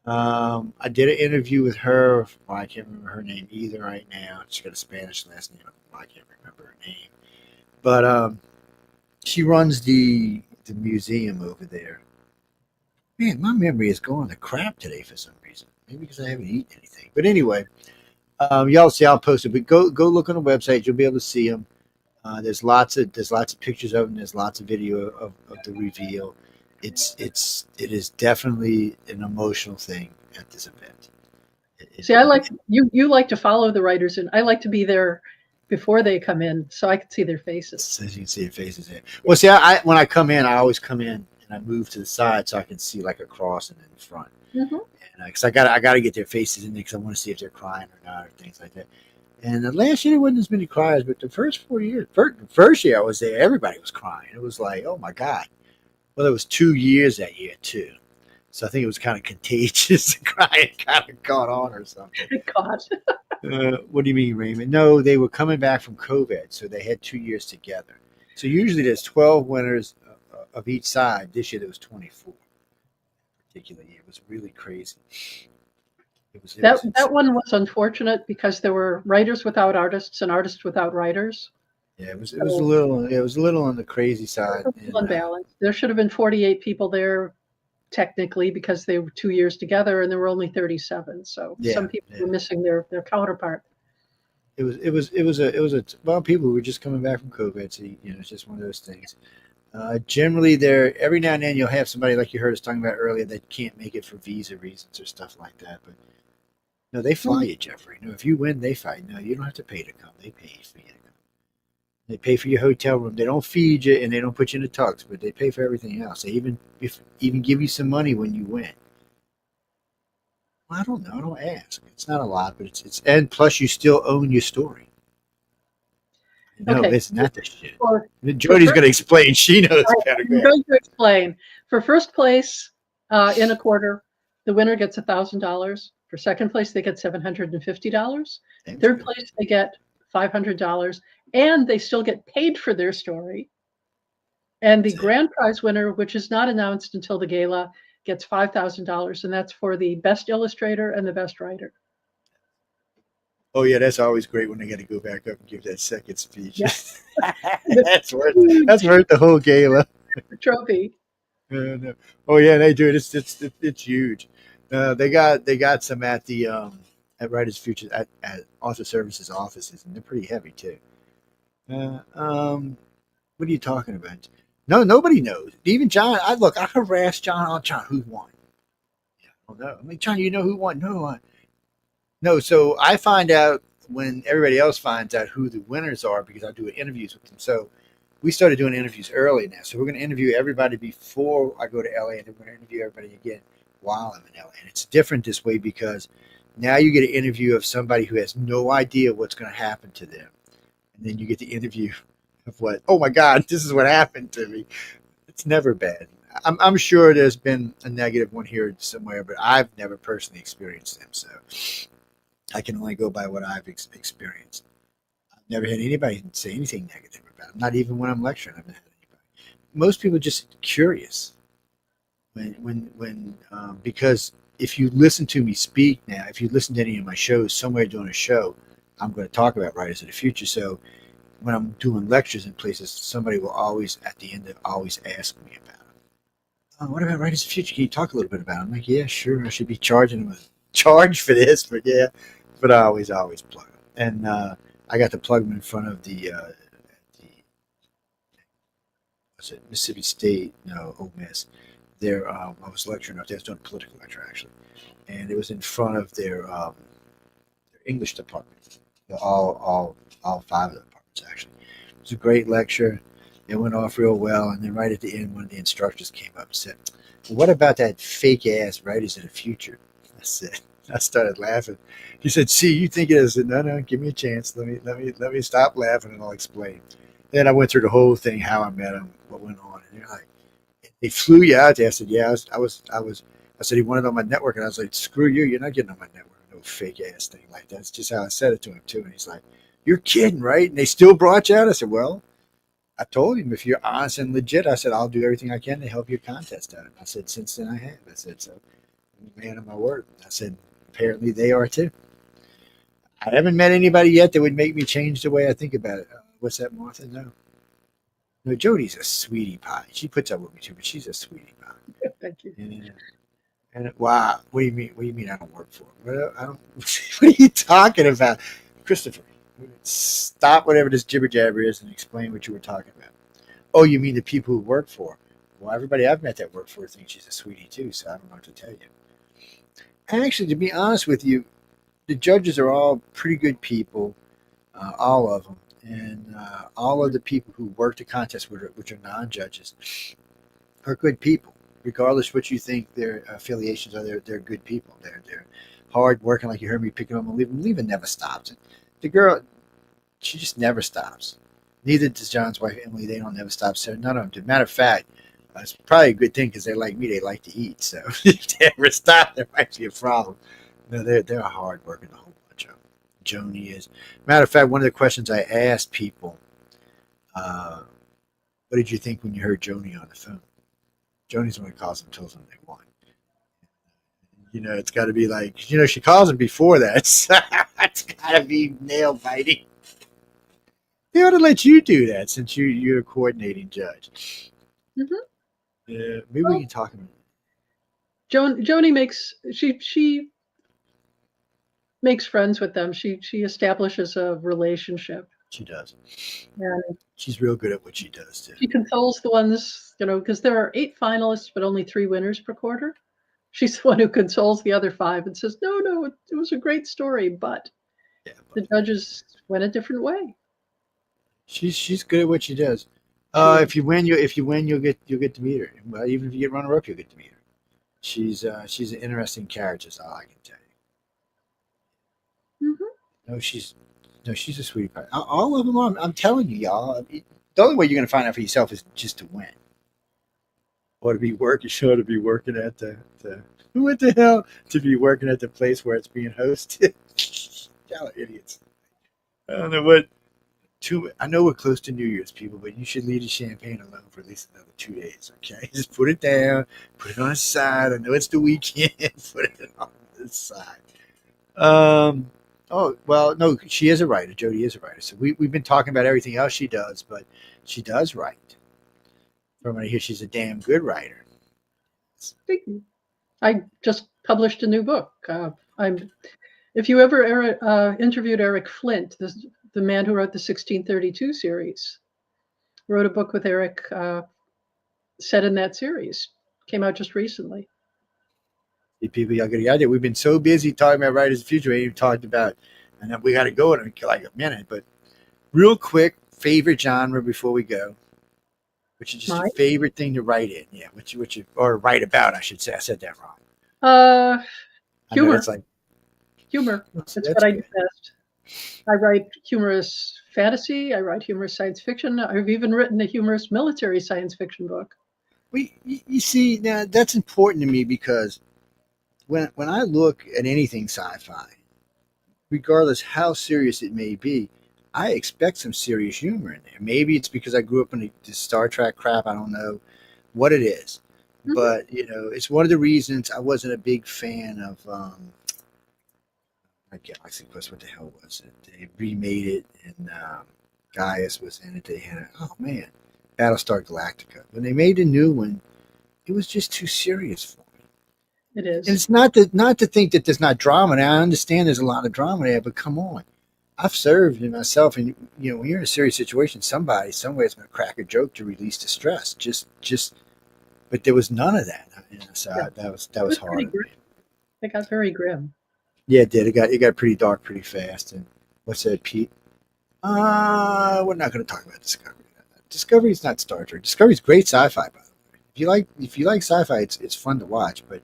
[SPEAKER 5] I did an interview with her. Well, I can't remember her name either right now. She's got a Spanish last name. I can't remember her name. But she runs the museum over there. Man, my memory is going to crap today for some reason. Maybe because I haven't eaten anything. But anyway, y'all see, I'll post it. But go look on the website. You'll be able to see them. There's lots of pictures of them. There's lots of video of the reveal. It is definitely an emotional thing at this event.
[SPEAKER 8] See, I like you like to follow the writers, and I like to be there before they come in, so I can see their faces.
[SPEAKER 5] So you can see their faces there. Well, see, I when I come in, I always come in and I move to the side so I can see like a cross and in the front.
[SPEAKER 8] Mm-hmm.
[SPEAKER 5] And because I got to get their faces in there because I want to see if they're crying or not or things like that. And the last year there wasn't as many cries, but the first 4 years, first year I was there, everybody was crying. It was like, oh my God. Well, there was 2 years that year too, so I think it was kind of contagious. Crying kind of caught on or something.
[SPEAKER 8] God.
[SPEAKER 5] What do you mean, Raymond? No, they were coming back from COVID, so they had 2 years together. So usually there's 12 winners of each side. This year there was 24. Particular year, it was really crazy.
[SPEAKER 8] That one was unfortunate because there were writers without artists and artists without writers.
[SPEAKER 5] Yeah, it was a little on the crazy side.
[SPEAKER 8] Unbalanced. There should have been 48 people there, technically, because they were 2 years together, and there were only 37. So some people were missing their counterpart.
[SPEAKER 5] It was well, people were just coming back from COVID, so it's just one of those things. Generally, every now and then you'll have somebody like you heard us talking about earlier that can't make it for visa reasons or stuff like that. But no, they fly you, Jeffrey. No, if you win, they fly. No, you don't have to pay to come. They pay for you to come. They pay for your hotel room. They don't feed you and they don't put you in the tux, but they pay for everything else. They even give you some money when you win. Well, I don't know. I don't ask. It's not a lot, but it's and plus you still own your story. No, it's not the shit. Jody's going to explain. She knows.
[SPEAKER 8] I'm going to explain. For first place in a quarter, the winner gets $1,000. For second place, they get $750. Third place, they get $500, and they still get paid for their story. And the grand prize winner, which is not announced until the gala, gets $5,000, and that's for the best illustrator and the best writer.
[SPEAKER 5] Oh yeah, that's always great when they got to go back up and give that second speech.
[SPEAKER 8] Yeah.
[SPEAKER 5] that's worth the whole gala.
[SPEAKER 8] The trophy.
[SPEAKER 5] No. Oh yeah, they do it. It's huge. They got some at the at Writers Futures at Author Services offices, and they're pretty heavy too. What are you talking about? No, nobody knows. Even John. I harassed John. John, who won? Yeah, I don't know. I mean, John, you know who won? No. So I find out when everybody else finds out who the winners are, because I do interviews with them. So we started doing interviews early now. So we're going to interview everybody before I go to LA, and then we're going to interview everybody again while I'm in LA. And it's different this way because now you get an interview of somebody who has no idea what's going to happen to them. And then you get the interview of what, oh my God, this is what happened to me. It's never bad. I'm sure there's been a negative one here somewhere, but I've never personally experienced them. So I can only go by what I've experienced. I've never had anybody say anything negative about it. Not even when I'm lecturing, I've never had anybody. Most people are just curious. Because if you listen to me speak now, if you listen to any of my shows, somewhere during a show, I'm going to talk about writers of the future. So when I'm doing lectures in places, somebody will always, at the end, always ask me about it. Oh, what about writers of the future? Can you talk a little bit about it? I'm like, yeah, sure. I should be charging them a charge for this, but yeah. But I always plug them. And I got to plug them in front of the Mississippi State, no, Ole Miss. I was lecturing up there. I was doing a political lecture, actually. And it was in front of their English department. All five of the departments, actually. It was a great lecture. It went off real well. And then right at the end, one of the instructors came up and said, well, what about that fake-ass writers of the future? I started laughing. He said, see, you think it is. I said, no, give me a chance. Let me stop laughing and I'll explain. Then I went through the whole thing, how I met him, what went on. And they're like, they flew you out there. I said, yeah, I said, he wanted on my network. And I was like, screw you. You're not getting on my network. No fake ass thing like that. That's just how I said it to him too. And he's like, you're kidding, right? And they still brought you out. I said, well, I told him, if you're honest and legit, I said, I'll do everything I can to help your contest out. I said, since then I have. I said, so I'm a man of my word. I said, apparently they are too. I haven't met anybody yet that would make me change the way I think about it. What's that, Martha? No, Jody's a sweetie pie. She puts up with me too, but she's a sweetie pie.
[SPEAKER 8] Thank you.
[SPEAKER 5] And wow, what do you mean? What do you mean I don't work for him? I don't. What are you talking about, Christopher? Stop whatever this jibber jabber is and explain what you were talking about. Oh, you mean the people who work for him? Well, everybody I've met that work for thinks she's a sweetie too, so I don't know what to tell you. And actually, to be honest with you, the judges are all pretty good people, all of them. And all of the people who work the contest, which are non-judges, are good people. Regardless what you think their affiliations are, they're good people. They're hard working, like you heard me picking them and leaving. Leaving never stops. The girl, she just never stops. Neither does John's wife, Emily. They don't never stop. So none of them do. Matter of fact, it's probably a good thing because they're like me. They like to eat. So if they ever stop, there might be a problem. No, they're hard working, the whole bunch of them. Joni is. Matter of fact, one of the questions I asked people, what did you think when you heard Joni on the phone? Joni's the one who calls them and tells them they won. It's got to be like, she calls them before that. So it's got to be nail biting. They ought to let you do that since you're a coordinating judge.
[SPEAKER 8] Mm-hmm.
[SPEAKER 5] Yeah, maybe we can talk about it.
[SPEAKER 8] Joni she makes friends with them. She establishes a relationship.
[SPEAKER 5] She does.
[SPEAKER 8] And
[SPEAKER 5] she's real good at what she does too.
[SPEAKER 8] She consoles the ones, because there are 8 finalists, but only 3 winners per quarter. She's the one who consoles the other 5 and says, no, it was a great story, but the judges went a different way.
[SPEAKER 5] She's good at what she does. If you win, you'll get to meet her. Well, even if you get runner up, you'll get to meet her. She's an interesting character. That's all I can tell you.
[SPEAKER 8] Mm-hmm.
[SPEAKER 5] No, she's a sweetie pie. All of them are. I'm telling you, y'all. The only way you're going to find out for yourself is just to win. Or to be working. Sure, to be working at the what the hell? To be working at the place where it's being hosted. Y'all are idiots. I don't know what. I know we're close to New Year's, people, but you should leave the champagne alone for at least another 2 days, okay? Just put it down, put it on the side. I know it's the weekend. Put it on the side. Oh, well, no, she is a writer. Jody is a writer. So we've been talking about everything else she does, but she does write. From what I hear, she's a damn good writer.
[SPEAKER 8] Thank you. I just published a new book. If you ever interviewed Eric Flint, the man who wrote the 1632 series, wrote a book with Eric set in that series. Came out just recently.
[SPEAKER 5] See, people, y'all get the idea. We've been so busy talking about writers' of the future, we ain't even talked about And then we got to go in like a minute, but real quick, favorite genre before we go, which is just your
[SPEAKER 8] Mine?
[SPEAKER 5] favorite thing to write in. Yeah, which you, or write about, I should say. I said that wrong.
[SPEAKER 8] Uh,
[SPEAKER 5] I know
[SPEAKER 8] humor.
[SPEAKER 5] that's like,
[SPEAKER 8] Humor.
[SPEAKER 5] that's
[SPEAKER 8] That's what I do
[SPEAKER 5] good.
[SPEAKER 8] best. I write humorous fantasy. I write humorous science fiction. I've even written a humorous military science fiction book.
[SPEAKER 5] You see, now that's important to me because when I look at anything sci-fi, regardless how serious it may be, I expect some serious humor in there. Maybe it's because I grew up in the Star Trek crap. I don't know what it is,
[SPEAKER 8] Mhm.
[SPEAKER 5] but it's one of the reasons I wasn't a big fan of Galaxy Quest. What the hell was it? They remade it, and Gaius was in it. They had oh man, Battlestar Galactica. When they made a new one, it was just too serious for me.
[SPEAKER 8] It
[SPEAKER 5] And
[SPEAKER 8] is.
[SPEAKER 5] it's not to think that there's not drama. Now I understand there's a lot of drama there, but come on. I've served in myself, and when you're in a serious situation, somebody somewhere is going to crack a joke to release the stress. But there was none of that. So
[SPEAKER 8] Yeah.
[SPEAKER 5] that
[SPEAKER 8] It
[SPEAKER 5] was
[SPEAKER 8] was pretty
[SPEAKER 5] hard.
[SPEAKER 8] grim. It got very grim.
[SPEAKER 5] Yeah, it did. It got pretty dark pretty fast. And what's that, Pete? We're not going to talk about Discovery. Discovery's not Star Trek. Discovery's great sci-fi, by the way. If you like sci-fi, it's fun to watch. But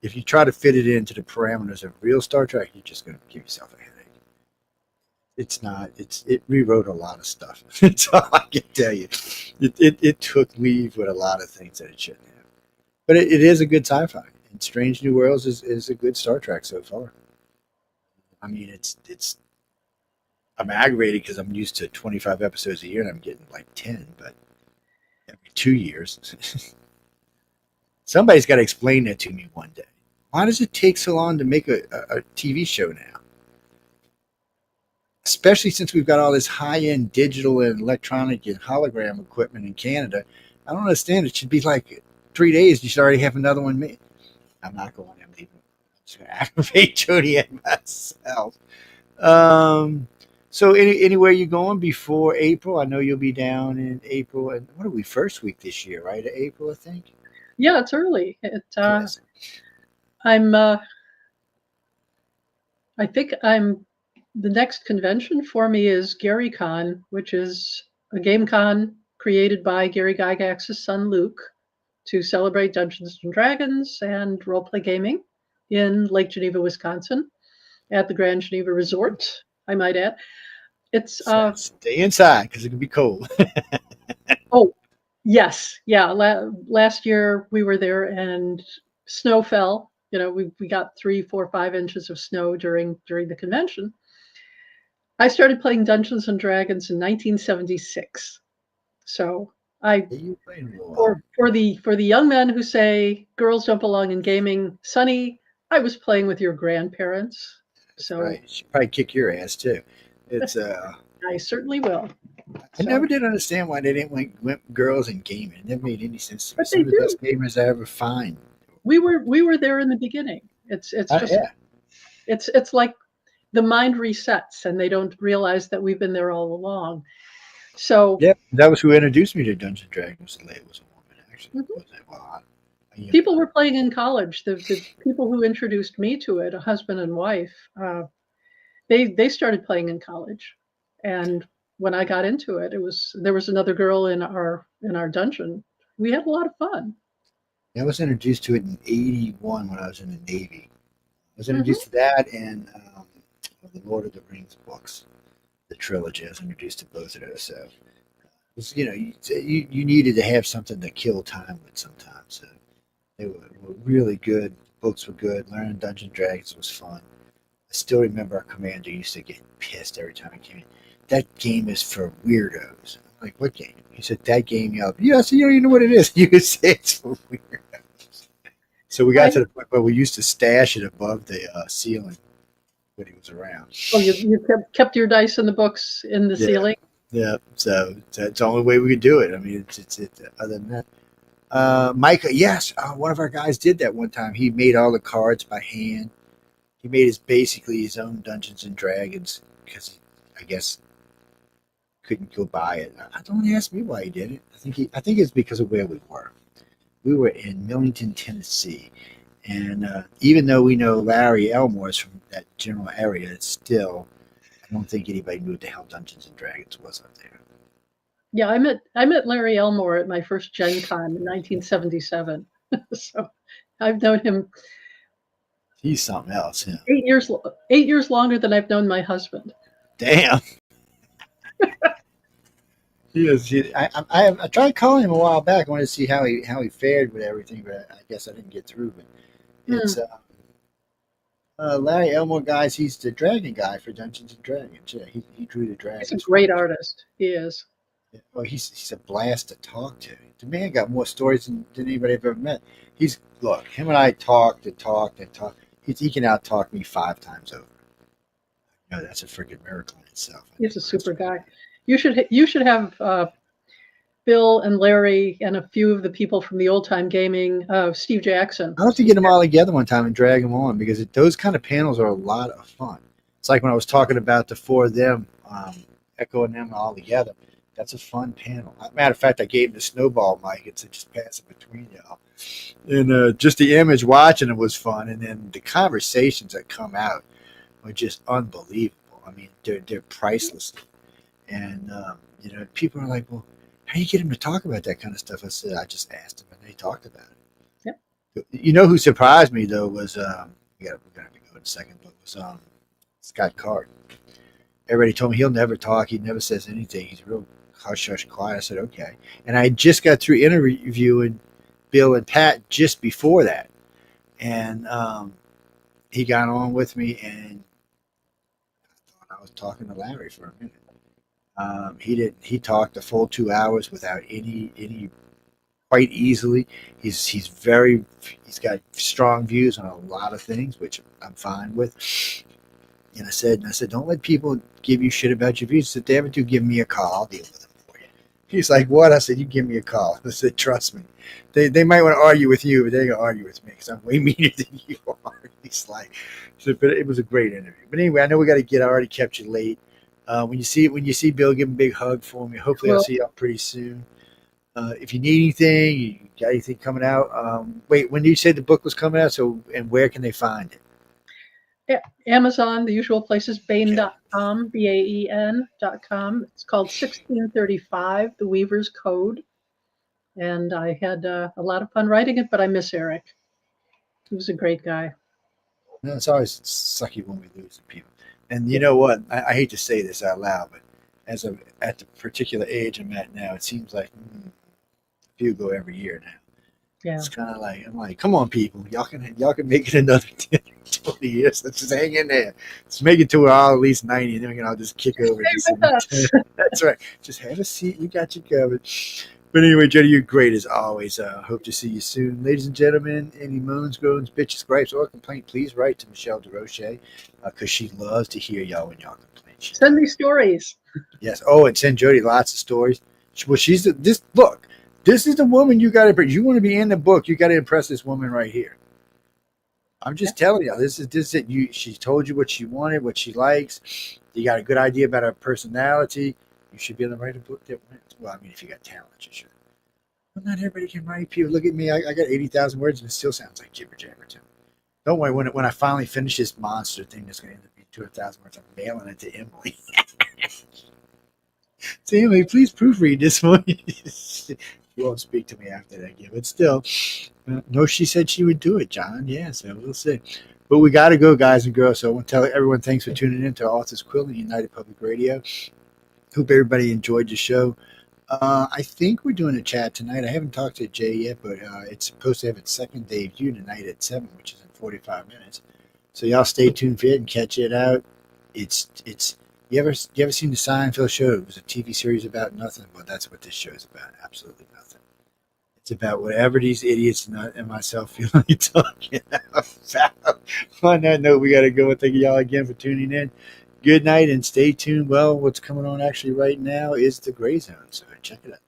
[SPEAKER 5] if you try to fit it into the parameters of real Star Trek, you're just going to give yourself a headache. It's not. It rewrote a lot of stuff. That's all I can tell you. It took leave with a lot of things that it shouldn't have. But it is a good sci-fi. And Strange New Worlds is a good Star Trek so far. I mean, it's. I'm aggravated because I'm used to 25 episodes a year and I'm getting like 10, but every 2 years. Somebody's got to explain that to me one day. Why does it take so long to make a TV show now? Especially since we've got all this high-end digital and electronic and hologram equipment in Canada. I don't understand. It should be like 3 days. You should already have another one made. I'm not going to leave. I'm just going to aggravate Jody and myself. So anywhere you going before April? I know you'll be down in April. And what are we, first week this year, right? April, I think.
[SPEAKER 8] Yeah, it's early.
[SPEAKER 5] Yes.
[SPEAKER 8] I'm. I think I'm. The next convention for me is GaryCon, which is a game con created by Gary Gygax's son Luke to celebrate Dungeons and Dragons and roleplay gaming in Lake Geneva, Wisconsin, at the Grand Geneva Resort. I might add. It's
[SPEAKER 5] Stay inside because it can be cold.
[SPEAKER 8] oh yes, yeah. Last year we were there and snow fell. We got 3, 4, 5 inches of snow during the convention. I started playing Dungeons and Dragons in 1976. So I
[SPEAKER 5] You played a little while.
[SPEAKER 8] for the young men who say girls don't belong in gaming, Sonny, I was playing with your grandparents. So
[SPEAKER 5] Right. She probably kick your ass too. It's
[SPEAKER 8] I certainly will.
[SPEAKER 5] I
[SPEAKER 8] So,
[SPEAKER 5] never did understand why they didn't want girls in gaming. It never made any sense to me.
[SPEAKER 8] but
[SPEAKER 5] Some
[SPEAKER 8] they
[SPEAKER 5] of the
[SPEAKER 8] do.
[SPEAKER 5] best gamers I ever find.
[SPEAKER 8] We were there in the beginning. It's just
[SPEAKER 5] Yeah.
[SPEAKER 8] it's like the mind resets and they don't realize that we've been there all along. So
[SPEAKER 5] Yeah. That was who introduced me to Dungeons and Dragons. It was a woman, actually.
[SPEAKER 8] mhm.
[SPEAKER 5] Was it? Well,
[SPEAKER 8] People were playing in college. The people who introduced me to it, a husband and wife, they started playing in college, and when I got into it, there was another girl in our dungeon. We had a lot of fun.
[SPEAKER 5] I was introduced to it in '81 when I was in the Navy. I was
[SPEAKER 8] Hmm.
[SPEAKER 5] introduced to that and the Lord of the Rings books, the trilogy. I was introduced to both of those. So, it was, you needed to have something to kill time with sometimes. So they were really good. Books were good. Learning Dungeons and Dragons was fun. I still remember our commander used to get pissed every time he came in. That game is for weirdos. I'm like, what game? He said, that game. Yeah, so you don't even know what it is. You could say it's for weirdos. So we got to the point where we used to stash it above the ceiling when he was around.
[SPEAKER 8] Oh, you kept your dice in the books in the
[SPEAKER 5] Yeah.
[SPEAKER 8] ceiling.
[SPEAKER 5] Yeah, so that's the only way we could do it. I mean, it's other than that. Mike, yes, one of our guys did that one time. He made all the cards by hand. He made basically his own Dungeons and Dragons because I guess couldn't go buy it. Don't ask me why he did it. I think it's because of where we were. We were in Millington, Tennessee, and even though we know Larry Elmore's from that general area, it's still I don't think anybody knew what the hell Dungeons and Dragons was up there.
[SPEAKER 8] Yeah, I met Larry Elmore at my first Gen Con in 1977. So I've known him
[SPEAKER 5] He's something else. Yeah.
[SPEAKER 8] 8 years longer than I've known my husband.
[SPEAKER 5] Damn. He is. I tried calling him a while back. I wanted to see how he fared with everything, but I guess I didn't get through. But it's Larry Elmore, guys. He's the dragon guy for Dungeons and Dragons. Yeah, he drew the dragons.
[SPEAKER 8] He's a great artist. He is.
[SPEAKER 5] Oh, he's a blast to talk to. The man got more stories than anybody I've ever met. Look, him and I talked and talked and talked. He can out talk me 5 times over. That's a freaking miracle in itself.
[SPEAKER 8] He's a super guy. You should have Bill and Larry and a few of the people from the old time gaming. Steve Jackson.
[SPEAKER 5] I'll have to get them all together one time and drag them on, because those kind of panels are a lot of fun. It's like when I was talking about the 4 of them, echoing them all together. That's a fun panel. Matter of fact, I gave him the snowball mic. It's just passing between y'all. And just the image watching it was fun. And then the conversations that come out are just unbelievable. I mean, they're priceless. And, people are like, well, how do you get him to talk about that kind of stuff? I said, I just asked him, and they talked about it.
[SPEAKER 8] Yep.
[SPEAKER 5] You know who surprised me, though, was, we're going to have to go in a second, but was Scott Card. Everybody told me he'll never talk. He never says anything. He's real hush, quiet. I said, okay. And I just got through interviewing Bill and Pat just before that. And he got on with me, and I thought I was talking to Larry for a minute. He talked a full 2 hours without any quite easily. He's got strong views on a lot of things, which I'm fine with. And I said, don't let people give you shit about your views. If they ever do, give me a call. I'll deal with them for you. He's like, what? I said, you give me a call. I said, trust me. They might want to argue with you, but they ain't going to argue with me because I'm way meaner than you are. He's like, but it was a great interview. But anyway, I know we got to get. I already kept you late. When you see Bill, give him a big hug for me. Hopefully, I'll see y'all pretty soon. If you need anything, you got anything coming out? Wait, when did you say the book was coming out? So, and where can they find it?
[SPEAKER 8] Amazon, the usual places, Baen.com, Baen.com. It's called 1635, The Weaver's Code. And I had a lot of fun writing it, but I miss Eric. He was a great guy.
[SPEAKER 5] No, it's always sucky when we lose people. And you know what? I hate to say this out loud, but at the particular age I'm at now, it seems like a few go every year now.
[SPEAKER 8] Yeah.
[SPEAKER 5] It's kind of like, I'm like, come on, people, y'all can make it another 10, 20 years. Let's just hang in there. Let's make it to all at least 90, and then we can all just kick over. That's right. Just have a seat. We got you covered. But anyway, Jody, you're great as always. Hope to see you soon. Ladies and gentlemen, any moans, groans, bitches, gripes, or complaint, please write to Michelle DeRoche, because she loves to hear y'all when y'all complain.
[SPEAKER 8] Send me stories.
[SPEAKER 5] Yes. Oh, and send Jody lots of stories. Well, look. This is the woman you got to impress. You want to be in the book, you got to impress this woman right here. I'm just telling you, this is it. She told you what she wanted, what she likes. You got a good idea about her personality. You should be able to write a book that wins. Well, I mean, if you got talent, you should. But not everybody can write. People look at me. I got 80,000 words, and it still sounds like jibber jabber to me. Don't worry. When I finally finish this monster thing, that's going to end up being 200,000 words. I'm mailing it to Emily. So Emily, please proofread this one. She won't speak to me after that again, but still, no, she said she would do it, John. Yeah, so we'll see. But we got to go, guys and girls. So I want to tell everyone thanks for tuning in to Author Quill and United Public Radio. Hope everybody enjoyed the show. I think we're doing a chat tonight. I haven't talked to Jay yet, but it's supposed to have its second debut tonight at 7, which is in 45 minutes. So y'all stay tuned for it and catch it out. It's. You ever seen the Seinfeld show? It was a TV series about nothing. Well, that's what this show is about. Absolutely nothing. It's about whatever these idiots and myself feel like talking about. On that note, we got to go. And thank y'all again for tuning in. Good night and stay tuned. Well, what's coming on actually right now is The Gray Zone. So check it out.